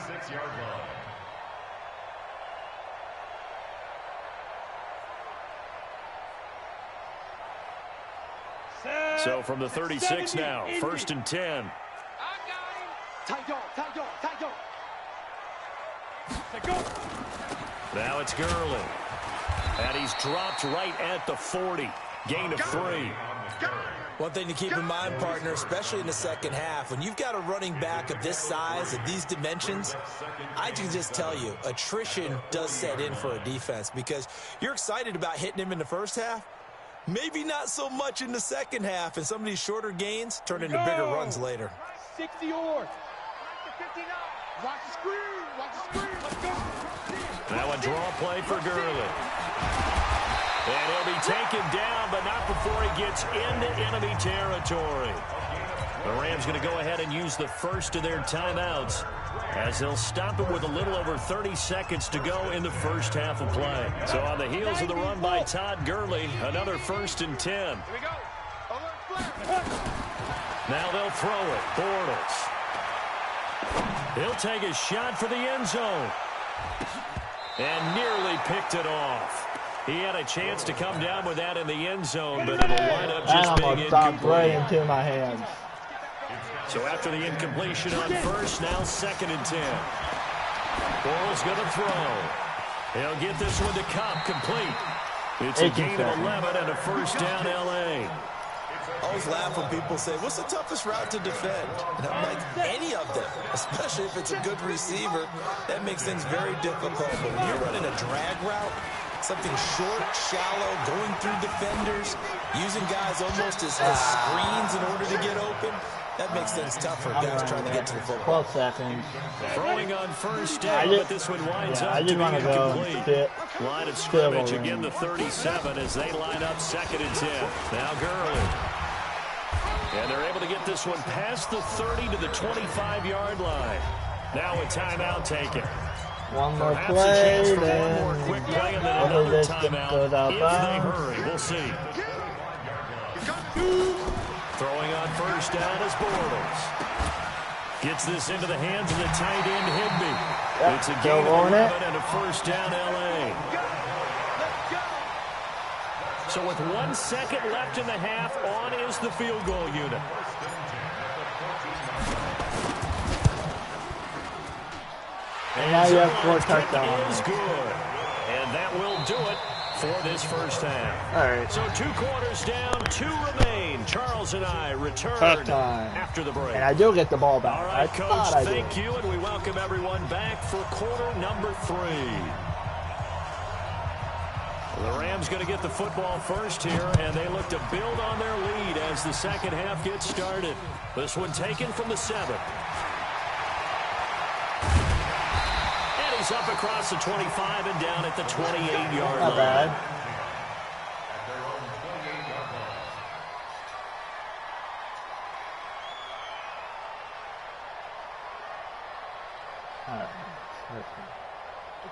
So from the 36 now, 1st and 10. Now it's Gurley. And he's dropped right at the 40. Gain of 3. One thing to keep in mind, partner, especially in the second half, when you've got a running back of this size, of these dimensions, I can just tell you, attrition does set in for a defense because you're excited about hitting him in the first half. Maybe not so much in the second half, and some of these shorter gains turn into bigger runs later. 60 yards. Watch the screen. Watch the screen. Let's go. Now a draw play for Gurley. And he'll be taken down, but not before he gets into enemy territory. The Rams going to go ahead and use the first of their timeouts as they'll stop it with a little over 30 seconds to go in the first half of play. So on the heels of the run by Todd Gurley, another 1st and 10. Here we go. Now they'll throw it. Bortles. He'll take a shot for the end zone. And nearly picked it off. He had a chance to come down with that in the end zone, but it'll wind up That just being almost dropped right incomplete. into my hands. So after the incompletion on first, now 2nd and 10. Bortles going to throw. He'll get this one to Cobb, complete. It's a gain of 11 and a first down, L.A. I always laugh when people say, what's the toughest route to defend? And I'm like, any of them, especially if it's a good receiver. That makes things very difficult. But when you're running a drag route, something short, shallow, going through defenders, using guys almost as screens in order to get open, that makes things tough for guys trying to get to the football. 12 seconds. Throwing on first down, but this one winds up to be incomplete. Line of scrimmage, again the 37 as they line up 2nd and 10. Now Gurley. And they're able to get this one past the 30 to the 25-yard line. Now a timeout taken. One more Perhaps play, a chance for then one more quick play and then another timeout if they hurry. We'll see. Throwing on first down is Bortles. Gets this into the hands of the tight end Higby. Yep, It's a gain of 11 and a first down, L.A. So with 1 second left in the half, on is the field goal unit. And now you have 4 touchdowns. Is good. And that will do it for this first half. All right. So 2 quarters down, 2 remain. Charles and I return after the break. And I do get the ball back. All right, Coach, thank you, and we welcome everyone back for quarter number 3. The Rams going to get the football first here, and they look to build on their lead as the second half gets started. This one taken from the 7. And he's up across the 25 and down at the 28-yard line. Not bad.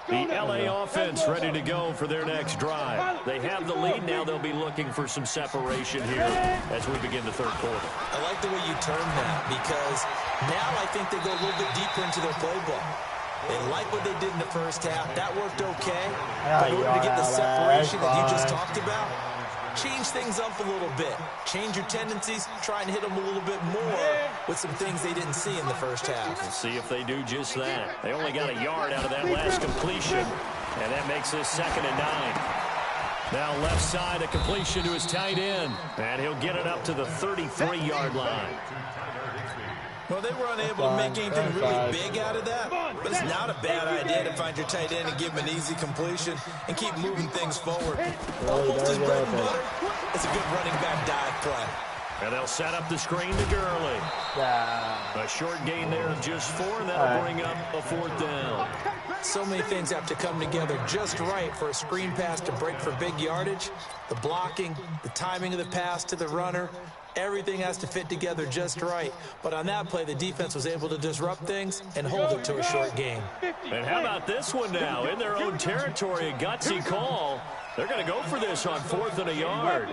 The L.A. offense ready to go for their next drive. They have the lead. Now they'll be looking for some separation here as we begin the third quarter. I like the way you termed that because now I think they go a little bit deeper into their playbook. They like what they did in the first half. That worked okay. But in order to get the separation that you just talked about, change things up a little bit. Change your tendencies. Try and hit them a little bit more with some things they didn't see in the first half. We'll see if they do just that. They only got a yard out of that last completion, and that makes this 2nd and 9. Now left side, a completion to his tight end, and he'll get it up to the 33-yard line. Well, they were unable to make anything really big out of that, but it's not a bad idea to find your tight end and give him an easy completion and keep moving things forward. Almost his bread and butter. It's a good running back dive play. And they'll set up the screen to Gurley. A short gain there of just 4, and that'll bring up a 4th down. So many things have to come together just right for a screen pass to break for big yardage. The blocking, the timing of the pass to the runner, everything has to fit together just right. But on that play, the defense was able to disrupt things and hold it to a short gain. And how about this one now? In their own territory, a gutsy call. They're going to go for this on 4th and a yard.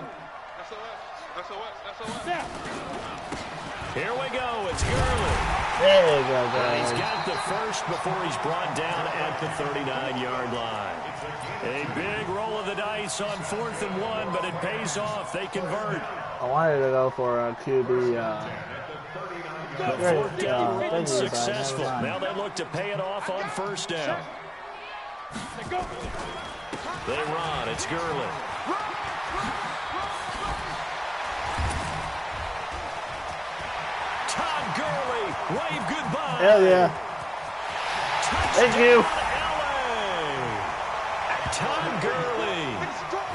Here we go. It's Gurley. There you go, guys. He's got the first before he's brought down at the 39-yard line. A big roll of the dice on 4th and 1, but it pays off. They convert. I wanted to go for a QB. The 4th down run successful. Now they look to pay it off on 1st down. They run. It's Gurley. Todd Gurley, wave goodbye. Hell yeah. Thank you. Todd Gurley,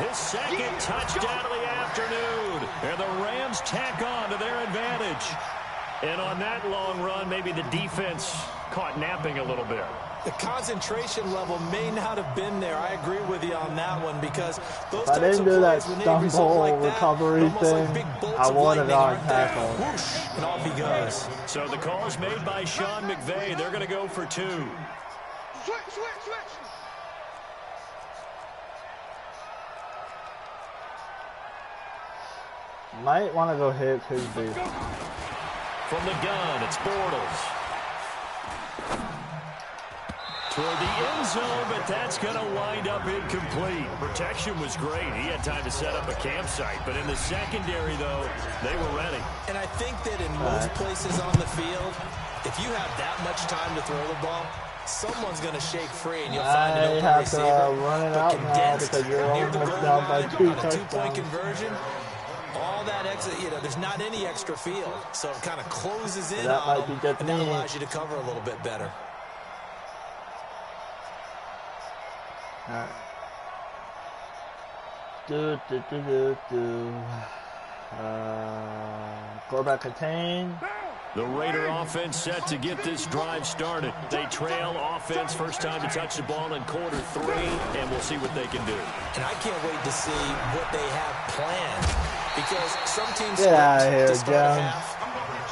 his 2nd touchdown of the afternoon. And the Rams tack on to their advantage. And on that long run, maybe the defense caught napping a little bit. The concentration level may not have been there. I agree with you on that one because those if I didn't do that stumble recovery thing, I would have gone tackle. Whoosh, and off he goes. So the call is made by Sean McVay. They're going to go for 2. Switch. Might want to go hit Higby. From the gun, it's Bortles. Toward the end zone, but that's going to wind up incomplete. Protection was great. He had time to set up a campsite, but in the secondary, though, they were ready. And I think that in most places on the field, if you have that much time to throw the ball, someone's going to shake free, and you'll find an open receiver. Run it out now because you're near the almost goal down by line 2 on a two-point touchdowns. conversion. All that exit, there's not any extra field, so it kind of closes in That on might be them, just and that me. allows you to cover a little bit better. All right. Quarterback contain. The Raider offense set to get this drive started. They trail offense, first time to touch the ball in quarter 3, and we'll see what they can do. And I can't wait to see what they have planned, because some teams Get out of here, to start a Jones. half.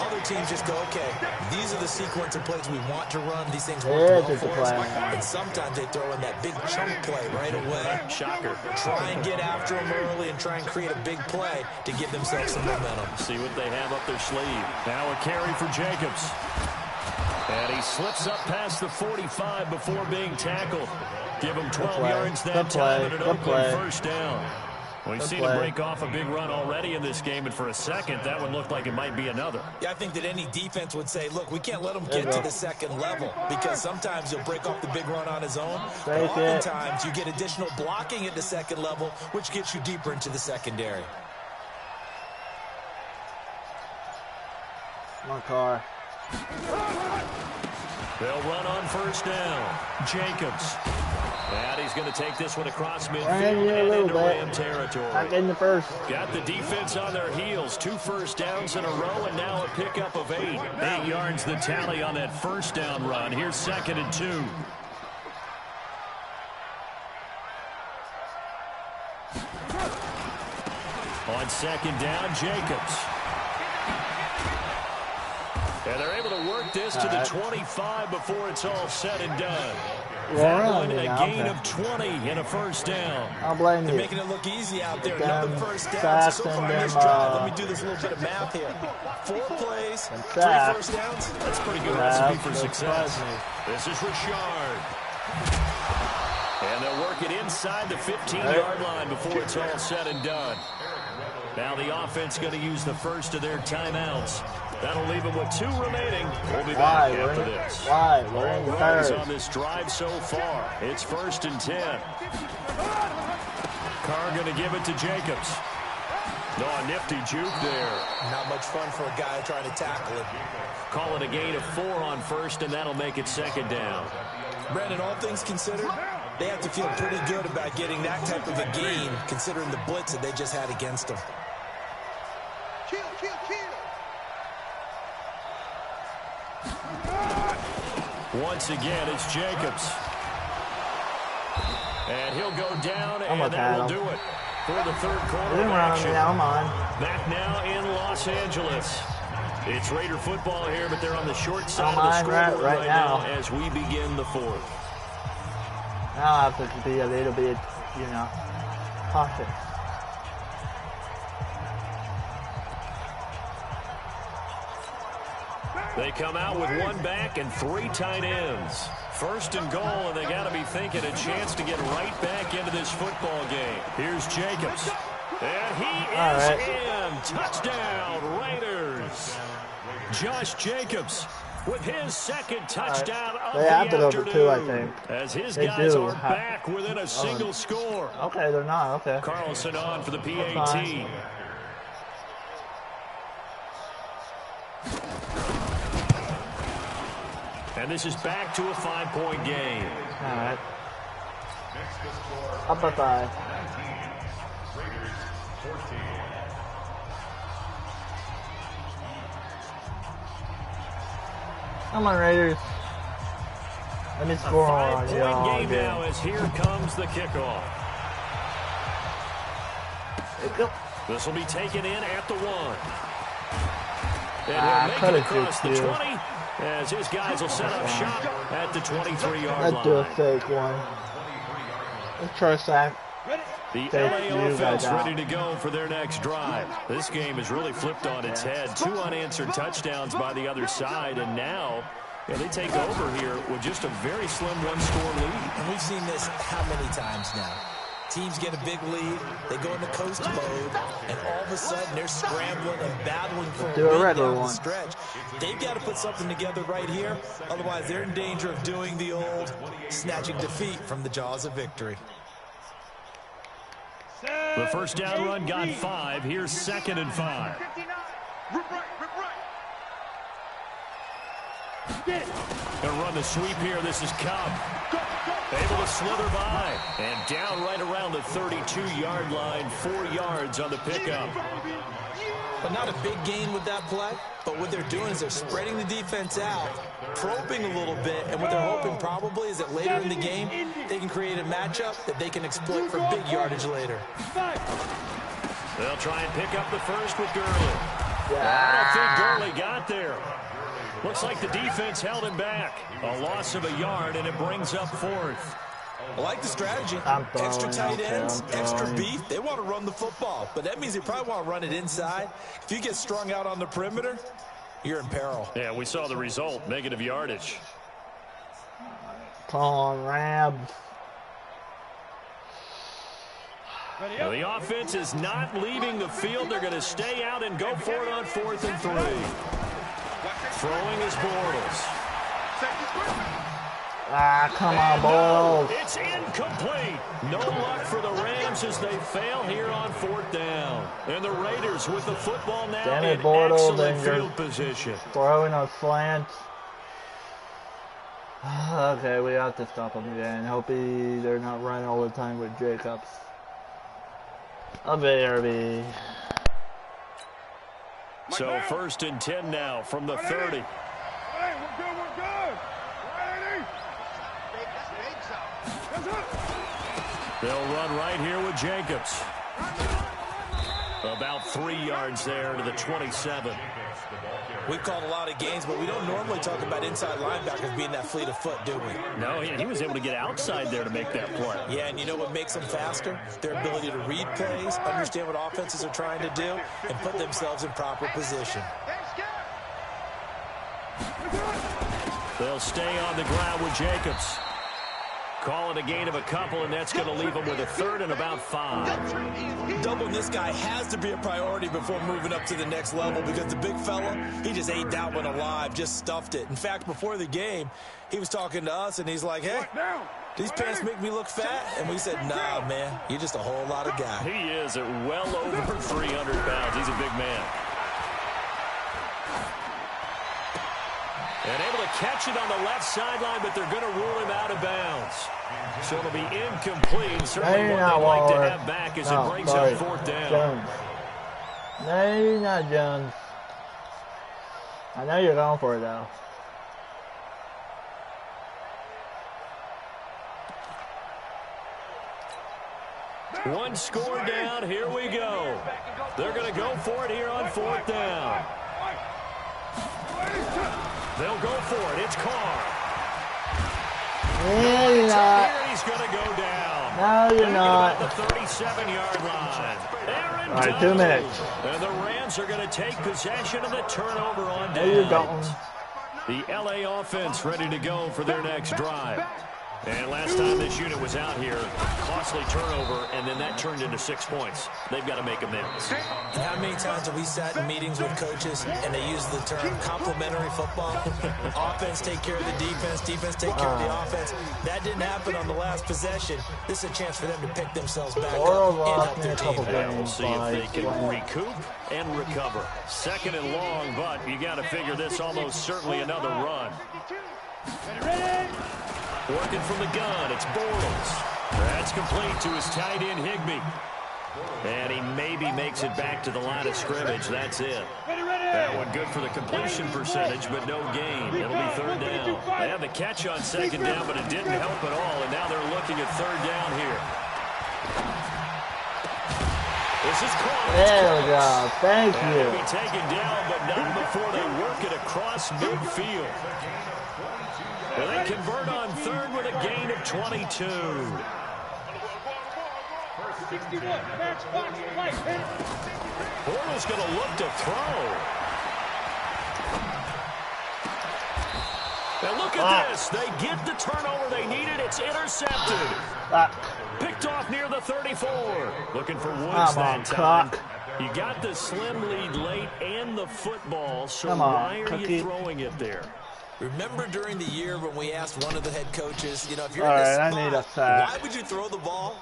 Other teams just go, okay, these are the sequence of plays we want to run. These things It work is well a for us. plan. And sometimes they throw in that big chunk play right away. Shocker. Try and get after them early and try and create a big play to give themselves some momentum. See what they have up their sleeve. Now a carry for Jacobs. And he slips up past the 45 before being tackled. Give him 12 yards that time and an Oakland first down. We've seen him break off a big run already in this game, and for a second, that one looked like it might be another. Yeah, I think that any defense would say, look, we can't let him get to the second level, because sometimes he'll break off the big run on his own, but oftentimes you get additional blocking at the second level, which gets you deeper into the secondary. Come on, Carr. They'll run on first down. Jacobs. And he's going to take this one across midfield and into Ram territory. Not getting the first. Got the defense on their heels. 2 first downs in a row, and now a pickup of 8. 8 yards the tally on that first down run. Here's 2nd and 2. On 2nd down, Jacobs. And they're able to work this to the 25 before it's all said and done. That one, a gain of 20 and a first down. I'll blame They're you. making it look easy out there. Another first down. So far in this drive, let me do this little bit of math here. 4 plays, 3 first downs. That's a pretty good recipe for success. This is Richard. And they'll work it inside the 15-yard line before it's all said and done. Now the offense going to use the first of their timeouts. That'll leave them with 2 remaining. We'll be back after this. We're in the third. On this drive so far. It's 1st and 10. Carr going to give it to Jacobs. No, a nifty juke there. Not much fun for a guy trying to tackle it. Call it a gain of 4 on first, and that'll make it 2nd down. Brandon, all things considered, they have to feel pretty good about getting that type of a gain, considering the blitz that they just had against them. Kill, kill, kill. Once again, it's Jacobs. And he'll go down, and that will do it for the third quarter of action. Back now in Los Angeles. It's Raider football here, but they're on the short side of the scoreboard right now as we begin the 4th. Now I have to be a little bit, cautious. They come out with 1 back and 3 tight ends. 1st and goal, and they got to be thinking a chance to get right back into this football game. Here's Jacobs. And he is in. Touchdown, Raiders. Josh Jacobs with his 2nd touchdown of the afternoon. They have to go for 2, I think. As his guys are back within a single score. Okay, they're not. Okay. Carlson on for the PAT. And this is back to a 5-point game. All right. Up by 5. Come on, Raiders. Let me score on you. 5-point game now as here comes the kickoff. This will be taken in at the 1. And he'll make it across the 20 as his guys will set up shop at the 23-yard line. Let's do a fake one. Let's try sack. The LA offense ready to go for their next drive. This game has really flipped on its head. 2 unanswered touchdowns by the other side, and now they take over here with just a very slim 1-score lead. And we've seen this how many times now? Teams get a big lead, they go into coast mode, and all of a sudden they're scrambling and battling for a win down the stretch. They've got to put something together right here, otherwise they're in danger of doing the old snatching defeat from the jaws of victory. The first down run got 5. Here's 2nd and 5. Gonna run the sweep here. This is Cobb. Able to slither by. And down right around the 32-yard line. 4 yards on the pickup. But not a big gain with that play. But what they're doing is they're spreading the defense out, probing a little bit, and what they're hoping probably is that later in the game, they can create a matchup that they can exploit for big yardage later. They'll try and pick up the first with Gurley. I don't think Gurley got there. Looks like the defense held him back. A loss of a yard, and it brings up 4th. I like the strategy. Extra tight ends, extra beef. They want to run the football, but that means they probably want to run it inside. If you get strung out on the perimeter, you're in peril. Yeah, we saw the result, negative yardage. Come on, Rams. Now, the offense is not leaving the field. They're going to stay out and go for it on 4th and 3. Throwing is Bortles. Come on, Bortles. It's incomplete. No luck for the Rams as they fail here on 4th down. And the Raiders with the football now Damn it, in Bortles, excellent field position. Throwing a slant. Okay, we have to stop them again. Hope they're not running all the time with Jacobs. A BRB. So 1st and 10 now from the 30. Hey, we're good, we're good. They'll run right here with Jacobs. About 3 yards there to the 27. We've called a lot of games, but we don't normally talk about inside linebackers being that fleet of foot, do we? No, he was able to get outside there to make that play. Yeah, and you know what makes them faster? Their ability to read plays, understand what offenses are trying to do, and put themselves in proper position. They'll stay on the ground with Jacobs. Call it a gain of a couple, and that's going to leave them with a 3rd and about 5. Doubling this guy has to be a priority before moving up to the next level because the big fella, he just ate that one alive, just stuffed it. In fact, before the game, he was talking to us, and he's like, hey, these pants make me look fat? And we said, nah, man, you're just a whole lot of guy. He is at well over 300 pounds. He's a big man. And able to catch it on the left sideline, but they're going to rule him out of bounds. So it'll be incomplete. Certainly one they'd like to have back as it brings up 4th down. Jones. No, not Jones. I know you're going for it, though. One score down. Here we go. They're going to go for it here on 4th down. They'll go for it. It's Carr. No, you're not. He's going to go down. No, you're not. At the 37-yard line. All right, 2 minutes. And the Rams are going to take possession of the turnover on There you go. The LA offense ready to go for their next drive. And last time this unit was out here, costly turnover, and then that turned into 6 points. They've got to make amends. And how many times have we sat in meetings with coaches and they use the term complementary football? Offense take care of the defense, defense take care of the offense. That didn't happen on the last possession. This is a chance for them to pick themselves back up and help their team. And we'll see if they can recoup and recover. 2nd and long, but you got to figure this almost certainly another run. Working from the gun, it's Bortles. That's complete to his tight end, Higbee. And he maybe makes it back to the line of scrimmage. That's it. That one good for the completion percentage, but no gain. It'll be 3rd down. They had the catch on 2nd down, but it didn't help at all, and now they're looking at 3rd down here. This is caught. There we go. Thank and you. It'll be taken down, but not before they work it across midfield. Well, they convert on 3rd with a gain of 22. Bortles going to look to throw. And look at this. They get the turnover they needed. It's intercepted. Picked off near the 34. Looking for Woods Come that on, time. Cook. You got the slim lead late and the football, so Come on, why are Cookie. you throwing it there? Remember during the year when we asked one of the head coaches, you know, if you're All in this right, I need a sack. why would you throw the ball?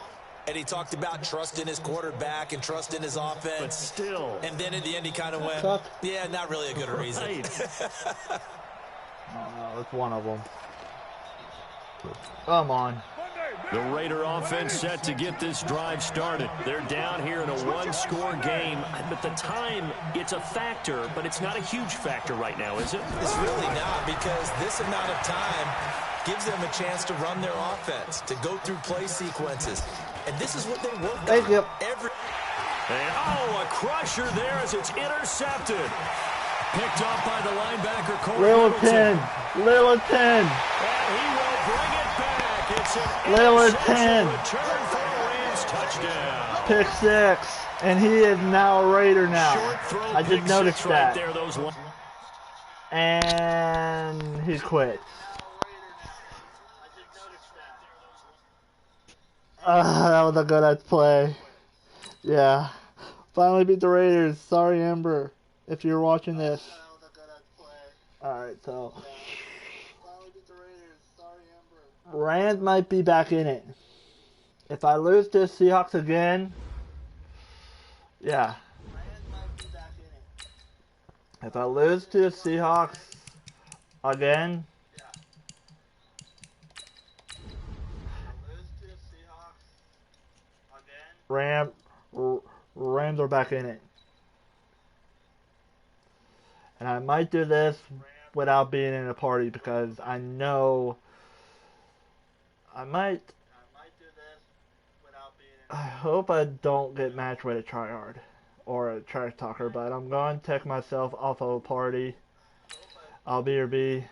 And he talked about trust in his quarterback and trust in his offense. But still. And then at the end he kind of went, Cook. yeah, not really a good reason. Right. That's one of them. Come on. The Raider offense set to get this drive started. They're down here in a one-score game. But the time, it's a factor, but it's not a huge factor right now, is it? It's really not, because this amount of time gives them a chance to run their offense, to go through play sequences. And this is what they work on. Thank you. And, a crusher there as it's intercepted. Picked up by the linebacker, Corey Littleton. Littleton. And he will bring it back. It's an Littleton. return for a Rams touchdown. Pick 6. And he is now a Raider now. Short throw, I pick just noticed six that. right there. Those And he quit. That was a good play. Yeah. Finally beat the Raiders. Sorry, Amber, if you're watching this. Alright, so. Rams might be back in it. If I lose to the Seahawks again, yeah. If I lose to the Seahawks again, Rams are back in it. And I might do this without being in a party because I know I might. I hope I don't get matched with a tryhard or a trash talker, but I'm going to take myself off of a party. I'll be or be.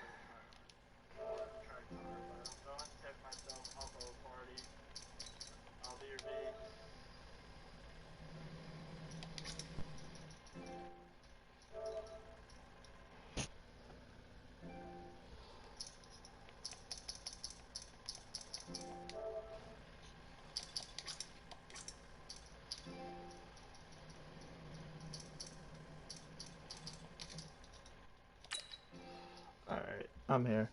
Alright, I'm here.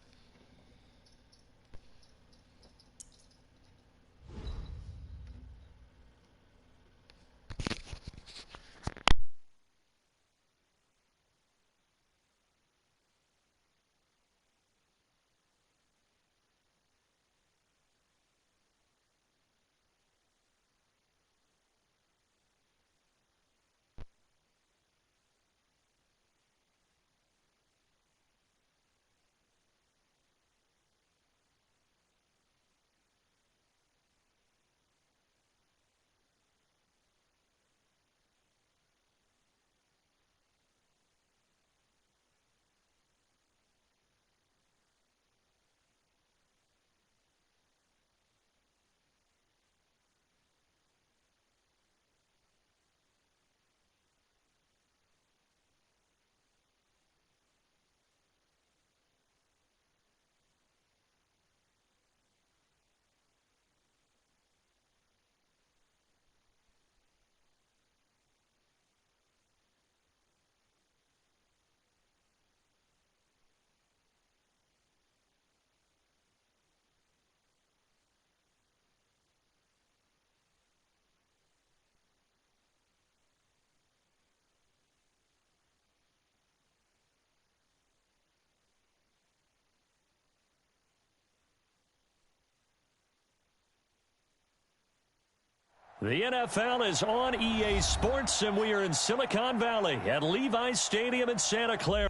The NFL is on EA Sports, and we are in Silicon Valley at Levi's Stadium in Santa Clara.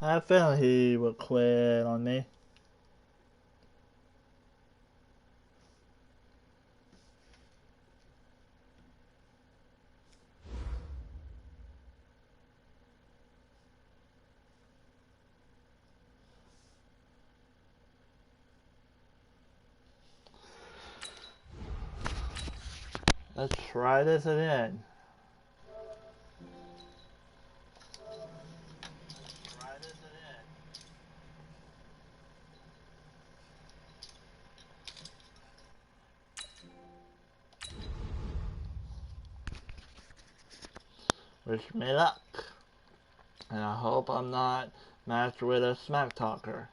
I have a feeling he would quit on me. Let's try this again. Wish me luck. And I hope I'm not matched with a smack talker.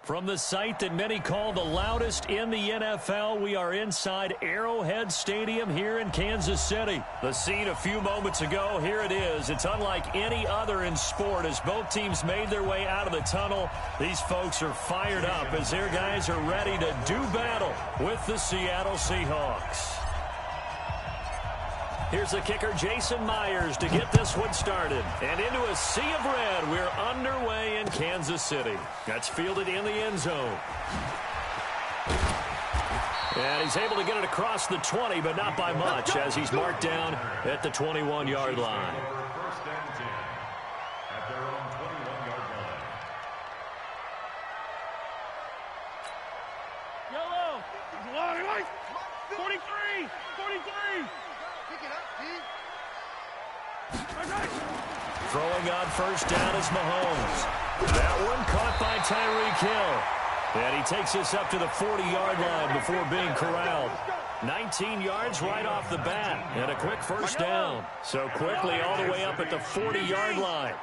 From the site that many call the loudest in the NFL, we are inside Arrowhead Stadium here in Kansas City. The scene a few moments ago, here it is. It's unlike any other in sport as both teams made their way out of the tunnel. These folks are fired up as their guys are ready to do battle with the Seattle Seahawks. Here's the kicker, Jason Myers, to get this one started. And into a sea of red, we're underway in Kansas City. That's fielded in the end zone. And he's able to get it across the 20, but not by much, as he's marked down at the 21-yard line. First and 10 at their own 21-yard line. Yellow. 43. 43. Throwing on first down is Mahomes. That one caught by Tyreek Hill. And he takes us up to the 40-yard line before being corralled. 19 yards right off the bat. And a quick first down. So quickly all the way up at the 40-yard line.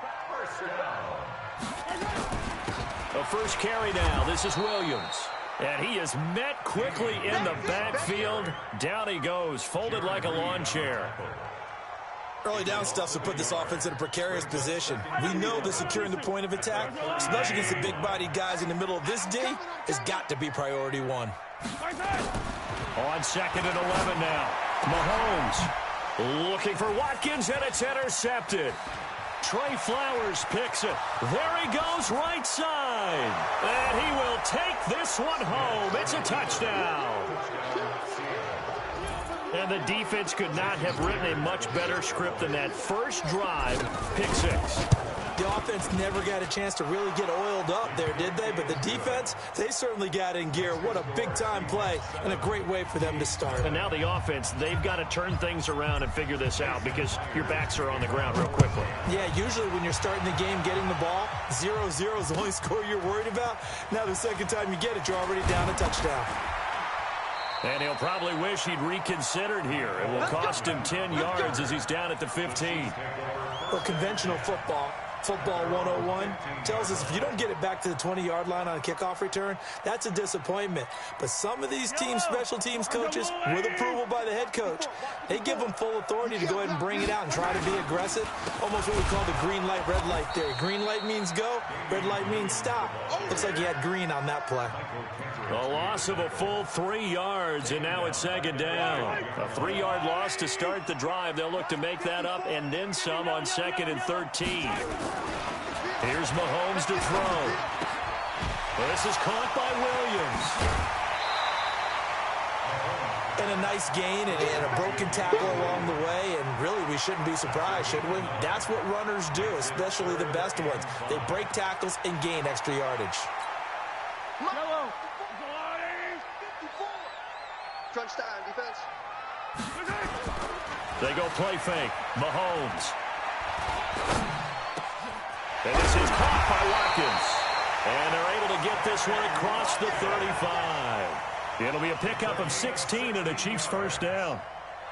A first carry now. This is Williams. And he is met quickly in the backfield. Down he goes, folded like a lawn chair. Early down stuff to put this offense in a precarious position. We know that securing the point of attack, especially against the big-bodied guys in the middle of this D, has got to be priority one. On second and 11 now. Mahomes looking for Watkins, and it's intercepted. Trey Flowers picks it. There he goes, right side. And he will take this one home. It's a touchdown. And the defense could not have written a much better script than that. First drive, pick six. The offense never got a chance to really get oiled up there, did they? But the defense, they certainly got in gear. What a big-time play and a great way for them to start. And now the offense, they've got to turn things around and figure this out because your backs are on the ground real quickly. Yeah, usually when you're starting the game getting the ball, 0-0 is the only score you're worried about. Now the second time you get it, you're already down a touchdown. And he'll probably wish he'd reconsidered here. It will cost him 10 yards as he's down at the 15. Well, conventional football 101, tells us if you don't get it back to the 20-yard line on a kickoff return, that's a disappointment. But some of these teams, special teams coaches, with approval by the head coach, they give them full authority to go ahead and bring it out and try to be aggressive. Almost what we call the green light, red light theory. Green light means go, red light means stop. Looks like he had green on that play. A loss of a full 3 yards, and now it's second down. A 3-yard loss to start the drive. They'll look to make that up and then some on second and 13. Here's Mahomes to throw. This is caught by Williams. And a nice gain and a broken tackle along the way, and really we shouldn't be surprised, should we? That's what runners do, especially the best ones. They break tackles and gain extra yardage. Crunch time, defense. They go play fake. Mahomes. And this is caught by Watkins. And they're able to get this one across the 35. It'll be a pickup of 16 and a Chiefs first down.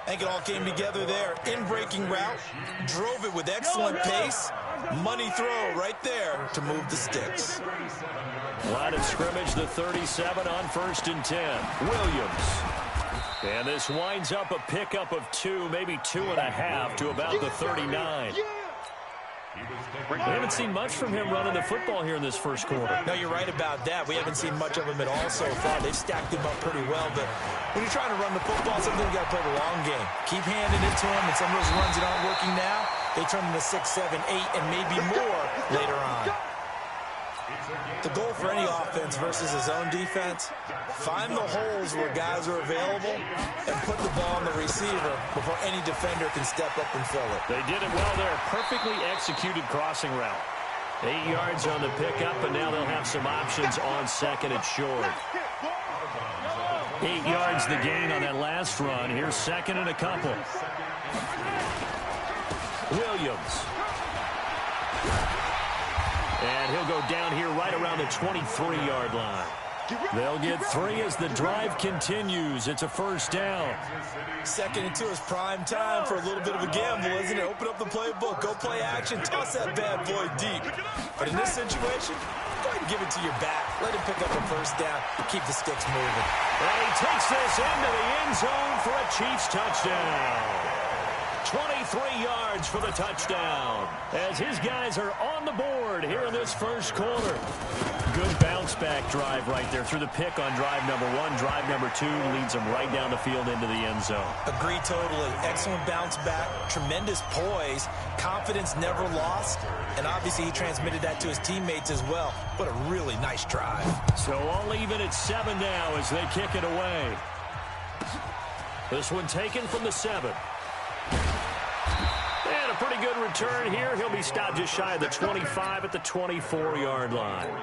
I think it all came together there. In-breaking route, drove it with excellent pace. Money throw right there to move the sticks. Line of scrimmage, the 37 on 1st and 10. Williams. And this winds up a pickup of 2, maybe 2.5 to about the 39. We haven't seen much from him running the football here in this first quarter. No, you're right about that. We haven't seen much of him at all so far. They've stacked him up pretty well, but when you're trying to run the football, sometimes you got to play the long game. Keep handing it to him, and some of those runs that aren't working now, they turn into 6, 7, 8, and maybe more later on. The goal for any offense versus his own defense, find the holes where guys are available and put the ball on the receiver before any defender can step up and fill it. They did it well there. Perfectly executed crossing route. 8 yards on the pickup, and now they'll have some options on 2nd and short. 8 yards the gain on that last run. Here's 2nd and a couple. Williams. And he'll go down here right around the 23-yard line. They'll get 3 as the drive continues. It's a first down. 2nd and 2 is prime time for a little bit of a gamble, isn't it? Open up the playbook, go play action, toss that bad boy deep. But in this situation, go ahead and give it to your back. Let him pick up a first down. Keep the sticks moving. And he takes this into the end zone for a Chiefs touchdown. 23 yards for the touchdown as his guys are on the board here in this first quarter. Good bounce-back drive right there through the pick on drive number 1. Drive number 2 leads them right down the field into the end zone. Agree totally. Excellent bounce-back, tremendous poise, confidence never lost, and obviously he transmitted that to his teammates as well. What a really nice drive. So all even at 7 now as they kick it away. This one taken from the 7. And a pretty good return here. He'll be stopped just shy of the 25 at the 24-yard line. On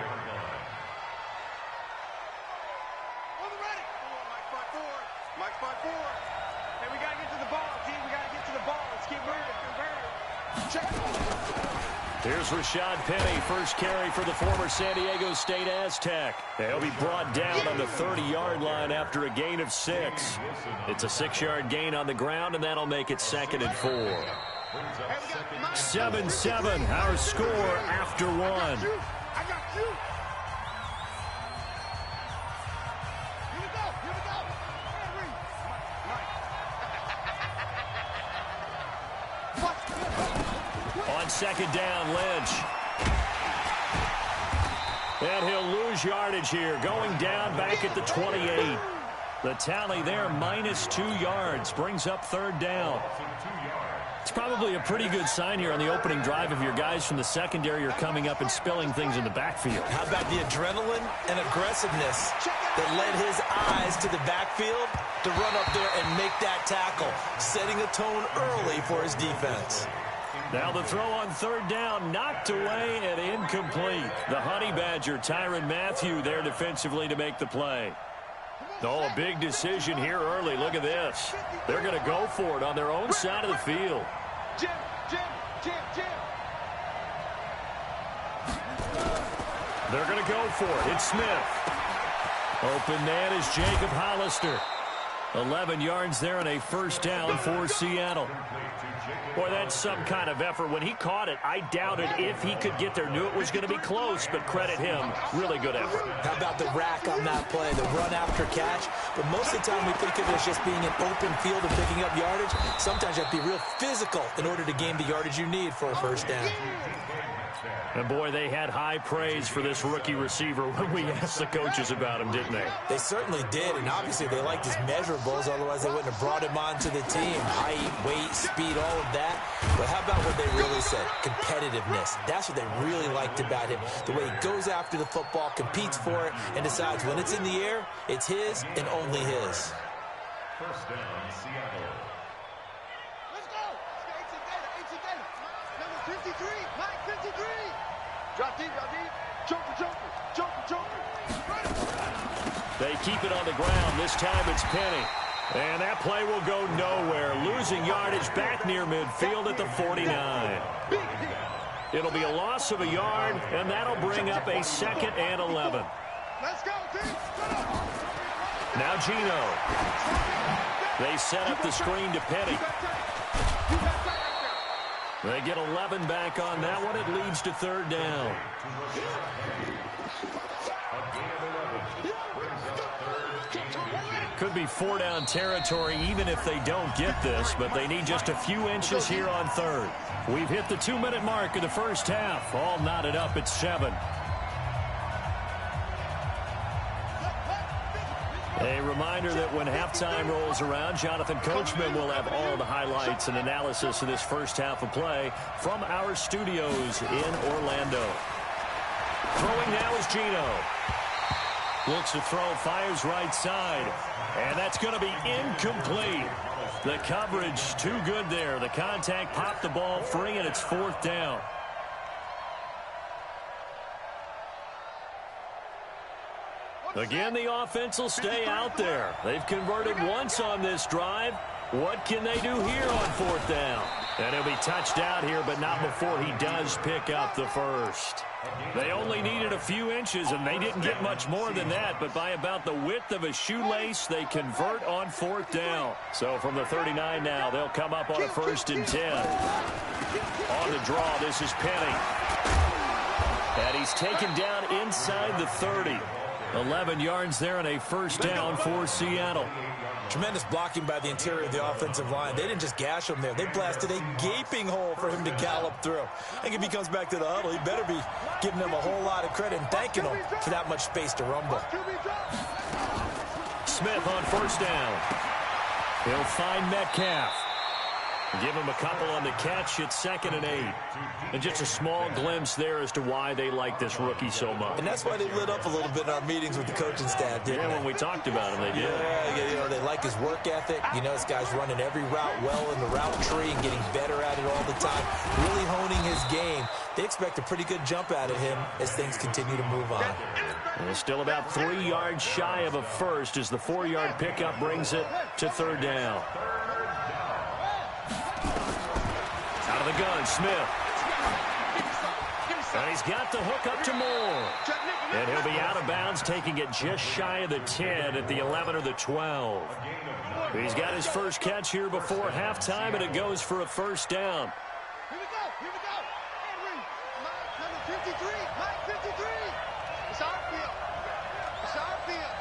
the ready. Mike 5-4. Hey, we got to get to the ball, team. We got to get to the ball. Let's keep moving. Check. Here's Rashad Penny, first carry for the former San Diego State Aztec. He'll be brought down on the 30-yard line after a gain of 6. It's a 6-yard gain on the ground, and that'll make it 2nd and 4. 7-7, our score after 1. I got you. Here we go. On 2nd down, Lynch. And he'll lose yardage here, going down back at the 28. The tally there, minus 2 yards, brings up 3rd down. It's probably a pretty good sign here on the opening drive of your guys from the secondary are coming up and spilling things in the backfield. How about the adrenaline and aggressiveness that led his eyes to the backfield to run up there and make that tackle, setting a tone early for his defense. Now the throw on 3rd down, knocked away and incomplete. The Honey Badger, Tyrann Mathieu, there defensively to make the play. Oh, a big decision here early. Look at this. They're going to go for it on their own side of the field. Jim. They're going to go for it. It's Smith. Open man is Jacob Hollister. 11 yards there and a first down for Seattle. Boy, that's some kind of effort. When he caught it, I doubted if he could get there. Knew it was going to be close, but credit him. Really good effort. How about the rack on that play, the run after catch? But most of the time we think of it as just being an open field and picking up yardage. Sometimes you have to be real physical in order to gain the yardage you need for a first down. And boy, they had high praise for this rookie receiver when we asked the coaches about him, didn't they? They certainly did, and obviously they liked his measurables, otherwise they wouldn't have brought him onto the team. Height, weight, speed, all of that. But how about what they really said? Competitiveness. That's what they really liked about him. The way he goes after the football, competes for it, and decides when it's in the air, it's his and only his. First down, Seattle. Let's go. AC data. Number 53, Mike 53. Drop deep. Joker. They keep it on the ground. This time it's Penny. And that play will go nowhere. Losing yardage back near midfield at the 49. It'll be a loss of a yard, and that'll bring up a 2nd and 11. Let's go, team. Now Gino. They set up the screen to Petty. They get 11 back on that one. It leads to 3rd down. Could be 4-down territory even if they don't get this, but they need just a few inches here on 3rd. We've hit the 2-minute mark of the first half. All knotted up at 7. A reminder that when halftime rolls around, Jonathan Coachman will have all the highlights and analysis of this first half of play from our studios in Orlando. Throwing now is Gino. Looks to throw, fires right side. And that's going to be incomplete. The coverage too good there. The contact popped the ball free, and it's 4th down. Again, the offense will stay out there. They've converted once on this drive. What can they do here on 4th down? And he'll be touched out here, but not before he does pick up the first. They only needed a few inches, and they didn't get much more than that, but by about the width of a shoelace, they convert on 4th down. So from the 39 now, they'll come up on a 1st and 10. On the draw, this is Penny. And he's taken down inside the 30. 11 yards there and a 1st down for Seattle. Tremendous blocking by the interior of the offensive line. They didn't just gash him there. They blasted a gaping hole for him to gallop through. I think if he comes back to the huddle, he better be giving them a whole lot of credit and thanking them for that much space to rumble. Smith on 1st down. He'll find Metcalf. Give him a couple on the catch. It's 2nd and 8. And just a small glimpse there as to why they like this rookie so much. And that's why they lit up a little bit in our meetings with the coaching staff, didn't they? When we talked about him, they did. Yeah, you know, they like his work ethic. You know, this guy's running every route well in the route tree and getting better at it all the time. Really honing his game. They expect a pretty good jump out of him as things continue to move on. And still about 3 yards shy of a first as the 4-yard pickup brings it to 3rd down. Out of the gun, Smith. And he's got the hook up to Moore. And he'll be out of bounds, taking it just shy of the 10 at the 11 or the 12. He's got his first catch here before halftime, and it goes for a 1st down. Here we go. Here we go. Mike, number 53. Mike, 53. It's our field. It's our field.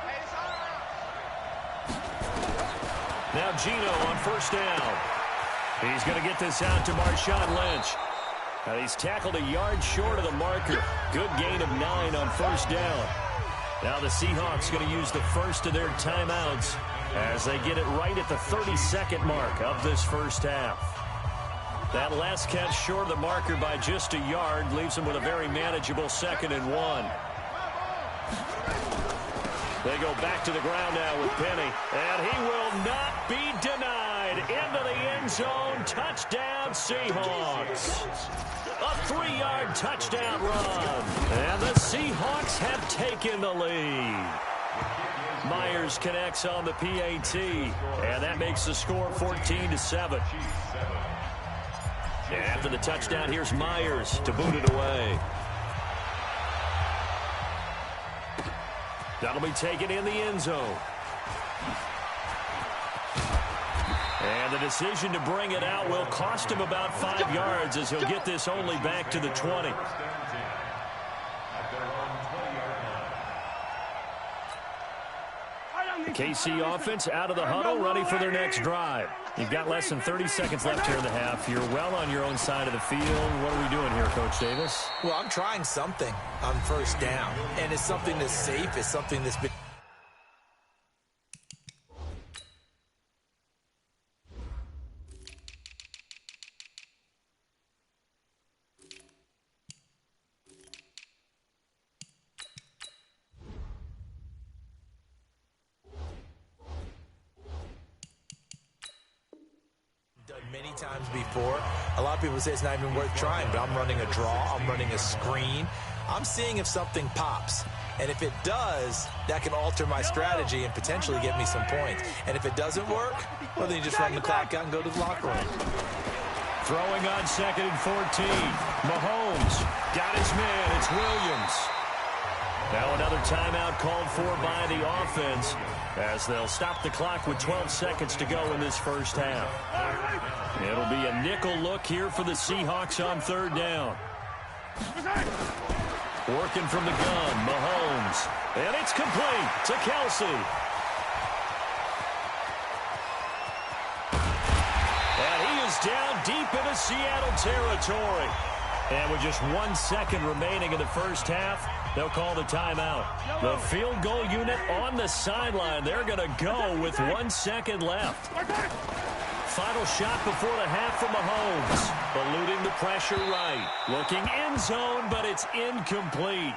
Hey, it's our house. Now Gino on 1st down. He's going to get this out to Marshawn Lynch. And he's tackled a yard short of the marker. Good gain of 9 on 1st down. Now the Seahawks going to use the first of their timeouts as they get it right at the 32nd mark of this first half. That last catch short of the marker by just a yard leaves them with a very manageable 2nd and 1. They go back to the ground now with Penny. And he will not be denied. Into the end zone. Touchdown, Seahawks. A 3-yard touchdown run. And the Seahawks have taken the lead. Myers connects on the PAT. And that makes the score 14-7. After the touchdown, here's Myers to boot it away. That'll be taken in the end zone. And the decision to bring it out will cost him about 5 yards as he'll get this only back to the 20. The KC offense out of the huddle, ready for their next drive. You've got less than 30 seconds left here in the half. You're well on your own side of the field. What are we doing here, Coach Davis? Well, I'm trying something on 1st down, and it's something that's safe. It's something that's been... many times before. A lot of people say it's not even worth trying, but I'm running a draw. I'm running a screen. I'm seeing if something pops. And if it does, that can alter my strategy and potentially get me some points. And if it doesn't work, well, then you just run the clock out and go to the locker room. Throwing on 2nd and 14. Mahomes got his man. It's Williams. Now another timeout called for by the offense as they'll stop the clock with 12 seconds to go in this first half. It'll be a nickel look here for the Seahawks on 3rd down. Working from the gun, Mahomes. And it's complete to Kelsey. And he is down deep into Seattle territory. And with just 1 second remaining in the first half, they'll call the timeout. The field goal unit on the sideline. They're going to go with 1 second left. Final shot before the half from Mahomes. Eluding the pressure right. Looking end zone, but it's incomplete.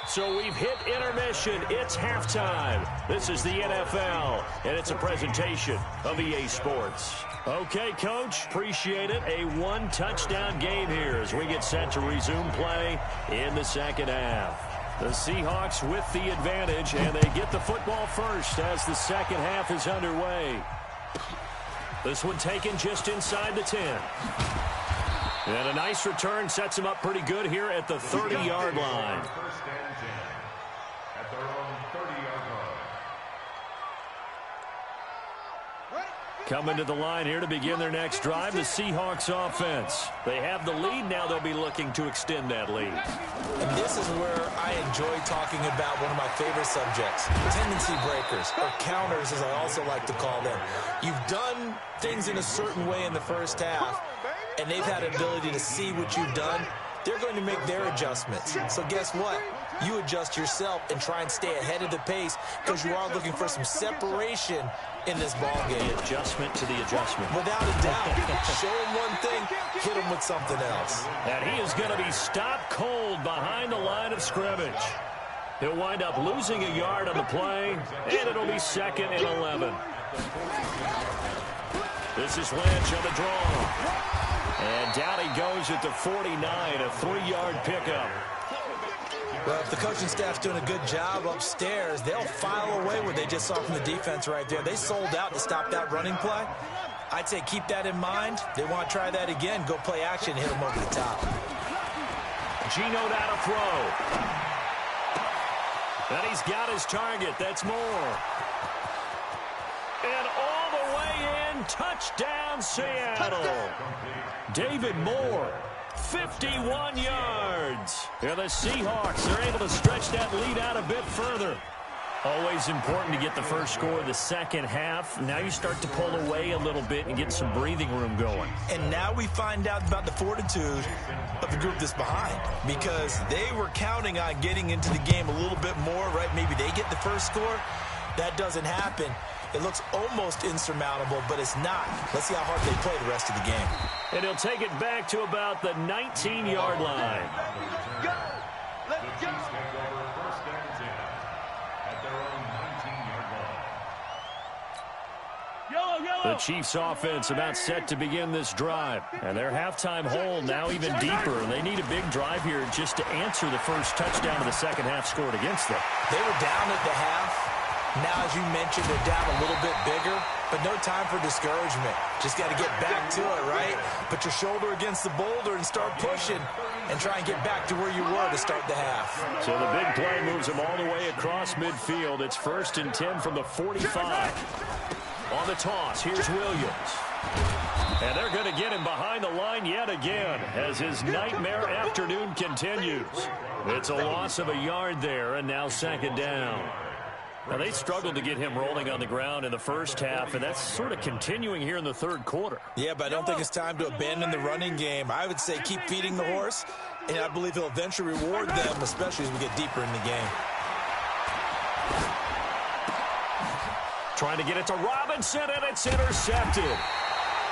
So we've hit intermission. It's halftime. This is the NFL, and it's a presentation of EA Sports. Okay, Coach, appreciate it. A 1-touchdown game here as we get set to resume play in the second half. The Seahawks with the advantage, and they get the football first as the second half is underway. This one taken just inside the 10. And a nice return sets him up pretty good here at the 30-yard line. First and 10 at their own 30-yard line. Coming to the line here to begin their next drive, the Seahawks offense. They have the lead. Now they'll be looking to extend that lead. And this is where I enjoy talking about one of my favorite subjects, tendency breakers, or counters as I also like to call them. You've done things in a certain way in the first half, and they've had an ability to see what you've done. They're going to make their adjustments. So guess what? You adjust yourself and try and stay ahead of the pace because you are looking for some separation in this ball game. The adjustment to the adjustment. Without a doubt. Show him one thing, hit him with something else. And he is going to be stopped cold behind the line of scrimmage. He'll wind up losing a yard on the play, and it'll be 2nd and 11. This is Lynch on the draw. And down he goes at the 49, a 3-yard pickup. Well, if the coaching staff's doing a good job upstairs, they'll file away what they just saw from the defense right there. They sold out to stop that running play. I'd say keep that in mind. They want to try that again. Go play action, hit them over the top. Geno down to throw. And he's got his target. That's Moore. And all the way in, touchdown Seattle. David Moore, 51 yards. And the Seahawks are able to stretch that lead out a bit further. Always important to get the first score of the second half. Now you start to pull away a little bit and get some breathing room going. And now we find out about the fortitude of the group that's behind, because they were counting on getting into the game a little bit more, right? Maybe they get the first score. That doesn't happen. It looks almost insurmountable, but it's not. Let's see how hard they play the rest of the game. And he'll take it back to about the 19-yard line. Go! Let's go! Take over first and 10 at their own 19-yard line. The Chiefs offense about set to begin this drive. And their halftime hole now even deeper. They need a big drive here just to answer the first touchdown of the second half scored against them. They were down at the half. Now, as you mentioned, they're down a little bit bigger, but no time for discouragement. Just got to get back to it, right? Put your shoulder against the boulder and start pushing and try and get back to where you were to start the half. So the big play moves them all the way across midfield. It's 1st and 10 from the 45. On the toss, here's Williams. And they're going to get him behind the line yet again as his nightmare afternoon continues. It's a loss of a yard there, and now 2nd down. Now, they struggled to get him rolling on the ground in the first half, and that's sort of continuing here in the third quarter. Yeah, but I don't think it's time to abandon the running game. I would say keep feeding the horse, and I believe he'll eventually reward them, especially as we get deeper in the game. Trying to get it to Robinson, and it's intercepted.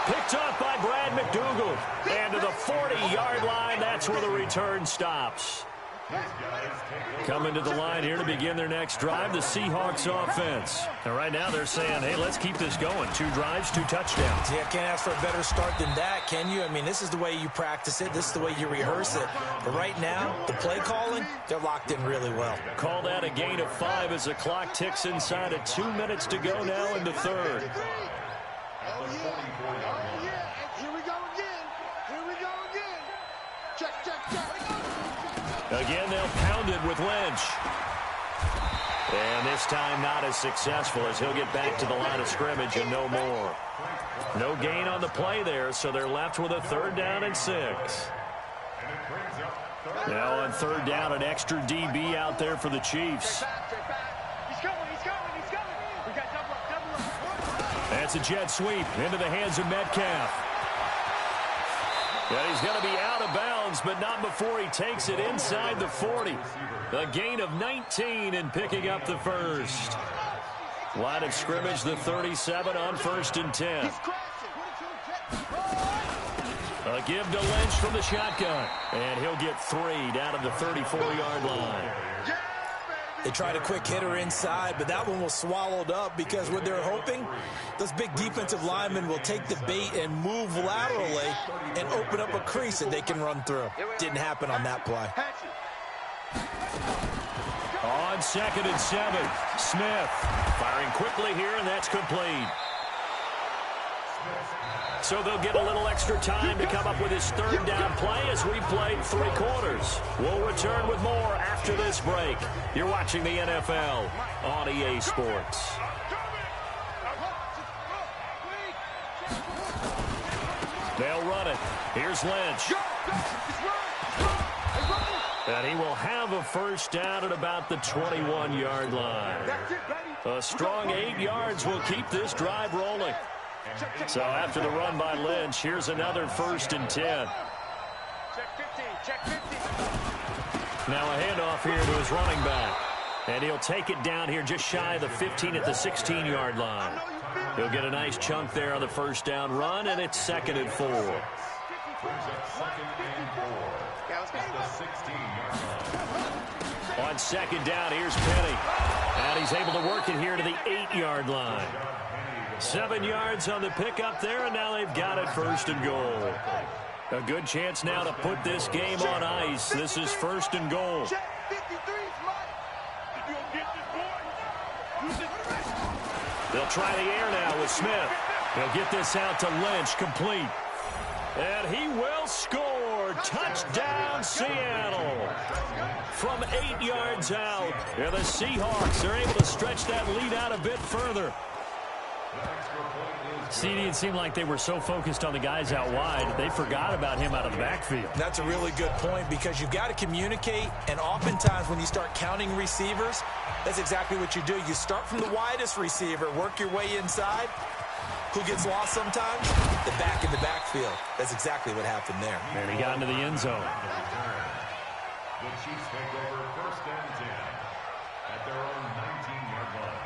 Picked up by Brad McDougal. And to the 40-yard line, that's where the return stops. Coming to the line here to begin their next drive, the Seahawks offense. And right now they're saying, hey, let's keep this going. 2 drives, 2 touchdowns. Yeah, can't ask for a better start than that, can you? I mean, this is the way you practice it. This is the way you rehearse it. But right now, the play calling, they're locked in really well. Call that a gain of 5 as the clock ticks inside of 2 minutes to go now in the third. Oh, yeah. Here we go again. Here we go again. Check, check, check. Again, they'll pound it with Lynch. And this time not as successful as he'll get back to the line of scrimmage and no more. No gain on the play there, so they're left with a 3rd down and 6. Now on 3rd down, an extra DB out there for the Chiefs. He's coming, he's coming, he's coming. We got double up. That's a jet sweep into the hands of Metcalf. And he's going to be out of bounds, but not before he takes it inside the 40. A gain of 19 and picking up the first. Line of scrimmage, the 37 on 1st and 10. A give to Lynch from the shotgun. And he'll get 3 down to the 34-yard line. They tried a quick hitter inside, but that one was swallowed up because what they're hoping, those big defensive linemen will take the bait and move laterally and open up a crease that they can run through. Didn't happen on that play. On 2nd and 7, Smith firing quickly here, and that's complete. So they'll get a little extra time to come up with his 3rd down play as we played 3 quarters. We'll return with more after this break. You're watching the NFL on EA Sports. They'll run it. Here's Lynch. And he will have a 1st down at about the 21-yard line. A strong 8 yards will keep this drive rolling. So after the run by Lynch, here's another 1st and 10. Check 15, check 15. Now a handoff here to his running back. And he'll take it down here just shy of the 15 at the 16-yard line. He'll get a nice chunk there on the 1st down run, and it's 2nd and 4. On 2nd down, here's Penny. And he's able to work it here to the 8-yard line. 7 yards on the pickup there, and now they've got it 1st and goal. A good chance now to put this game on ice. This is 1st and goal. They'll try the air now with Smith. They'll get this out to Lynch, complete. And he will score. Touchdown, Seattle. From 8 yards out. And the Seahawks are able to stretch that lead out a bit further. CD, it seemed like they were so focused on the guys out wide, they forgot about him out of the backfield. That's a really good point because you've got to communicate, and oftentimes when you start counting receivers, that's exactly what you do. You start from the widest receiver, work your way inside. Who gets lost sometimes? The back in the backfield. That's exactly what happened there. And he got into the end zone. The Chiefs take over 1st and 10 at their own 19-yard line.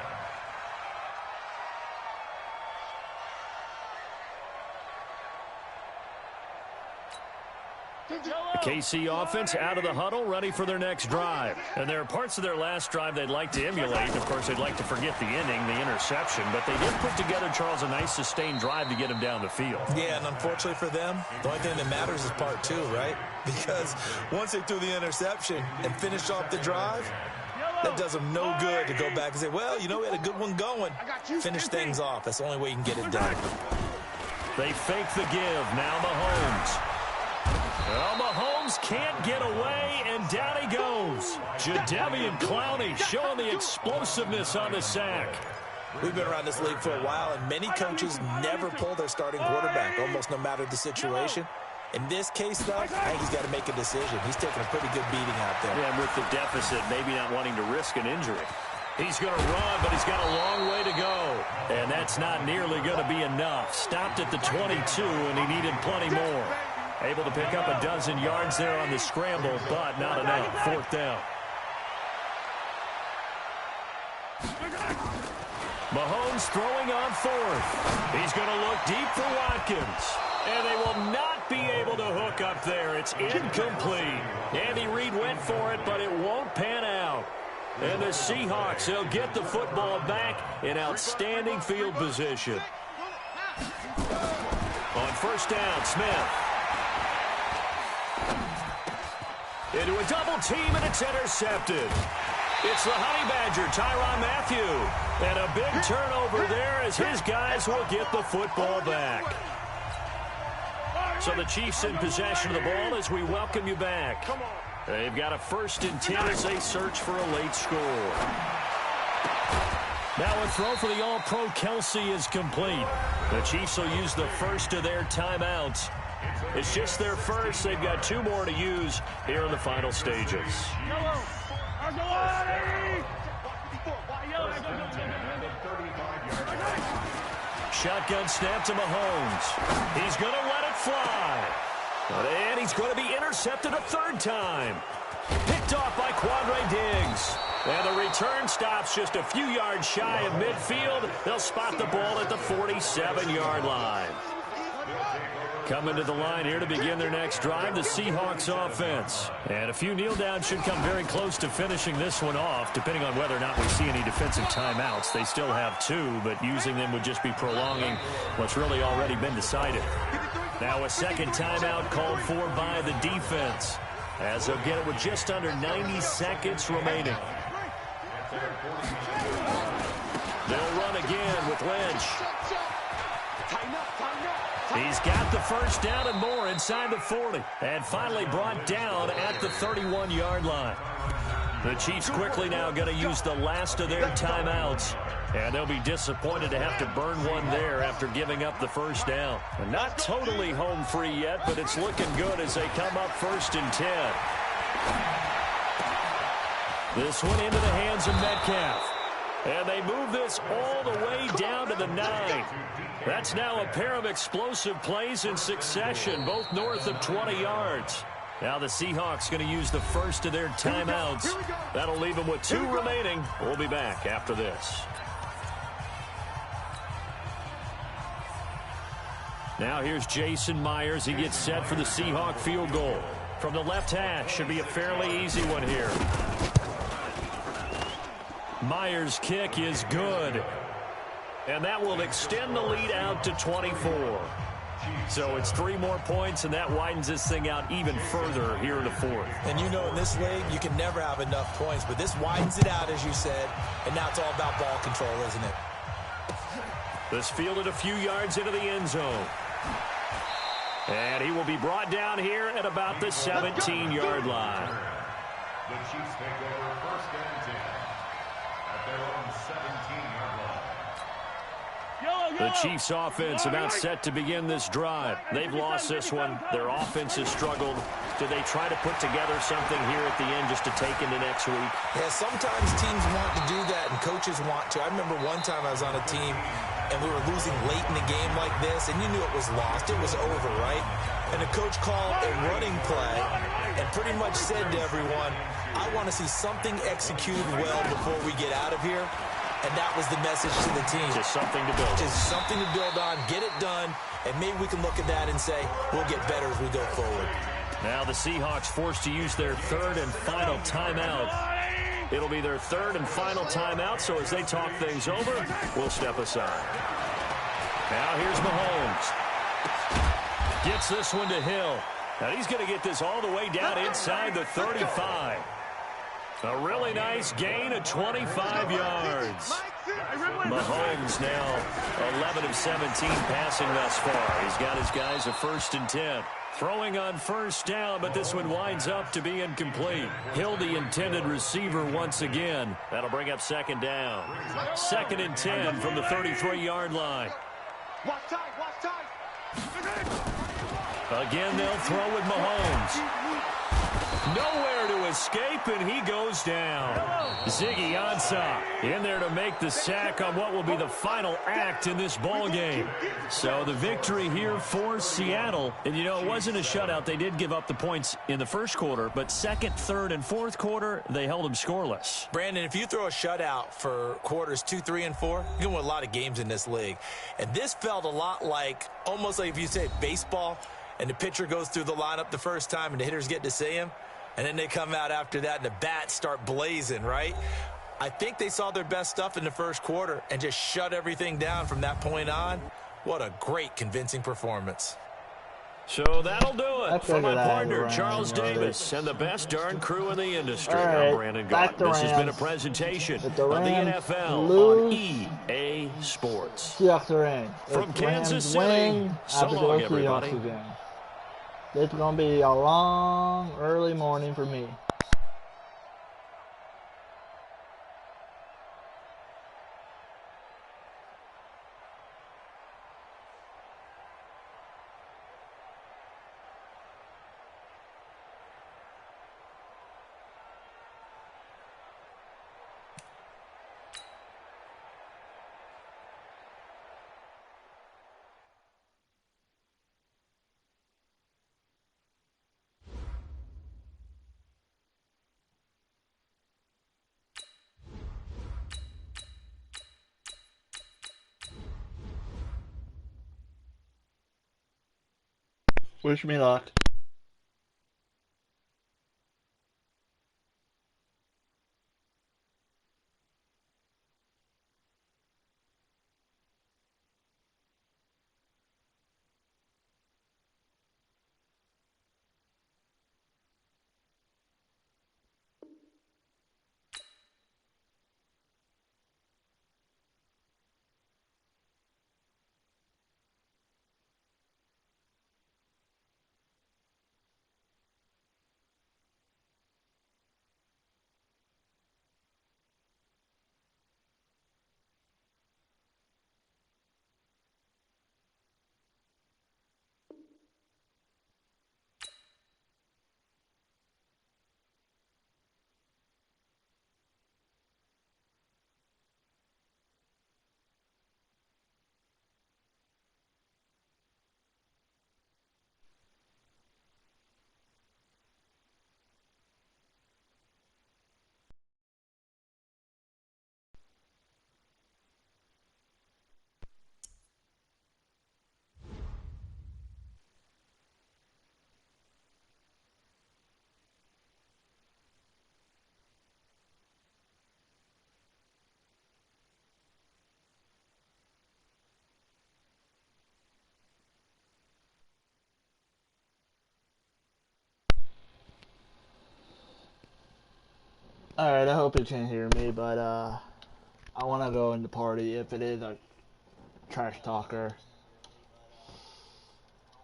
The KC offense out of the huddle, ready for their next drive. And there are parts of their last drive they'd like to emulate. Of course, they'd like to forget the inning, the interception. But they did put together, Charles, a nice sustained drive to get him down the field. Yeah, and unfortunately for them, the only thing that matters is part 2, right? Because once they threw the interception and finished off the drive, that does them no good to go back and say, well, you know, we had a good one going. Finish things off. That's the only way you can get it done. They fake the give. Now Mahomes. Well, Mahomes can't get away, and down he goes. Jadeveon Clowney showing the explosiveness on the sack. We've been around this league for a while, and many coaches never pull their starting quarterback, almost no matter the situation. In this case, though, I think he's got to make a decision. He's taking a pretty good beating out there. Yeah, and with the deficit, maybe not wanting to risk an injury. He's going to run, but he's got a long way to go. And that's not nearly going to be enough. Stopped at the 22, and he needed plenty more. Able to pick up a dozen yards there on the scramble, but not enough. 4th down. Mahomes throwing on 4th. He's going to look deep for Watkins. And they will not be able to hook up there. It's incomplete. Andy Reid went for it, but it won't pan out. And the Seahawks, they'll get the football back in outstanding field position. On first down, Smith. Into a double team, and it's intercepted. It's the Honey Badger, Tyrann Mathieu. And a big turnover there as his guys will get the football back. So the Chiefs in possession of the ball as we welcome you back. They've got a 1st and 10 as they search for a late score. Now a throw for the All-Pro Kelsey is complete. The Chiefs will use the first of their timeouts. It's just their first. They've got 2 more to use here in the final stages. Shotgun snap to Mahomes. He's going to let it fly. And he's going to be intercepted a 3rd time. Picked off by Quandre Diggs. And the return stops just a few yards shy of midfield. They'll spot the ball at the 47-yard line. Coming to the line here to begin their next drive, the Seahawks offense. And a few kneel downs should come very close to finishing this one off, depending on whether or not we see any defensive timeouts. They still have 2, but using them would just be prolonging what's really already been decided. Now a 2nd timeout called for by the defense, as they'll get it with just under 90 seconds remaining. They'll run again with Lynch. He's got the 1st down and more inside the 40. And finally brought down at the 31-yard line. The Chiefs quickly now going to use the last of their timeouts. And they'll be disappointed to have to burn one there after giving up the 1st down. And not totally home free yet, but it's looking good as they come up 1st and 10. This one into the hands of Metcalf. And they move this all the way down to the 9. That's now a pair of explosive plays in succession, both north of 20 yards. Now the Seahawks going to use the 1st of their timeouts. That'll leave them with 2 remaining. We'll be back after this. Now here's Jason Myers. He gets set for the Seahawk field goal. From the left hash, should be a fairly easy one here. Myers' kick is good. And that will extend the lead out to 24. So it's 3 more points, and that widens this thing out even further here in the 4th. And you know in this league, you can never have enough points, but this widens it out, as you said, and now it's all about ball control, isn't it? This fielded a few yards into the end zone. And he will be brought down here at about the 17-yard line. The Chiefs take over 1st and 10 at their own 17-yard line. The Chiefs offense about set to begin this drive. They've lost this one. Their offense has struggled. Do they try to put together something here at the end just to take into next week? Yeah, sometimes teams want to do that and coaches want to. I remember one time I was on a team and we were losing late in the game like this, and you knew it was lost. It was over, right? And the coach called a running play and pretty much said to everyone, I want to see something executed well before we get out of here. And that was the message to the team. Just something to build on. Just something to build on, get it done, and maybe we can look at that and say, we'll get better as we go forward. Now the Seahawks forced to use their 3rd and final timeout. It'll be their 3rd and final timeout, so as they talk things over, we'll step aside. Now here's Mahomes. Gets this one to Hill. Now he's going to get this all the way down inside the 35. A really nice gain of 25 yards. Mahomes now 11 of 17 passing thus far. He's got his guys a 1st and 10. Throwing on 1st down, but this one winds up to be incomplete. Hill, the intended receiver once again. That'll bring up 2nd down. 2nd and 10 from the 33-yard line. Again, they'll throw with Mahomes. Nowhere to escape, and he goes down. Ziggy Ansah in there to make the sack on what will be the final act in this ball game. So the victory here for Seattle. And, you know, it wasn't a shutout. They did give up the points in the first quarter, but second, third, and fourth quarter, they held them scoreless. Brandon, if you throw a shutout for quarters 2, 3, and 4, you can win a lot of games in this league. And this felt a lot like, almost like if you say baseball, and the pitcher goes through the lineup the first time and the hitters get to see him, and then they come out after that and the bats start blazing, right? I think they saw their best stuff in the first quarter and just shut everything down from that point on. What a great, convincing performance. So that'll do it for my partner, Charles Davis, and the best darn crew in the industry. I'm Brandon Gott. This has been a presentation of the NFL on EA Sports. From Kansas City, so long, everybody. It's going to be a long, early morning for me. Wish me luck. Alright, I hope you can't hear me, but I want to go in the party if it is a trash talker.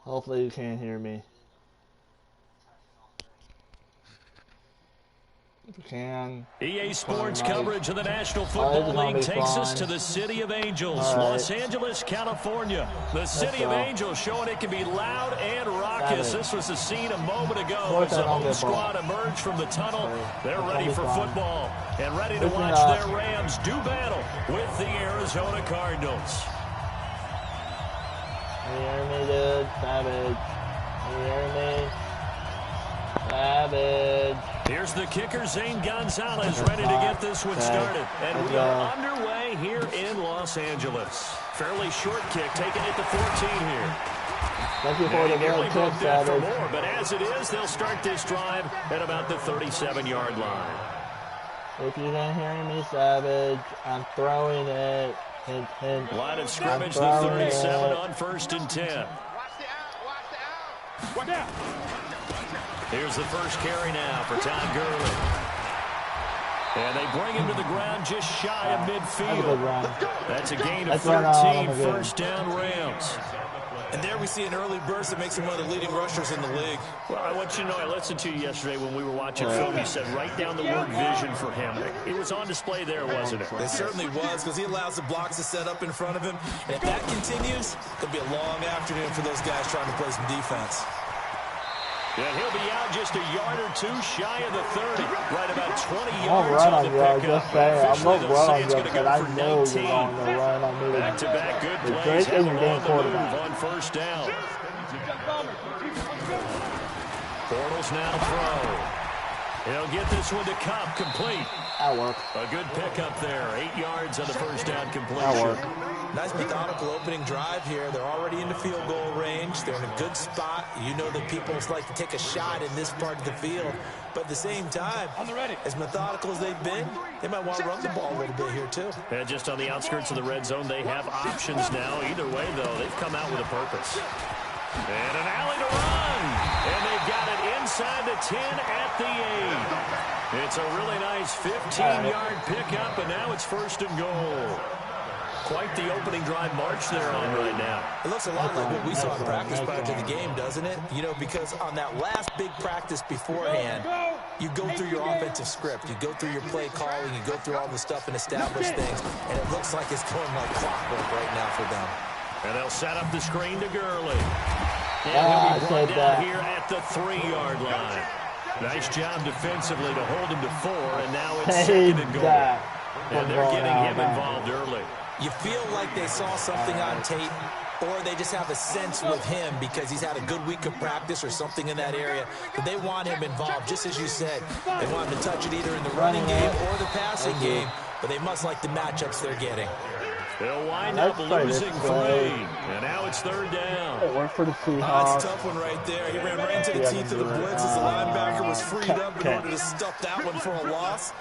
Hopefully you can't hear me. If you can. EA Sports coverage of the National Football League takes us to the City of Angels, Los Angeles, California. The City of Angels showing it can be loud and raucous. This was the scene a moment ago as the home squad emerged from the tunnel. They're ready for football and ready to watch their Rams do battle with the Arizona Cardinals. You hear me, dude? Savage. You hear me? Savage. Here's the kicker, Zane Gonzalez, ready to get this one started. And we are underway here in Los Angeles. Fairly short kick, taking it to 14 here. Thank you for the good kick, Savage. More, but as it is, they'll start this drive at about the 37-yard line. If you didn't hear me, Savage, I'm throwing it. Hint, hint. Line of scrimmage, the 37 on 1st and 10. Watch the out, watch the out. Watch out. Here's the first carry now for Todd Gurley. And they bring him to the ground just shy of midfield. That's a gain of 13, first down Rams. And there we see an early burst that makes him one of the leading rushers in the league. Well, I want you to know, I listened to you yesterday when we were watching film. You said write down the word vision for him. It was on display there, wasn't it? It certainly was, because he allows the blocks to set up in front of him. And if that continues, it'll be a long afternoon for those guys trying to play some defense. And he'll be out just a yard or two shy of the 30. Right about 20 I'll yards run on on the you. I pickup. just say I Officially, won't they'll run say on it's you going to because go I for know you're 19. going to run on me. Back-to-back good The plays great have thing them you're on getting the move quarterback. on first down. Bortles now throw. He'll get this one to Cup, complete. That worked. A good pickup there. 8 yards on the first down That completion. worked. Nice methodical opening drive here. They're already into field goal range. They're in a good spot. You know that people like to take a shot in this part of the field. But at the same time, as methodical as they've been, they might want to run the ball a little bit here too. And just on the outskirts of the red zone, they have options now. Either way, though, they've come out with a purpose. And an alley to run. And they've got it inside the 10 at the 8. It's a really nice 15-yard pickup, and now it's first and goal. Quite the opening drive march they're on right now. It looks a lot like what we saw in practice prior to the game, doesn't it? You know, because on that last big practice beforehand, you go through your offensive script. You go through your play calling. You go through all the stuff and establish things. And it looks like it's going like clockwork right now for them. And they'll set up the screen to Gurley. And he'll be brought down here at the 3-yard line. Nice job defensively to hold him to 4, and now it's second and goal. And they're getting him involved early. You feel like they saw something on tape, or they just have a sense with him because he's had a good week of practice or something in that area. But they want him involved, just as you said. They want him to touch it either in the running game or the passing game, but they must like the matchups they're getting. They'll wind up losing 3, and now it's third down. It worked for the Seahawks. That's a tough one right there. He ran right into the teeth of the blitz as the linebacker was freed up in order to stuff that one for a loss.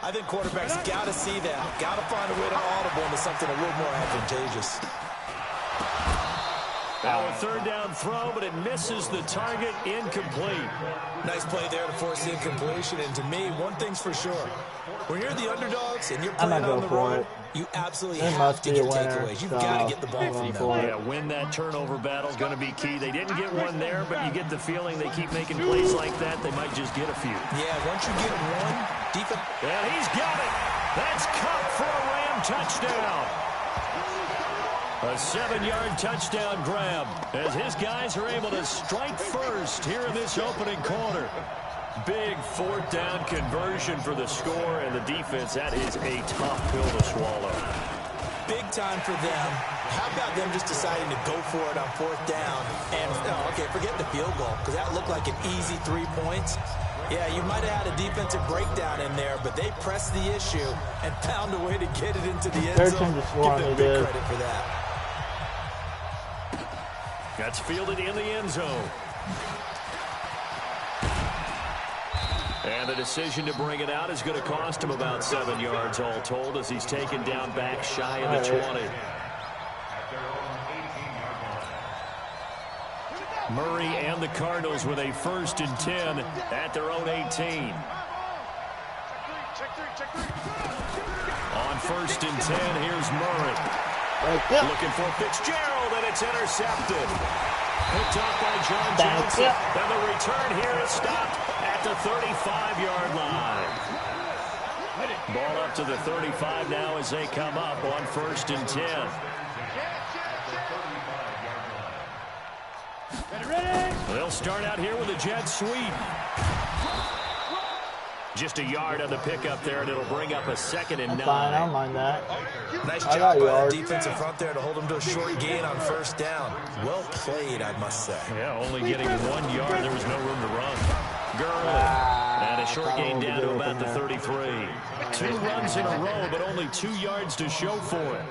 I think quarterbacks got to see that. Got to find a way to audible into something a little more advantageous. Now a third down throw, but it misses the target, incomplete. Nice play there to force the incompletion. And to me, one thing's for sure. When you're the underdogs and you're playing on the road, you absolutely have to get takeaways. You've got to get the ball from them. Yeah, win that turnover battle is going to be key. They didn't get one there, but you get the feeling they keep making plays like that, they might just get a few. Yeah, once you get one, defense. And he's got it. That's Cup for a Ram touchdown. A 7-yard touchdown grab as his guys are able to strike first here in this opening quarter. Big fourth down conversion for the score, and the defense, that is a tough pill to swallow. Big time for them. How about them just deciding to go for it on fourth down? And, okay, forget the field goal, because that looked like an easy 3 points. Yeah, you might have had a defensive breakdown in there, but they pressed the issue and found a way to get it into the end zone. Give them big credit for that. That's fielded in the end zone. And the decision to bring it out is going to cost him about 7 yards all told as he's taken down back shy of the 20. Murray and the Cardinals with a 1st and 10 at their own 18. On 1st and 10, here's Murray. Looking for Fitzgerald, and it's intercepted. Picked up by John Johnson. And the return here is stopped at the 35-yard line. Ball up to the 35 now as they come up on 1st and 10. They'll start out here with a jet sweep. Just a yard on the pickup there, and it'll bring up a 2nd and 9. Fine, I don't mind that. Nice job by the defensive front there to hold them to a short gain on 1st down. Well played, I must say. Yeah, only getting 1 yard. There was no room to run. Gurley. And a short gain down to about the 33. 2 runs in a row, but only 2 yards to show for it.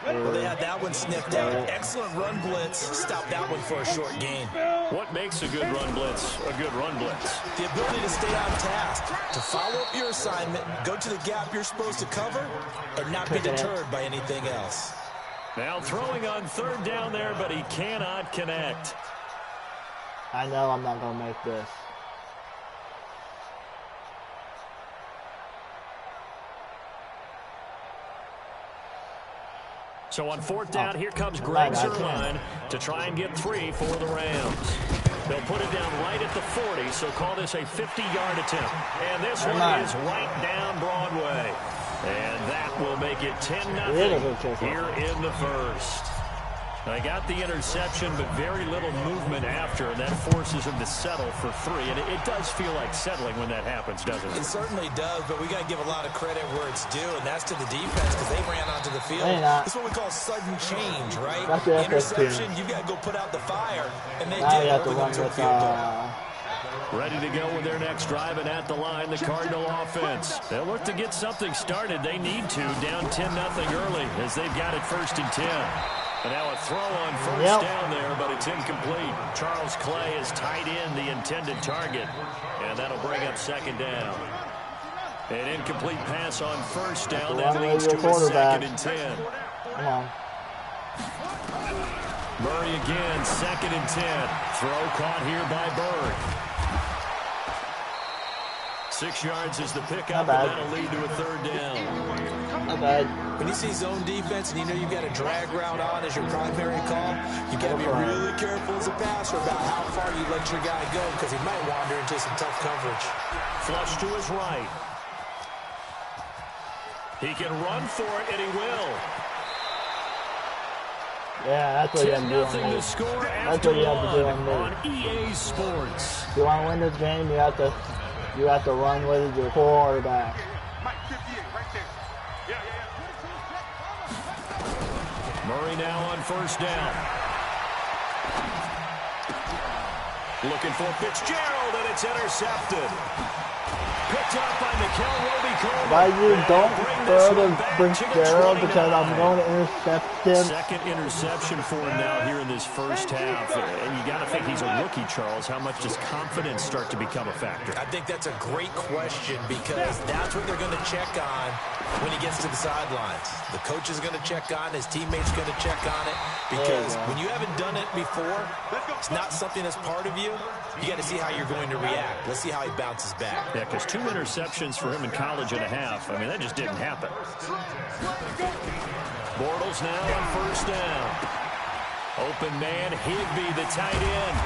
Well, they had that one sniffed out. Excellent run blitz. Stopped that one for a short gain. What makes a good run blitz a good run blitz? The ability to stay on task, to follow up your assignment, go to the gap you're supposed to cover, and not be deterred by anything else. Now throwing on 3rd down there, but he cannot connect. I know I'm not going to make this. So on 4th down, here comes Greg Zuerlein to try and get 3 for the Rams. They'll put it down right at the 40, so call this a 50-yard attempt. And this one is right down Broadway. And that will make it 10-0 here in the 1st. They got the interception, but very little movement after, and that forces them to settle for 3. And it does feel like settling when that happens, doesn't it? It certainly does, but we got to give a lot of credit where it's due, and that's to the defense because they ran onto the field. That's what we call sudden change, right? Interception, you got to go put out the fire, and they did. Have to run with, Ready to go with their next drive, and at the line, the Cardinal offense. They'll look to get something started. They need to, down 10-0 early, as they've got it 1st and 10. And now a throw on first down there, but it's incomplete. Charles Clay has tied in the intended target, and that'll bring up 2nd down. An incomplete pass on first down. That leads to a 2nd and 10. Come on. Murray again, 2nd and 10. Throw caught here by Bird. 6 yards is the pickup, and that'll lead to a 3rd down. Not bad. When you see zone defense and you know you've got a drag route on as your primary call, you got to be really careful as a passer about how far you let your guy go because he might wander into some tough coverage. Flush to his right. He can run for it, and he will. Yeah, that's what you have to do on me. That's what you have to do on EA Sports. If you want to win this game, you have to run with your quarterback. Murray now on first down. Looking for Fitzgerald, and it's intercepted. Picked up by Mikel Roby-Coleman. Why you don't throw to Fitzgerald because I'm going to intercept him. 2nd interception for him now here in this first half. And you got to think he's a rookie, Charles. How much does confidence start to become a factor? I think that's a great question because that's what they're going to check on when he gets to the sidelines. The coach is going to check on, his teammates going to check on it because when you haven't done it before, it's not something that's part of you. You got to see how you're going to react. Let's see how he bounces back. Yeah, because 2 interceptions for him in college and a half. I mean, that just didn't happen. Bortles now on first down. Open man, Higbee, the tight end.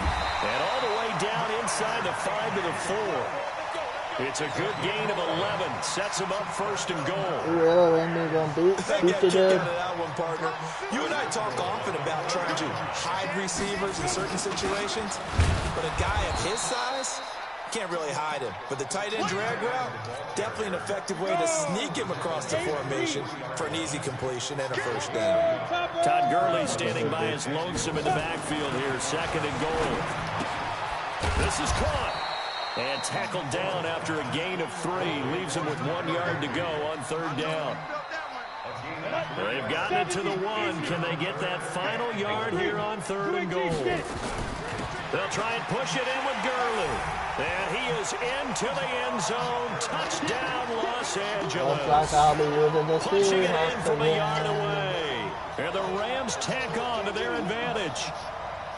And all the way down inside the 5 to the 4. It's a good gain of 11. Sets him up 1st and goal. Really, Randy gonna beat you there. That one, partner. You and I talk often about trying to hide receivers in certain situations, but a guy of his size can't really hide him. But the tight end drag route, definitely an effective way to sneak him across the formation for an easy completion and a 1st down. Todd Gurley standing by his lonesome in the backfield here, 2nd and goal. This is caught. And tackled down after a gain of 3. Leaves him with 1 yard to go on 3rd down. They've gotten it to the 1. Can they get that final yard here on 3rd and goal? They'll try and push it in with Gurley. And he is into the end zone. Touchdown, Los Angeles. Looks like I'll be using this Pushing it in from a yard away. And the Rams tack on to their advantage.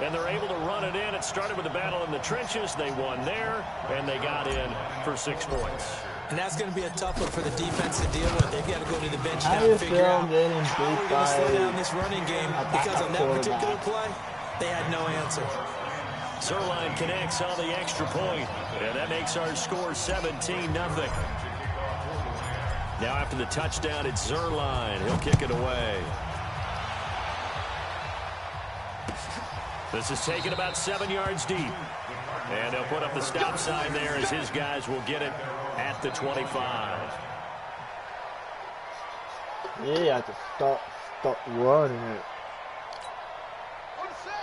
And they're able to run it in. It started with a battle in the trenches. They won there, and they got in for 6 points. And that's going to be a tough one for the defense to deal with. They've got to go to the bench now and figure out how we're going to slow down this running game because on that particular play, they had no answer. Zerline connects on the extra point, and that makes our score 17-0. Now after the touchdown, it's Zerline. He'll kick it away. This is taken about 7 yards deep. And they'll put up the stop sign there as his guys will get it at the 25. Yeah, you have to stop running it.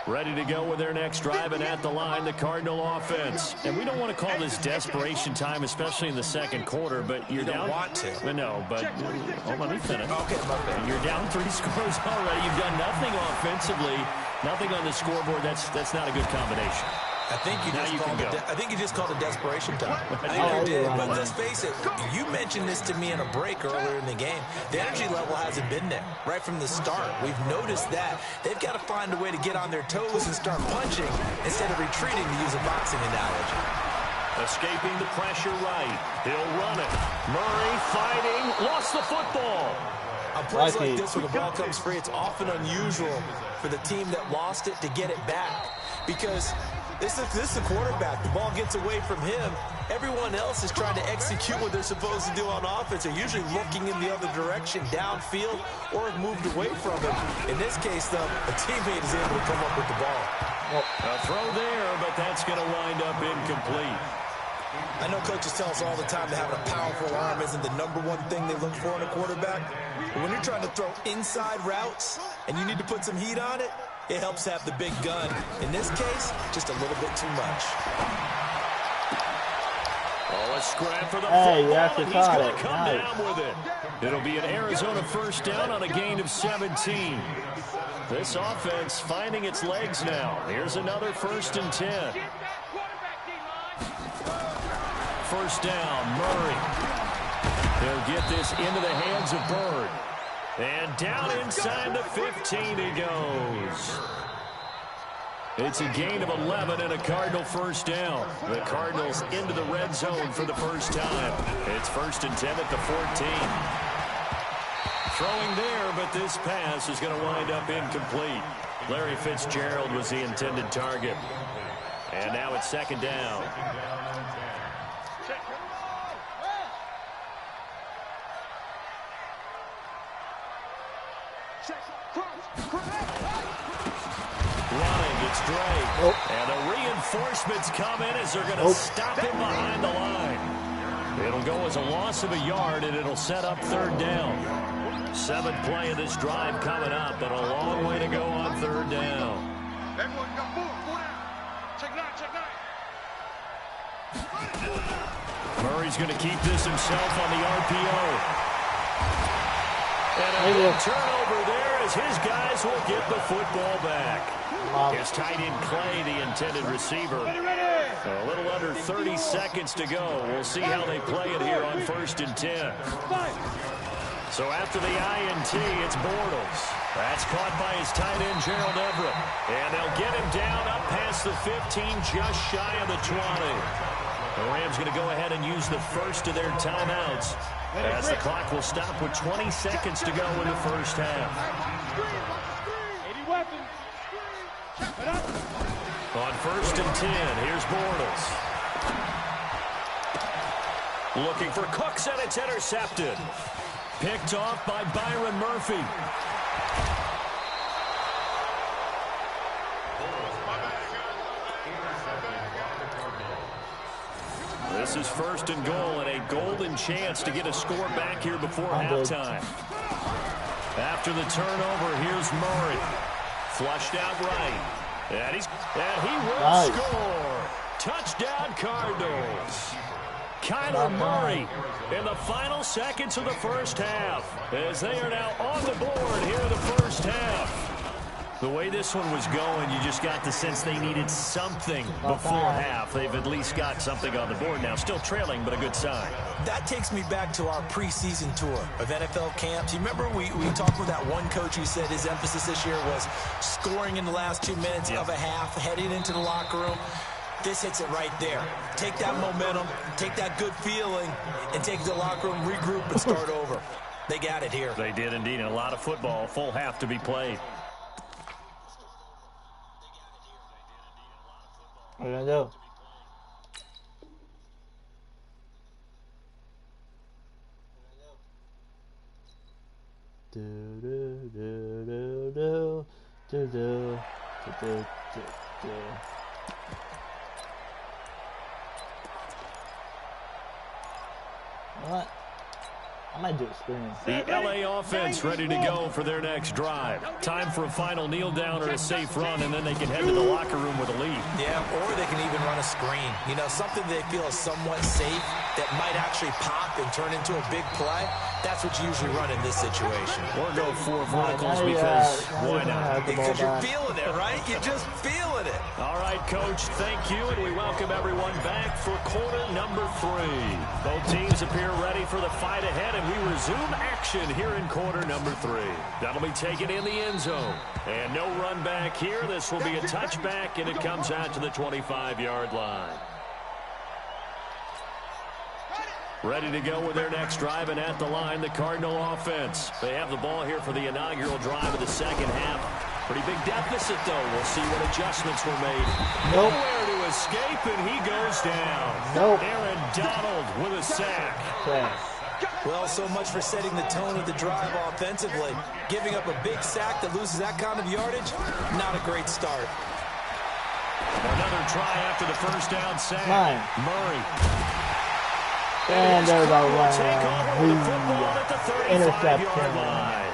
Ready to go with their next drive, and at the line, the Cardinal offense. And we don't want to call this desperation time, especially in the 2nd quarter, but you're down. You don't want to. No, but let me finish. Okay, my bad. You're down 3 scores already. You've done nothing offensively, nothing on the scoreboard. That's not a good combination. I think you just called it desperation time. I think you did. But let's face it, you mentioned this to me in a break earlier in the game. The energy level hasn't been there right from the start. We've noticed that. They've got to find a way to get on their toes and start punching instead of retreating, to use a boxing analogy. Escaping the pressure right. He'll run it. Murray fighting. Lost the football. On plays like this where the ball comes free, it's often unusual for the team that lost it to get it back because This is a quarterback. The ball gets away from him. Everyone else is trying to execute what they're supposed to do on offense. They're usually looking in the other direction, downfield, or have moved away from him. In this case, though, a teammate is able to come up with the ball. A throw there, but that's going to wind up incomplete. I know coaches tell us all the time that having a powerful arm isn't the #1 thing they look for in a quarterback. But when you're trying to throw inside routes and you need to put some heat on it, it helps have the big gun. In this case, just a little bit too much. Oh, a scrap for the football, yes, and he's going to come down with it. It'll be an Arizona first down on a gain of 17. This offense finding its legs now. Here's another 1st and 10. First down, Murray. He'll get this into the hands of Bird. And down inside the 15 he goes. It's a gain of 11 and a Cardinal first down. The Cardinals into the red zone for the first time. It's 1st and 10 at the 14. Throwing there, but this pass is going to wind up incomplete. Larry Fitzgerald was the intended target. And now it's 2nd down. Running, it's Drake. And the reinforcements come in as they're going to stop him behind the line. It'll go as a loss of a yard, and it'll set up 3rd down. 7th play of this drive coming up, but a long way to go on 3rd down. Everyone got 4 down. Check 9, check 9. Murray's going to keep this himself on the RPO. And a big turnover there as his guys will get the football back. His tight end Clay, the intended receiver. A little under 30 seconds to go. We'll see how they play it here on 1st and 10. So after the INT, it's Bortles. That's caught by his tight end, Gerald Everett. And they'll get him down up past the 15, just shy of the 20. The Rams going to go ahead and use the first of their timeouts, as the clock will stop with 20 seconds to go in the first half. On 1st and 10, here's Bortles. Looking for Cooks, and it's intercepted. Picked off by Byron Murphy. This is 1st and goal, and a golden chance to get a score back here before halftime. After the turnover, here's Murray. Flushed out right. And he will score. Touchdown, Cardinals. Kyler Murray in the final seconds of the first half, as they are now on the board here in the first half. The way this one was going, you just got the sense they needed something before half. They've at least got something on the board now. Still trailing, but a good sign. That takes me back to our preseason tour of NFL camps. You remember we talked with that one coach who said his emphasis this year was scoring in the last 2 minutes of a half, heading into the locker room. This hits it right there. Take that momentum, take that good feeling, and take the locker room, regroup, and start over. They got it here. They did indeed. And a lot of football, full half to be played. What are you gonna do? What? I might do a screen. The LA offense ready to go for their next drive. Time for a final kneel down or a safe run, and then they can head to the locker room with a lead. Yeah, or they can even run a screen. You know, something they feel is somewhat safe that might actually pop and turn into a big play. That's what you usually run in this situation. Or go 4 verticals because why not? Because you're feeling it, right? You're just feeling it. All right, Coach, thank you, and we welcome everyone back for quarter number 3. Both teams appear ready for the fight ahead, and we resume action here in quarter number 3. That'll be taken in the end zone. And no run back here. This will be a touchback, and it comes out to the 25-yard line. Ready to go with their next drive, and at the line, the Cardinal offense. They have the ball here for the inaugural drive of the second half. Pretty big deficit, though. We'll see what adjustments were made. Nope. Nowhere to escape, and he goes down. Nope. Aaron Donald with a sack. Well, so much for setting the tone of the drive offensively. Giving up a big sack that loses that kind of yardage, not a great start. Another try after the first down sack. Murray. And there's a Take over with the football at the 35-yard line.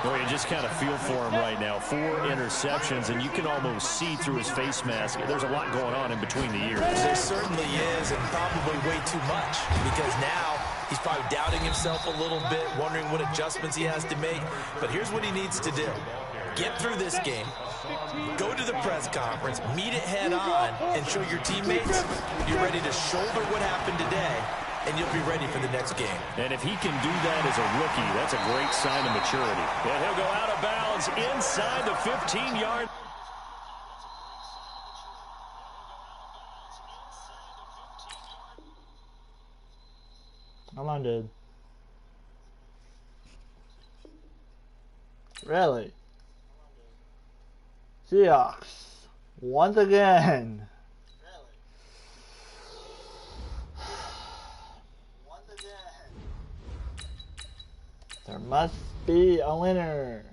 Well, you just kind of feel for him right now. 4 interceptions, and you can almost see through his face mask. There's a lot going on in between the ears. There certainly is, and probably way too much, because now he's probably doubting himself a little bit, wondering what adjustments he has to make. But here's what he needs to do. Get through this game, go to the press conference, meet it head on, and show your teammates you're ready to shoulder what happened today, and you'll be ready for the next game. And if he can do that as a rookie, that's a great sign of maturity. And he'll go out of bounds inside the 15-yard. Come on, dude. Really? Seahawks. Once again. There must be a winner.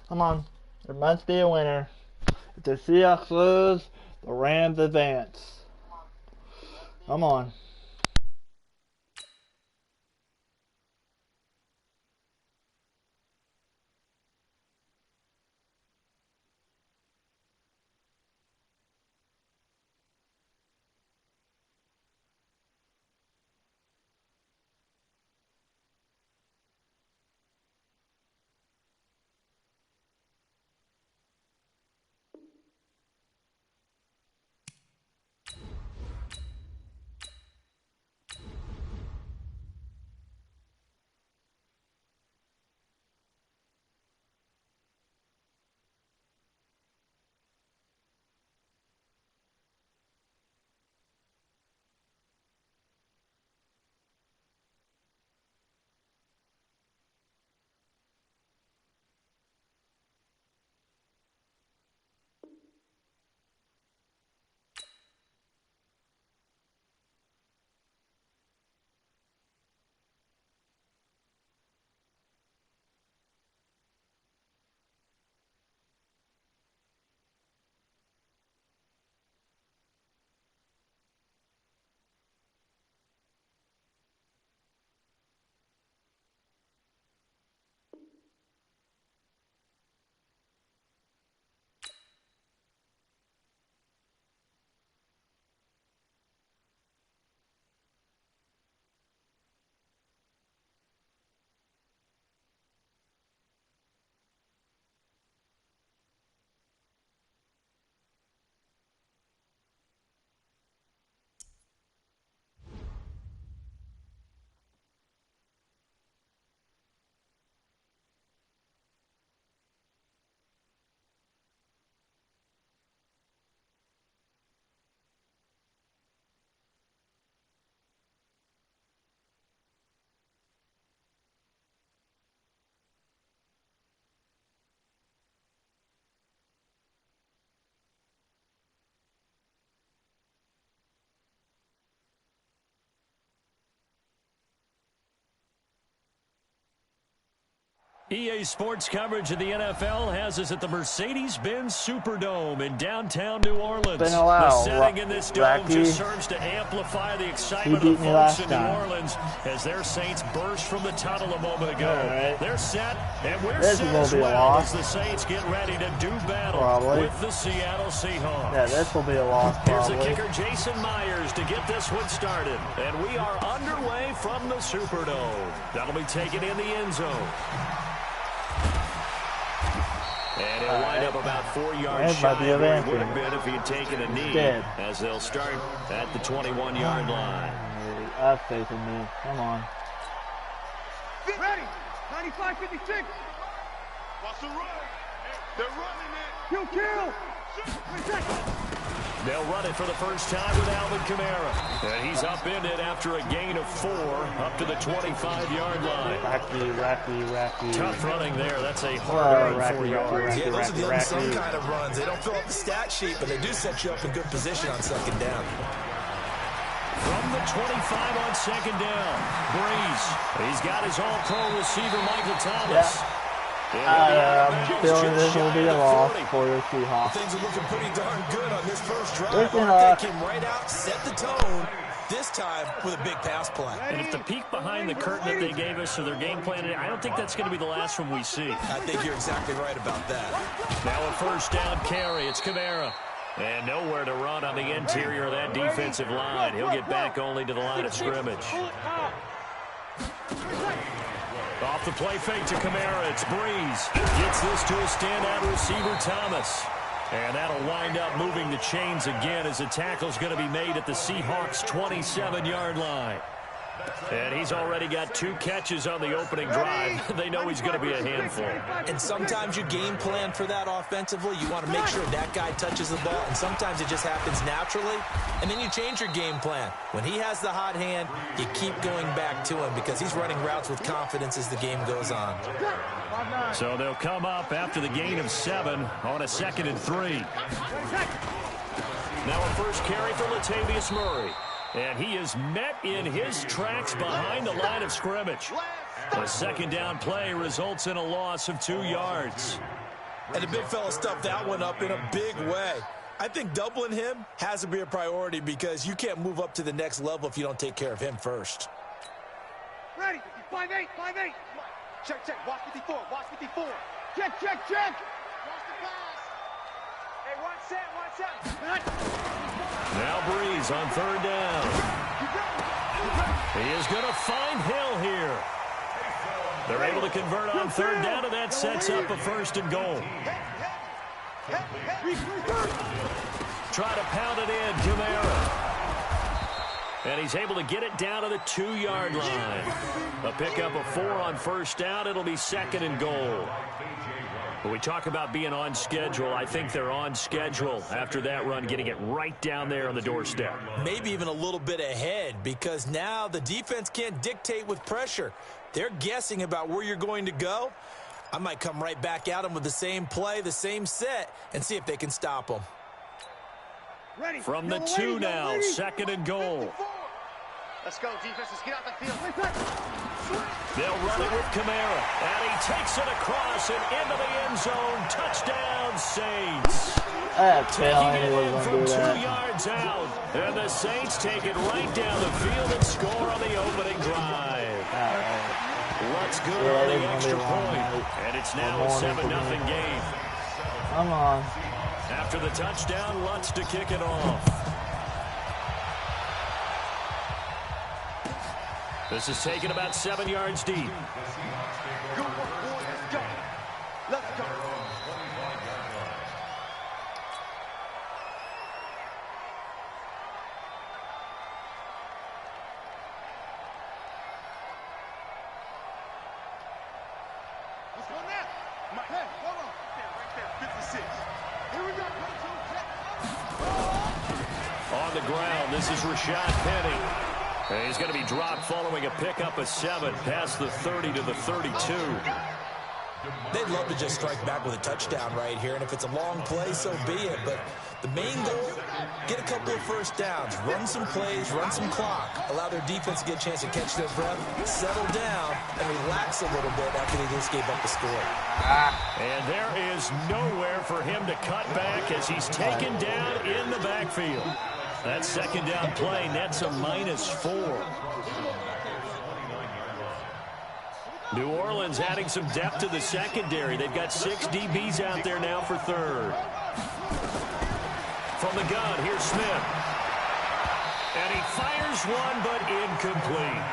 Come on. There must be a winner. If the Seahawks lose, the Rams advance. Come on. EA Sports coverage of the NFL has us at the Mercedes-Benz Superdome in downtown New Orleans. Been a while. The setting in this dome Rocky. just serves to amplify the excitement He of beat the me folks last in time. New Orleans as their Saints burst from the tunnel a moment ago. Right. They're set, and we're This set will as be a well loss. as the Saints get ready to do battle Probably. with the Seattle Seahawks. Yeah, this will be a loss, Here's the probably. kicker, Jason Myers, to get this one started. And we are underway from the Superdome. That'll be taken in the end zone. And he'll wind up about 4 yards shy of where he would have been if he had taken a knee, as they'll start at the 21-yard line. Have faith in me. Come on. Ready. 95-56. Watch the run. They're running it. Kill. They'll run it for the first time with Alvin Kamara. And he's up in it after a gain of 4 up to the 25-yard line. Racky. Tough running there. That's a hard run, 4 yards. Yeah, those are the unsung kind of runs. They don't fill up the stat sheet, but they do set you up in good position on second down. From the 25 on second down, Breeze. He's got his all-pro receiver, Michael Thomas. Yeah. I'm feeling this will be a loss for the Seahawks. Things are looking pretty darn good on this first drive. They came right out, set the tone, this time with a big pass play. And if the peek behind the curtain that they gave us or their game plan, I don't think that's going to be the last one we see. I think you're exactly right about that. Now a first down carry. It's Kamara. And nowhere to run on the interior of that defensive line. He'll get back only to the line of scrimmage. Off the play fake to Kamara. It's Breeze. Gets this to a standout receiver, Thomas. And that'll wind up moving the chains again as the tackle's going to be made at the Seahawks' 27-yard line. And he's already got 2 catches on the opening drive. They know he's going to be a handful. And sometimes you game plan for that offensively. You want to make sure that guy touches the ball, and sometimes it just happens naturally. And then you change your game plan. When he has the hot hand, you keep going back to him because he's running routes with confidence as the game goes on. So they'll come up after the gain of 7 on a 2nd and 3. Now a first carry for Latavius Murray. And he is met in his tracks behind the line of scrimmage. A second down play results in a loss of 2 yards. And the big fella stuffed that one up in a big way. I think doubling him has to be a priority because you can't move up to the next level if you don't take care of him first. Ready. 5-8. Check. Watch 54. Check. Watch the pass. Hey, watch that. Now Breeze on 3rd down. He is going to find Hill here. They're able to convert on 3rd down, and that sets up a 1st and goal. Try to pound it in, Kamara. And he's able to get it down to the 2-yard line. A pickup of 4 on 1st down. It'll be 2nd and goal. When we talk about being on schedule, I think they're on schedule after that run, getting it right down there on the doorstep. Maybe even a little bit ahead because now the defense can't dictate with pressure. They're guessing about where you're going to go. I might come right back at them with the same play, the same set, and see if they can stop them. Ready. From the 2 now, 2nd and goal. Let's go, defense. Let's get out the field. They'll run it with Kamara. And he takes it across and into the end zone. Touchdown, Saints. Taking it in from 2 yards out. And the Saints take it right down the field and score on the opening drive. Lutz good on the extra point. And it's now a 7-0 game. Come on. After the touchdown, Lutz to kick it off. This is taken about 7 yards deep. Let's go. Let's go now. Hey, hold on. Right there, 56. Here we go. On the ground, this is Rashad Penny. And he's going to be dropped following a pickup of 7 past the 30 to the 32. They'd love to just strike back with a touchdown right here, and if it's a long play, so be it. But the main goal, get a couple of first downs, run some plays, run some clock, allow their defense to get a chance to catch their breath, settle down, and relax a little bit after they just gave up the score. And there is nowhere for him to cut back as he's taken down in the backfield. That second down play nets a -4. New Orleans adding some depth to the secondary. They've got 6 DBs out there now for third. From the gun, here's Smith. And he fires one, but incomplete.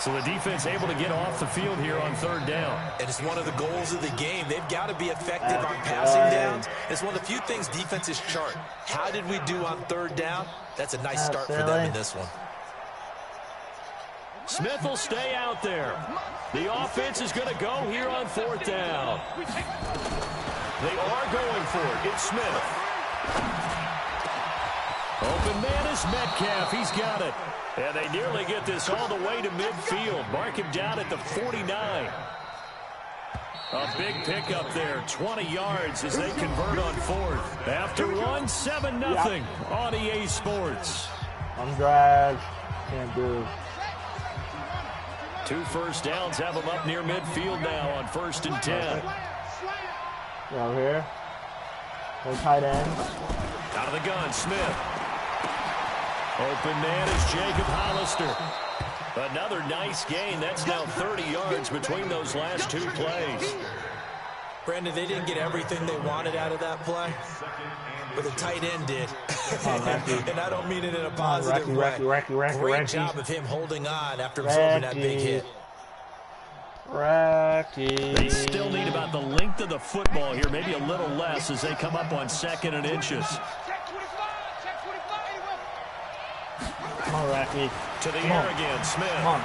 So the defense able to get off the field here on third down. And it's one of the goals of the game. They've got to be effective on passing downs. It's one of the few things defenses chart. How did we do on third down? That's a nice start for them in this one. Smith will stay out there. The offense is going to go here on fourth down. They are going for it. It's Smith. Open man is Metcalf. He's got it. And they nearly get this all the way to midfield. Mark him down at the 49. A big pickup there. 20 yards as they convert on fourth. After one, 7-0 on EA Sports. I'm dragged. Can't do. 2 first downs have them up near midfield now on 1st and 10. Over here. No tight end. Out of the gun, Smith. Open man is Jacob Hollister. Another nice gain. That's now 30 yards between those last 2 plays. Brandon, they didn't get everything they wanted out of that play, but the tight end did. And I don't mean it in a positive way. Great job of him holding on after absorbing that big hit. They still need about the length of the football here, maybe a little less as they come up on 2nd and inches. Come on, Racky. To the air again, Smith. Come on.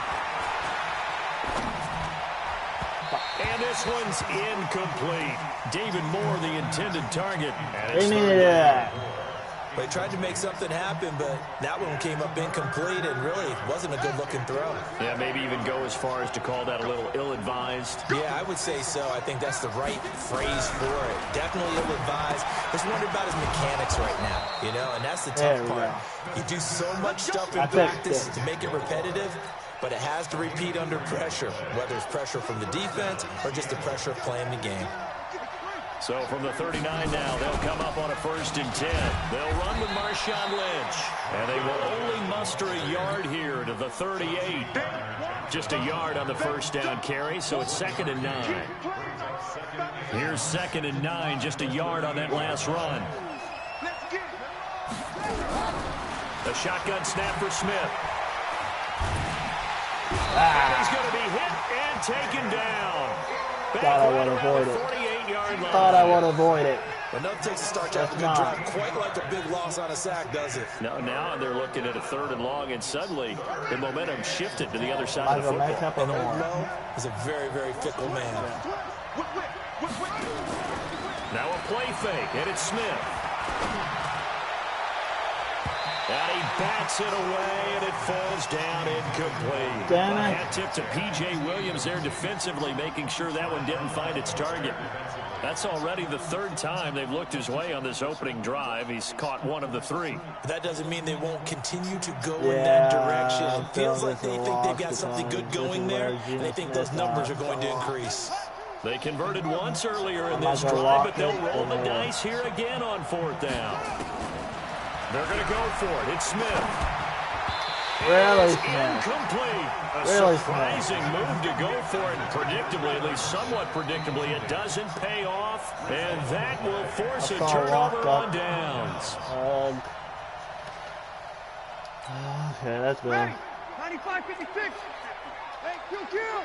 And this one's incomplete. David Moore, the intended target. They needed that. They tried to make something happen, but that one came up incomplete and really wasn't a good-looking throw. Yeah, maybe even go as far as to call that a little ill-advised. Yeah, I would say so. I think that's the right phrase for it. Definitely ill-advised. Just wonder about his mechanics right now, you know, and that's the tough part. You do so much stuff in practice to make it repetitive, but it has to repeat under pressure, whether it's pressure from the defense or just the pressure of playing the game. So from the 39 now, they'll come up on a 1st and 10. They'll run with Marshawn Lynch. And they will only muster a yard here to the 38. Just a yard on the first down carry, so it's 2nd and 9. Here's 2nd and 9, just a yard on that last run. A shotgun snap for Smith. He's going to be hit and taken down. Thought I would avoid it. Thought I would avoid it. But nothing takes a start to have a good drive quite like a big loss on a sack, does it? No, now they're looking at a 3rd and long, and suddenly the momentum shifted to the other side of the football. And Old Low is a very, very fickle man. Now a play fake, and it's Smith. And he bats it away, and it falls down incomplete. Damn it. Hat tip to P.J. Williams there defensively, making sure that one didn't find its target. That's already the 3rd time they've looked his way on this opening drive. He's caught 1 of the 3. That doesn't mean they won't continue to go in that direction. It feels like they think they've got something good going there, and they think those numbers are going to increase. They converted once earlier in this drive, but they'll roll the dice here again on 4th down. They're going to go for it. It's Smith. Really, It's Smith. incomplete. A Really, surprising move to go for it. Predictably, at least somewhat predictably, it doesn't pay off. And that will force a turnover on downs. Okay, that's good. 95-56. Hey, kill.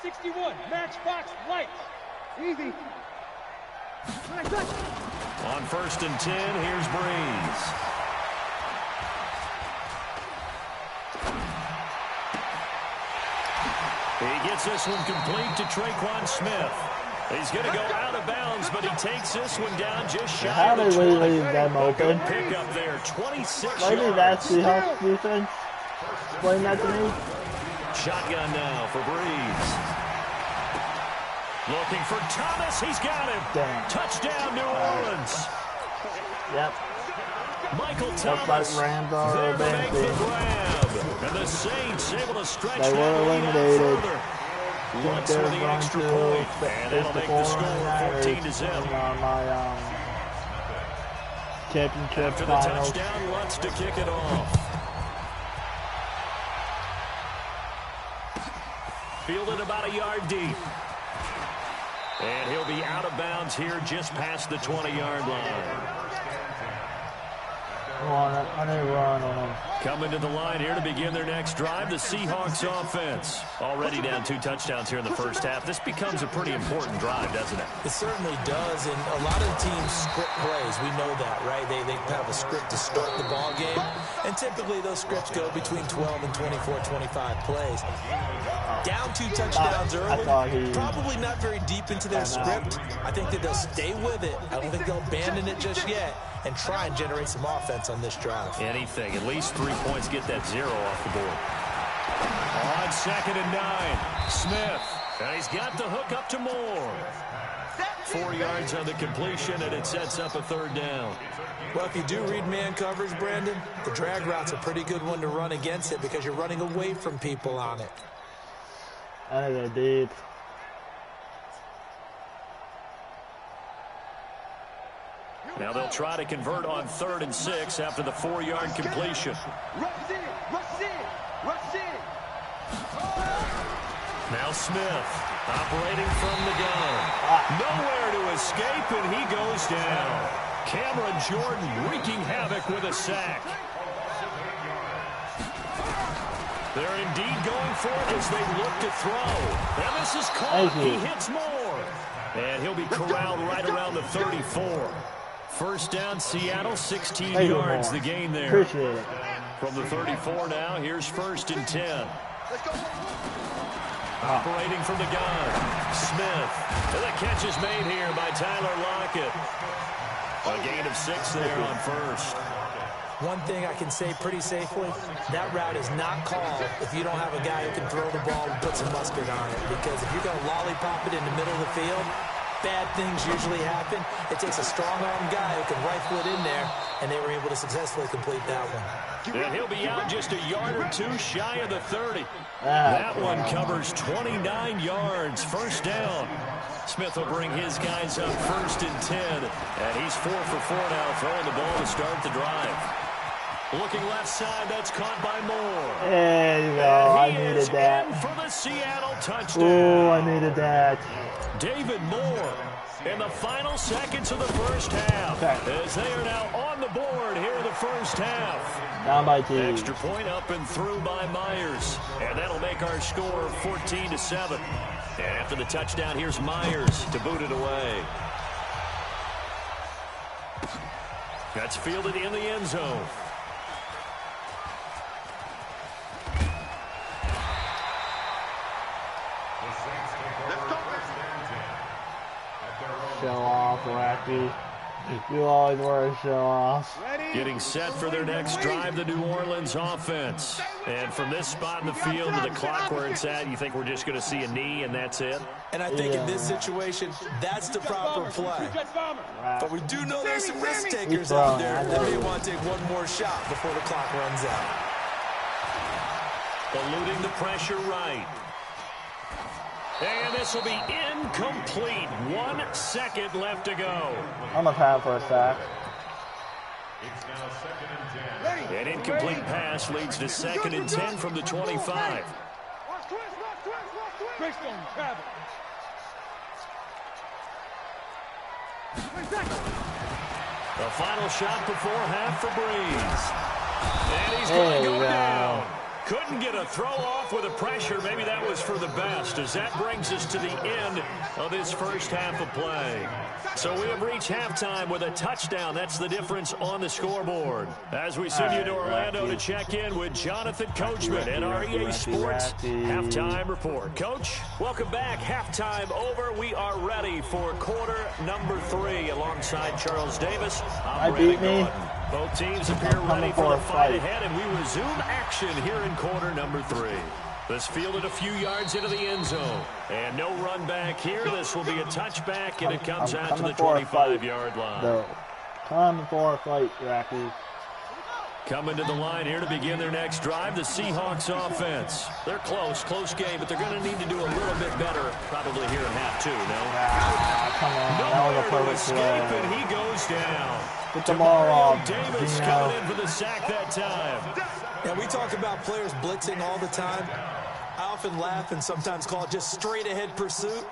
61, matchbox light. Easy. On 1st and 10, here's Breeze. He gets this one complete to Traquan Smith. He's going to go out of bounds, but he takes this one down just shy How of did the we 20. leave them open? Pick up there, 26 Maybe yards. that's the Seahawks defense. Explain that to me. Shotgun now for Breeze. Looking for Thomas. He's got him. Damn. Touchdown, New Orleans. Yep. Michael Looks Thomas like Rams are there to make the advancing. grab. And the Saints able to stretch They were that lead out eliminated. further. Lutz They're with the going extra to point. face And the that'll make the score 49ers 14-0. in my championship After the finals. touchdown, Lutz to kick it off. Fielded about a yard deep. And he'll be out of bounds here just past the 20-yard line. Come on, I need to run on them. Coming to the line here to begin their next drive, the Seahawks offense. Already down 2 touchdowns here in the first half. This becomes a pretty important drive, doesn't it? It certainly does, and a lot of teams script plays. We know that, right? They have a script to start the ball game, and typically those scripts go between 12 and 24, 25 plays. Down 2 touchdowns early, probably not very deep into their script. I think that they'll stay with it. I don't think they'll abandon it just yet and try and generate some offense on this drive. Anything, at least 3 points, get that 0 off the board. On 2nd and 9, Smith. And he's got the hook up to Moore. 4 yards on the completion, and it sets up a 3rd down. Well, if you do read man coverage, Brandon, the drag route's a pretty good one to run against it because you're running away from people on it. I need to go deep. Now they'll try to convert on 3rd and 6 after the 4-yard completion. Rush in, rush in, rush in. Now Smith operating from the gun. Nowhere to escape, and he goes down. Cameron Jordan wreaking havoc with a sack. They're indeed going for it as they look to throw. And this is caught. He hits Moore. And he'll be corralled right around the 34. First down, Seattle, 16 yards, the gain there. Appreciate it. From the 34 now, here's 1st and 10. Operating from the gun, Smith. And the catch is made here by Tyler Lockett. A gain of 6 there on 1st. One thing I can say pretty safely, that route is not called if you don't have a guy who can throw the ball and put some mustard on it. Because if you're going to lollipop it in the middle of the field, bad things usually happen. It takes a strong-arm guy who can rifle it in there, and they were able to successfully complete that one. And he'll be out just a yard or 2 shy of the 30. That one covers 29 yards. First down. Smith will bring his guys up 1st and 10. And he's 4 for 4 now, throwing the ball to start the drive. Looking left side, that's caught by Moore. There you go. I needed that. In for the Seattle touchdown. Oh, I needed that. David Moore in the final seconds of the first half. As they are now on the board here in the first half. Down by 2. Extra point up and through by Myers. And that'll make our score 14-7. And after the touchdown, here's Myers to boot it away. That's fielded in the end zone. Show off, Wacky. You always wear a show off. Getting set for their next drive, the New Orleans offense. And from this spot in the field to the clock where it's at, you think we're just going to see a knee and that's it? And I think in this situation, that's the proper play. But we do know there's some risk takers out there that may want to take one more shot before the clock runs out. Eluding the pressure right. And this will be incomplete. 1 second left to go. I'm a pound for a sack. It's now 2nd and 10. An incomplete pass leads to 2nd and 10 from the 25. The final shot before half for Breeze. And he's going to go down. Couldn't get a throw off with the pressure. Maybe that was for the best, as that brings us to the end of this first half of play. So we have reached halftime with a touchdown. That's the difference on the scoreboard. As we send you to Orlando to check in with Jonathan Coachman and our EA Sports halftime report. Coach, welcome back. Halftime over. We are ready for quarter number 3 alongside Charles Davis. I beat me. Both teams appear ready for the fight ahead, and we resume action here in quarter number 3. This fielded a few yards into the end zone. And no run back here. This will be a touchback, and it comes out to the 25-yard line. No. Coming for a fight, Rockies. Coming to the line here to begin their next drive, the Seahawks offense. They're close game, but they're going to need to do a little bit better probably here in half two, no? Come on, that was a perfect escape, play. and he goes down. Get the ball off, Davis coming in for the sack that time. Yeah, we talk about players blitzing all the time. I often laugh and sometimes call it just straight-ahead pursuit.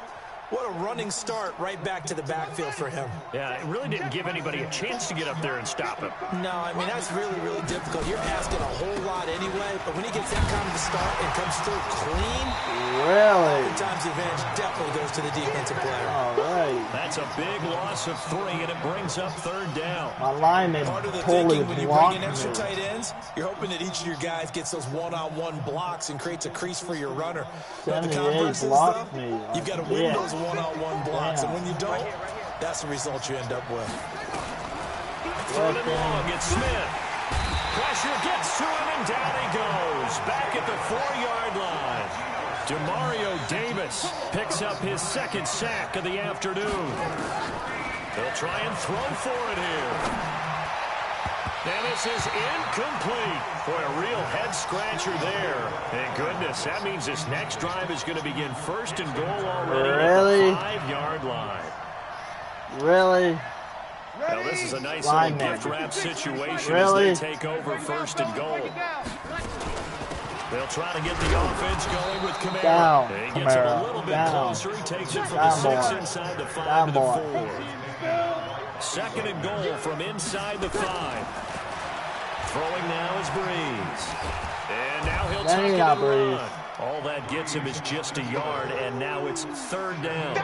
What a running start right back to the backfield for him. Yeah, it really didn't give anybody a chance to get up there and stop him. No, I mean, that's really, really difficult. You're asking a whole lot anyway, but when he gets that kind of a start and comes through clean, Really? sometimes the advantage definitely goes to the defensive player. All right. That's a big loss of 3, and it brings up 3rd down. My lineman Part of the totally thinking when you bring blocked in extra me. tight ends, you're hoping that each of your guys gets those one-on-one blocks and creates a crease for your runner. But the 78 converse is, blocked though, me. you've got to win Yeah. those one-on-one blocks, Damn. and when you don't, that's the result you end up with. 3rd and long, it's Smith. Pressure gets to him, and down he goes. Back at the 4-yard line. Demario Davis picks up his 2nd sack of the afternoon. They'll try and throw for it here. And this is incomplete. Boy, a real head-scratcher there. And goodness, that means this next drive is going to begin 1st and goal already Really? at the 5-yard line. Really? Now, this is a nice Lineman. little gift-wrap situation Really? as they take over 1st and goal. They'll try to get the offense going with Kamara. Down, He gets it a Kamara. little bit Down. closer. He takes it from Down, the 6 boy. inside the 5 Down, to the boy. 4. 2nd and goal from inside the 5. Throwing now is Breeze. And now he'll tuck it and Breeze. run. All that gets him is just a yard, and now it's 3rd down. A gain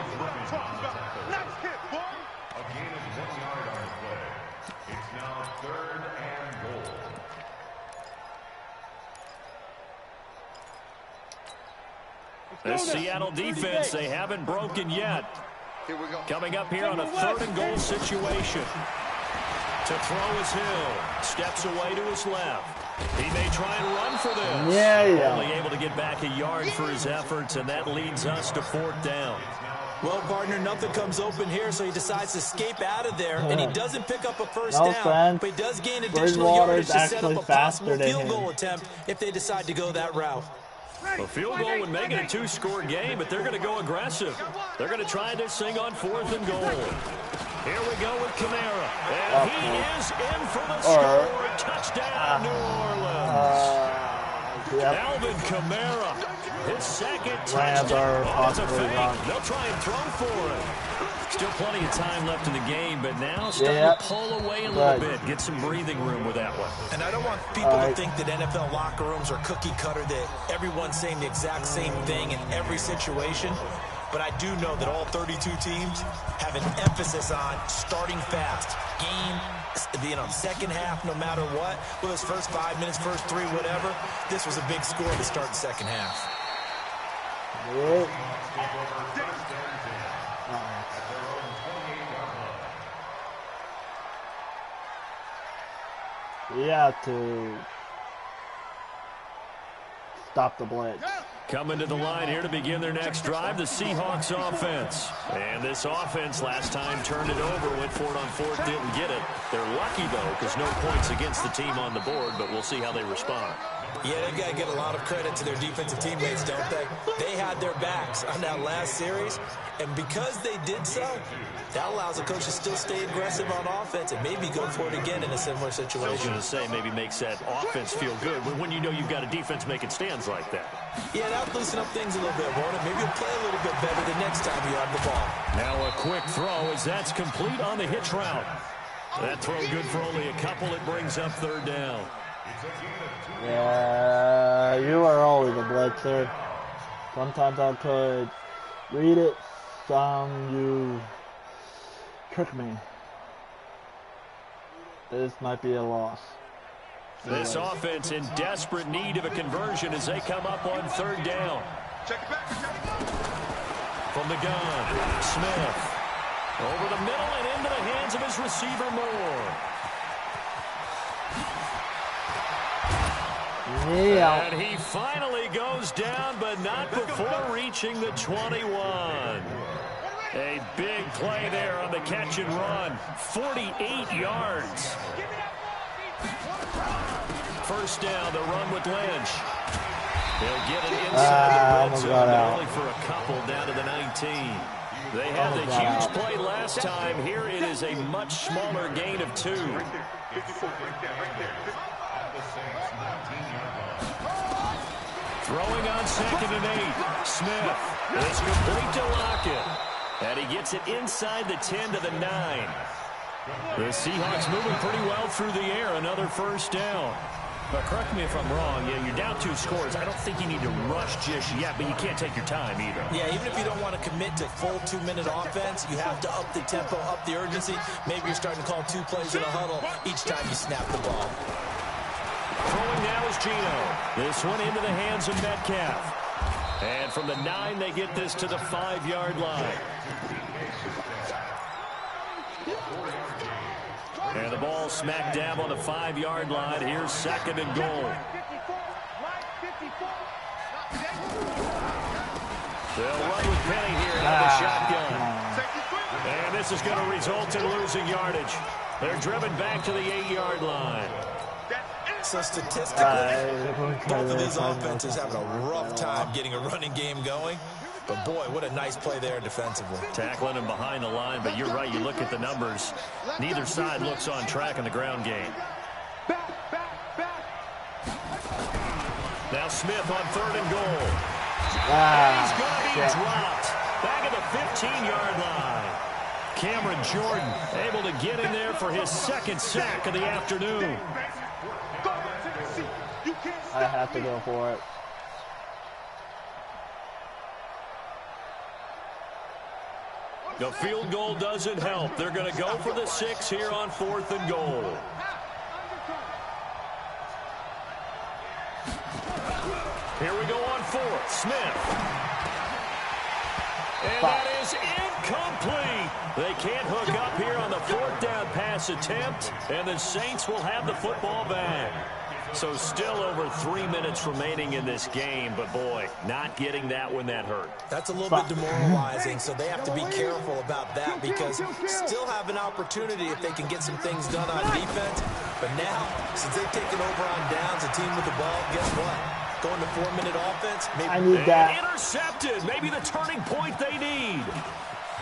of 1 yard on the play. It's now 3rd and goal. The Seattle defense, they haven't broken yet. Here we go. Coming up here on a 3rd and goal situation. To throw is Hill. Steps away to his left. He may try and run for this. Yeah. Only able to get back a yard for his efforts, and that leads us to 4th down. Well, partner, nothing comes open here, so he decides to escape out of there, and he doesn't pick up a first No down, offense. but he does gain additional Bridgewater's yardage to set up actually a possible faster than field him. goal attempt if they decide to go that route. A field goal would make it a 2-score game, but they're going to go aggressive. They're going to try this thing on 4th and goal. Here we go with Kamara. And he is in for the score. Touchdown, New Orleans. Alvin Kamara, his 2nd touchdown. Oh, it's a fake. They'll try and throw for it. Still plenty of time left in the game, but now starting to pull away a little bit. Get some breathing room with that one. And I don't want people to think that NFL locker rooms are cookie cutter, that everyone's saying the exact same thing in every situation. But I do know that all 32 teams have an emphasis on starting fast. Second half, no matter what. Whether it's first 5 minutes, first 3, whatever. This was a big score to start the second half. We have to stop the blitz. Coming to the line here to begin their next drive, the Seahawks offense. And this offense last time turned it over, went for it on 4th, didn't get it. They're lucky, though, because no points against the team on the board, but we'll see how they respond. Yeah, they've got to get a lot of credit to their defensive teammates, don't they? They had their backs on that last series, and because they did so, that allows the coach to still stay aggressive on offense and maybe go for it again in a similar situation. I was going to say, maybe makes that offense feel good when you know you've got a defense making stands like that. Yeah, that'll loosen up things a little bit, won't it? Maybe you'll play a little bit better the next time you have the ball. Now a quick throw as that's complete on the hitch route. That throw good for only a couple. It brings up 3rd down. Yeah, you are always a blitzer. Sometimes I could read it, some you trick me. This might be a loss. This offense in desperate need of a conversion as they come up on 3rd down. From the gun, Smith. Over the middle and into the hands of his receiver, Moore. Yeah. And he finally goes down, but not before reaching the 21. A big play there on the catch and run. 48 yards. First down, the run with Lynch. They'll get it inside the red zone, but only for a couple down to the 19. They had the huge play last time. Here it is a much smaller gain of 2. Throwing on 2nd and 8. Smith is complete to Lockett. And he gets it inside the 10 to the 9. The Seahawks moving pretty well through the air. Another first down. But correct me if I'm wrong. Yeah, you're down 2 scores. I don't think you need to rush just yet, but you can't take your time either. Yeah, even if you don't want to commit to full 2-minute offense, you have to up the tempo, up the urgency. Maybe you're starting to call 2 plays in a huddle each time you snap the ball. Throwing now is Gino. This one into the hands of Metcalf. And from the 9, they get this to the 5-yard line. And the ball smack dab on the 5-yard line. Here's 2nd and goal. They'll run with Penny here out of the shotgun. And this is going to result in losing yardage. They're driven back to the 8-yard line. So statistically, both of these offenses having a rough time getting a running game going. But, boy, what a nice play there defensively. Tackling him behind the line, but you're right. You look at the numbers. Neither side looks on track in the ground game. Now Smith on 3rd and goal. And he's going to be dropped. Back at the 15-yard line. Cameron Jordan able to get in there for his 2nd sack of the afternoon. I have to go for it. The field goal doesn't help. They're going to go for the 6 here on 4th and goal. Here we go on 4th. Smith. And that is incomplete. They can't hook up here on the 4th down pass attempt, and the Saints will have the football back. So still over 3 minutes remaining in this game, but boy, not getting that one, that hurt. That's a little bit demoralizing, so they have to be careful about that because still have an opportunity if they can get some things done on defense. But now, since they've taken over on downs, a team with the ball, guess what? Going to 4-minute offense. Maybe I need that. Intercepted. Maybe the turning point they need.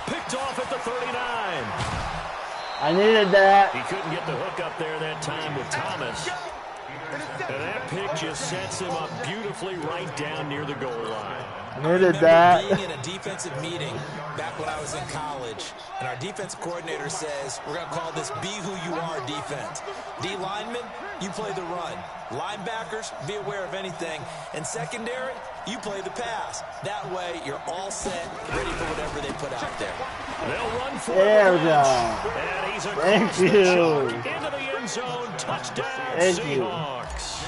Picked off at the 39. I needed that. He couldn't get the hook up there that time with Thomas. And that pick just sets him up beautifully right down near the goal line. Needed that. Being in a defensive meeting back when I was in college, and our defensive coordinator says, we're going to call this Be Who You Are defense. D linemen, you play the run. Linebackers, be aware of anything. And secondary, you play the pass. That way, you're all set, ready for whatever they put out there. They'll run for There we go. And he's Thank you. into the end zone. Touchdown, Thank you. Seahawks.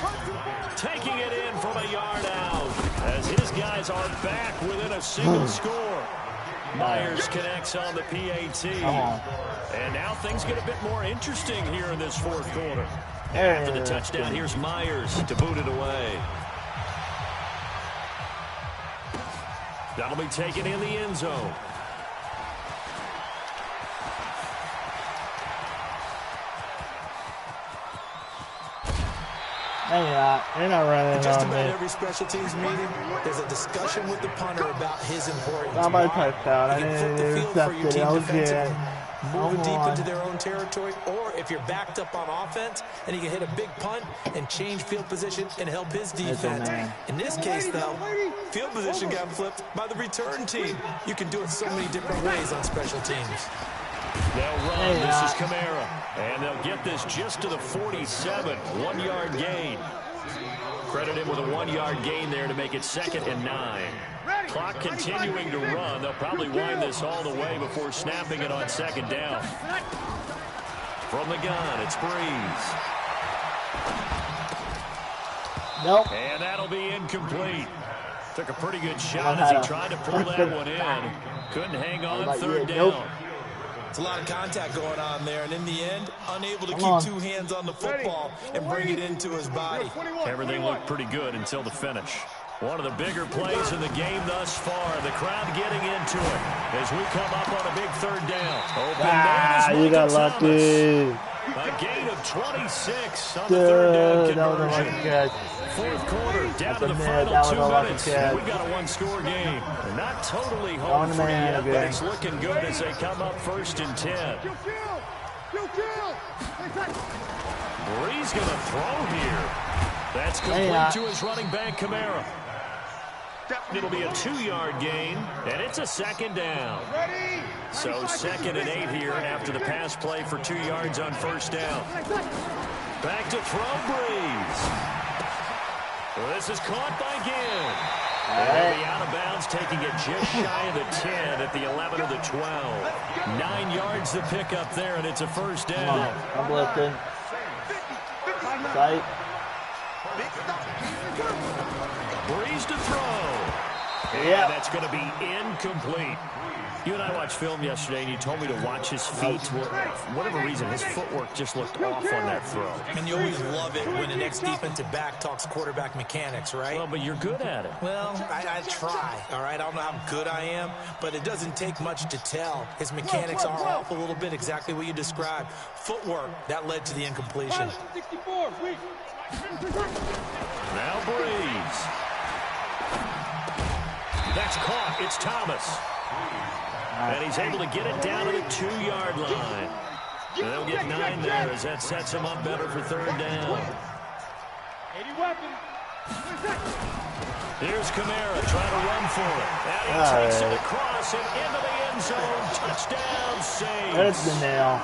Taking it in from a yard out as his guys are back within a single score. Myers connects on the PAT. And now things get a bit more interesting here in this 4th quarter. After the touchdown, here's Myers to boot it away. That'll be taken in the end zone. You're not running Just on about me. every special teams meeting, there's a discussion with the punter about his importance. Not my touchdown. I You can flip the didn't field for your intercept it. team I was defensively, good. moving deep on. into their own territory, or if you're backed up on offense and you can hit a big punt and change field position and help his defense. man. In this case, though, field position got flipped by the return team. You can do it so many different ways on special teams. They'll run. This is Kamara. And they'll get this just to the 47. 1-yard gain. Credit him with a 1-yard gain there to make it 2nd and 9. Clock continuing to run. They'll probably wind this all the way before snapping it on 2nd down. From the gun, it's Breeze. Nope. And that'll be incomplete. Took a pretty good shot as he tried to pull that one in. Couldn't hang on 3rd down. Nope. It's a lot of contact going on there, and in the end, unable to keep two hands on the football and bring it into his body. Everything looked pretty good until the finish. One of the bigger plays in the game thus far. The crowd getting into it as we come up on a big third down. Open man is you got Thomas. lucky. A gain of 26 on the third down conversion. Fourth quarter, down to the final 2 minutes. We got a one-score game. They're not totally home free yet, but it's looking good as they come up 1st and 10. Bree's going to throw here. That's complete to his running back, Kamara. It'll be a 2-yard gain, and it's a 2nd down. So 2nd and 8 here after the pass play for 2 yards on 1st down. Back to throw, Breeze. This is caught by Ginn. And he'll be out of bounds, taking it just shy of the 10 at the 11 of the 12. 9 yards to pick up there, and it's a 1st down. I'm lifting. Sight. Breeze to throw. Yeah, that's going to be incomplete. You and I watched film yesterday, and you told me to watch his feet. For whatever reason, his footwork just looked off on that throw. And you always love it when the next defensive back talks quarterback mechanics, right? Well, but you're good at it. Well, I try, all right? I don't know how good I am, but it doesn't take much to tell. His mechanics are off a little bit, exactly what you described. Footwork, that led to the incompletion. Now Breeze. That's caught. It's Thomas. And he's able to get it down to the 2-yard line. And they'll get 9 there as that sets him up better for 3rd down. Here's Kamara trying to run for it. And he takes it across and into the end zone. Touchdown save. There's the nail.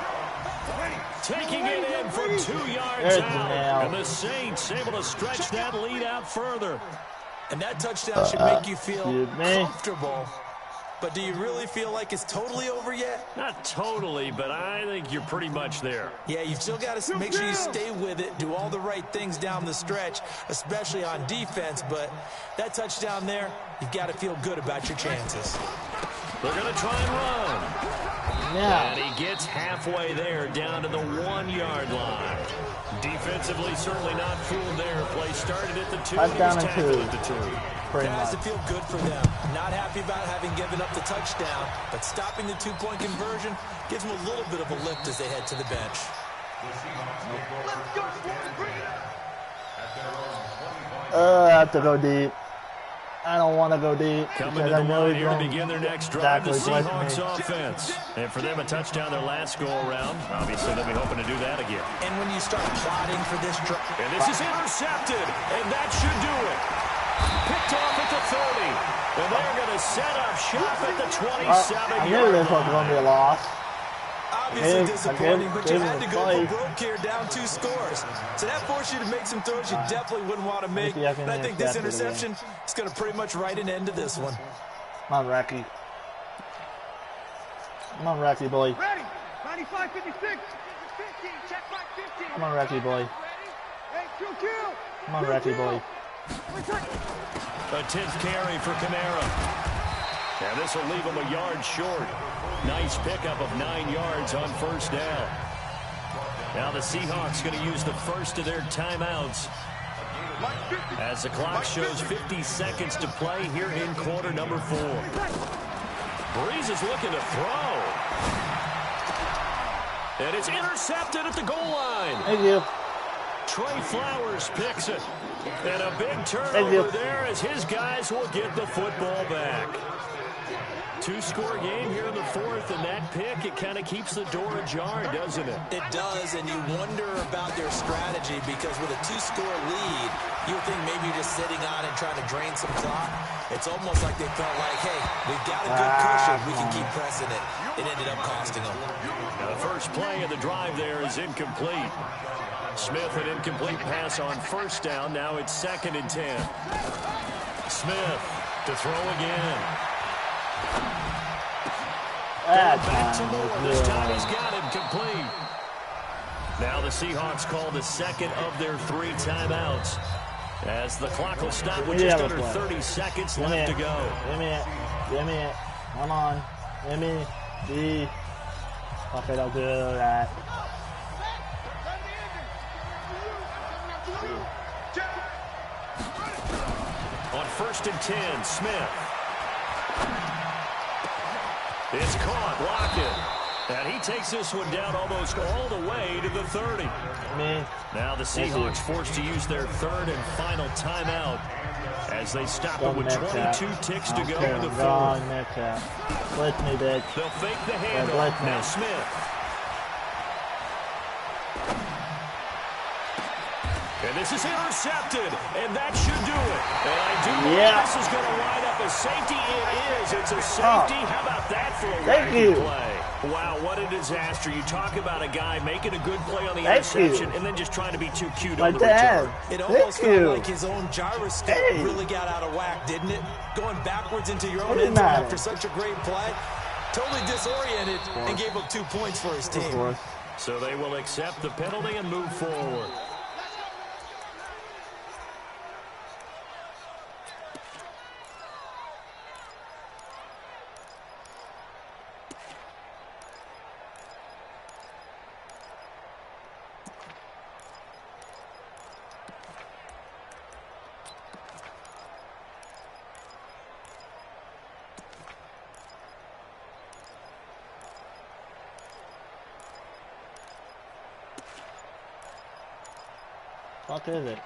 Taking it in from 2 yards out. And the Saints able to stretch that lead out further. And that touchdown should make you feel comfortable. But do you really feel like it's totally over yet? Not totally, but I think you're pretty much there. Yeah, you've still got to make sure you stay with it, do all the right things down the stretch, especially on defense. But that touchdown there, you've got to feel good about your chances. They're going to try and run. Yeah. And he gets halfway there, down to the 1-yard line. Defensively, certainly not fooled there. Play started at the 2, and he was tackled at the 2. That has to feel good for them. Not happy about having given up the touchdown, but stopping the 2-point conversion gives them a little bit of a lift as they head to the bench. I have to go deep. I don't want to go deep. Coming to the line here to begin their next drive, the Seahawks offense. And for them, a touchdown their last go-around. Obviously, they'll be hoping to do that again. And when you start plotting for this drive... And this is intercepted, and that should do it. Picked off at the 30. And they're going to set up shop at the 27-yard I knew this was going to be a loss. Obviously disappointing, but you had to go for broke here, down 2 scores. So that forced you to make some throws you definitely wouldn't want to make. And I think this interception is going to pretty much write an end to this one. Come on, Racky. Come on, Racky boy. Ready. 95, 56. 15. Check mark 15. Come on, Racky boy. Hey, kill. Come on, Racky boy. A 10th carry for Kamara. And this will leave him a yard short. Nice pickup of 9 yards on 1st down. Now the Seahawks going to use the first of their timeouts as the clock shows 50 seconds to play here in quarter number 4. Breeze is looking to throw. And it's intercepted at the goal line. Thank you. Trey Flowers picks it. And a big turnover there as his guys will get the football back. 2-score game here in the 4th, and that pick, it kind of keeps the door ajar, doesn't it? It does, and you wonder about their strategy because with a 2-score lead, you would think maybe you're just sitting on and trying to drain some clock. It's almost like they felt like, hey, we've got a good cushion. We can keep pressing it. It ended up costing them. Now the first play of the drive there is incomplete. Smith, an incomplete pass on 1st down. Now it's 2nd and 10. Smith to throw again. Back to Moore. This time he's got him complete. Now the Seahawks call the second of their 3 timeouts as the clock will stop with just under 30 seconds left to go. Give me it. Come on. Give me the Okay, don't do that. On 1st and 10, Smith. It's caught, Lockett. And he takes this one down almost all the way to the 30. Now the Seahawks forced to use their 3rd and final timeout as they stop it with 22 ticks to go in the 4th. Blitz me, bitch. They'll fake the handoff. Now Smith. And this is intercepted, and that should do it. And I do believe this is going to wind up a safety. It is. It's a safety. How about that for a wacky play? Wow, what a disaster. You talk about a guy making a good play on the interception and then just trying to be too cute on the return. It almost felt like his own gyroscope really got out of whack, didn't it? Going backwards into your own end zone after such a great play. Totally disoriented and gave up 2 points for his team. So they will accept the penalty and move forward. What is it?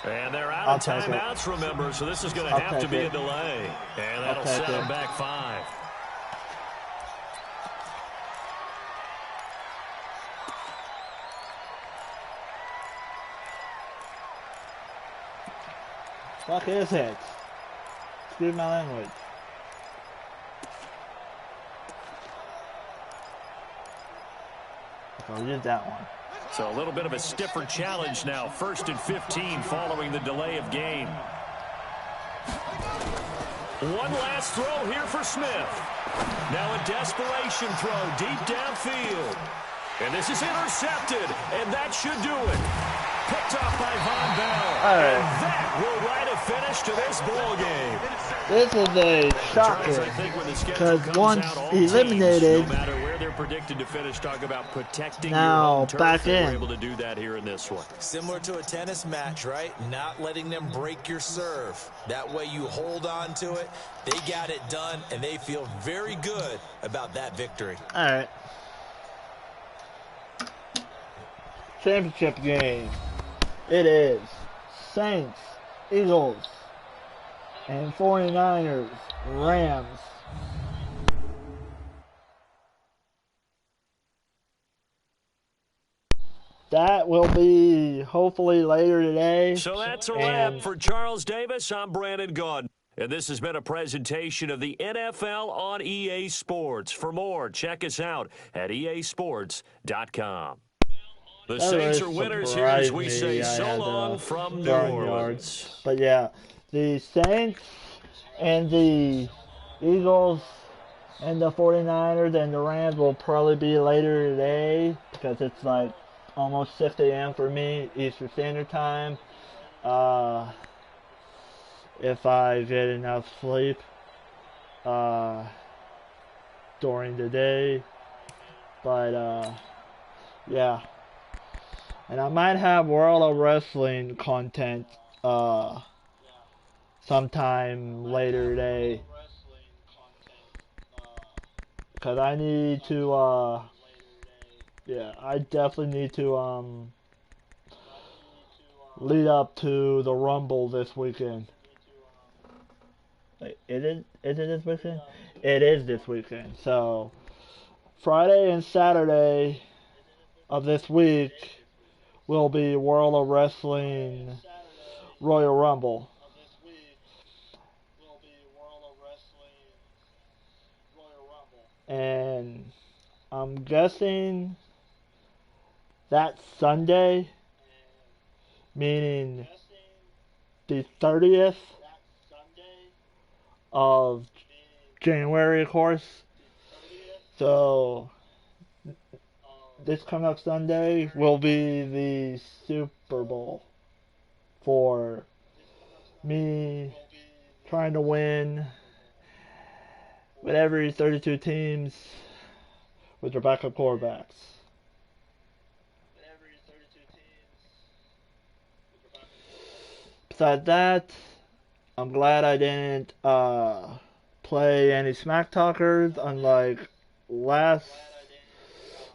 And they're out of timeouts, remember, so this is going to have to be a delay. And that'll set them back 5. What is it? Excuse my language. I'll use that one. So a little bit of a stiffer challenge now. 1st and 15 following the delay of game. One last throw here for Smith. Now a desperation throw deep downfield. And this is intercepted, and that should do it. Picked off by Von Bell. And that will write a finish to this ball game. This is a shocker, because once eliminated, no matter where they're predicted to finish, talk about protecting now your home turf. back in. We're able to do that here in this one. Similar to a tennis match, right? Not letting them break your serve. That way you hold on to it. They got it done, and they feel very good about that victory. All right. Championship game. It is Saints, Eagles, and 49ers, Rams. That will be hopefully later today. So that's a wrap for Charles Davis. I'm Brandon Gaudin. And this has been a presentation of the NFL on EA Sports. For more, check us out at easports.com. The Saints are winners here as we say so long from New Orleans. But yeah, the Saints and the Eagles and the 49ers and the Rams will probably be later today because it's like almost 6 a.m. for me, Eastern Standard Time. If I get enough sleep during the day. But yeah. And I might have World of Wrestling content sometime later today. Because I need to, yeah, I definitely need to lead up to the Rumble this weekend. Wait, is it this weekend? It is this weekend. So, Friday and Saturday of this week will be World of Wrestling Royal Rumble. And I'm guessing that Sunday, meaning the 30th of January, of course. So this coming up Sunday will be the Super Bowl for me trying to win with every 32 teams with their backup quarterbacks. Besides that, I'm glad I didn't play any smack talkers, unlike last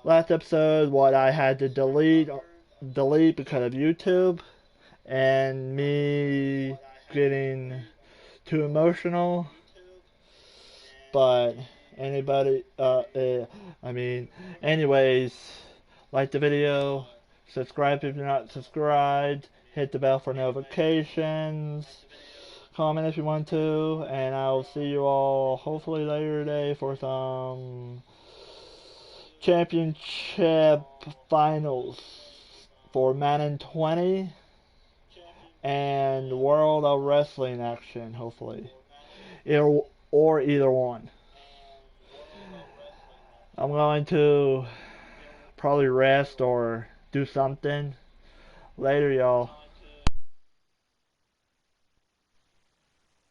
episode, what I had to delete because of YouTube and me getting too emotional. But anyways, like the video, subscribe if you're not subscribed, hit the bell for notifications, comment if you want to, and I'll see you all hopefully later today for some championship finals for Madden 20 and World of Wrestling action, hopefully. Either one. I'm going to probably rest or do something. Later, y'all.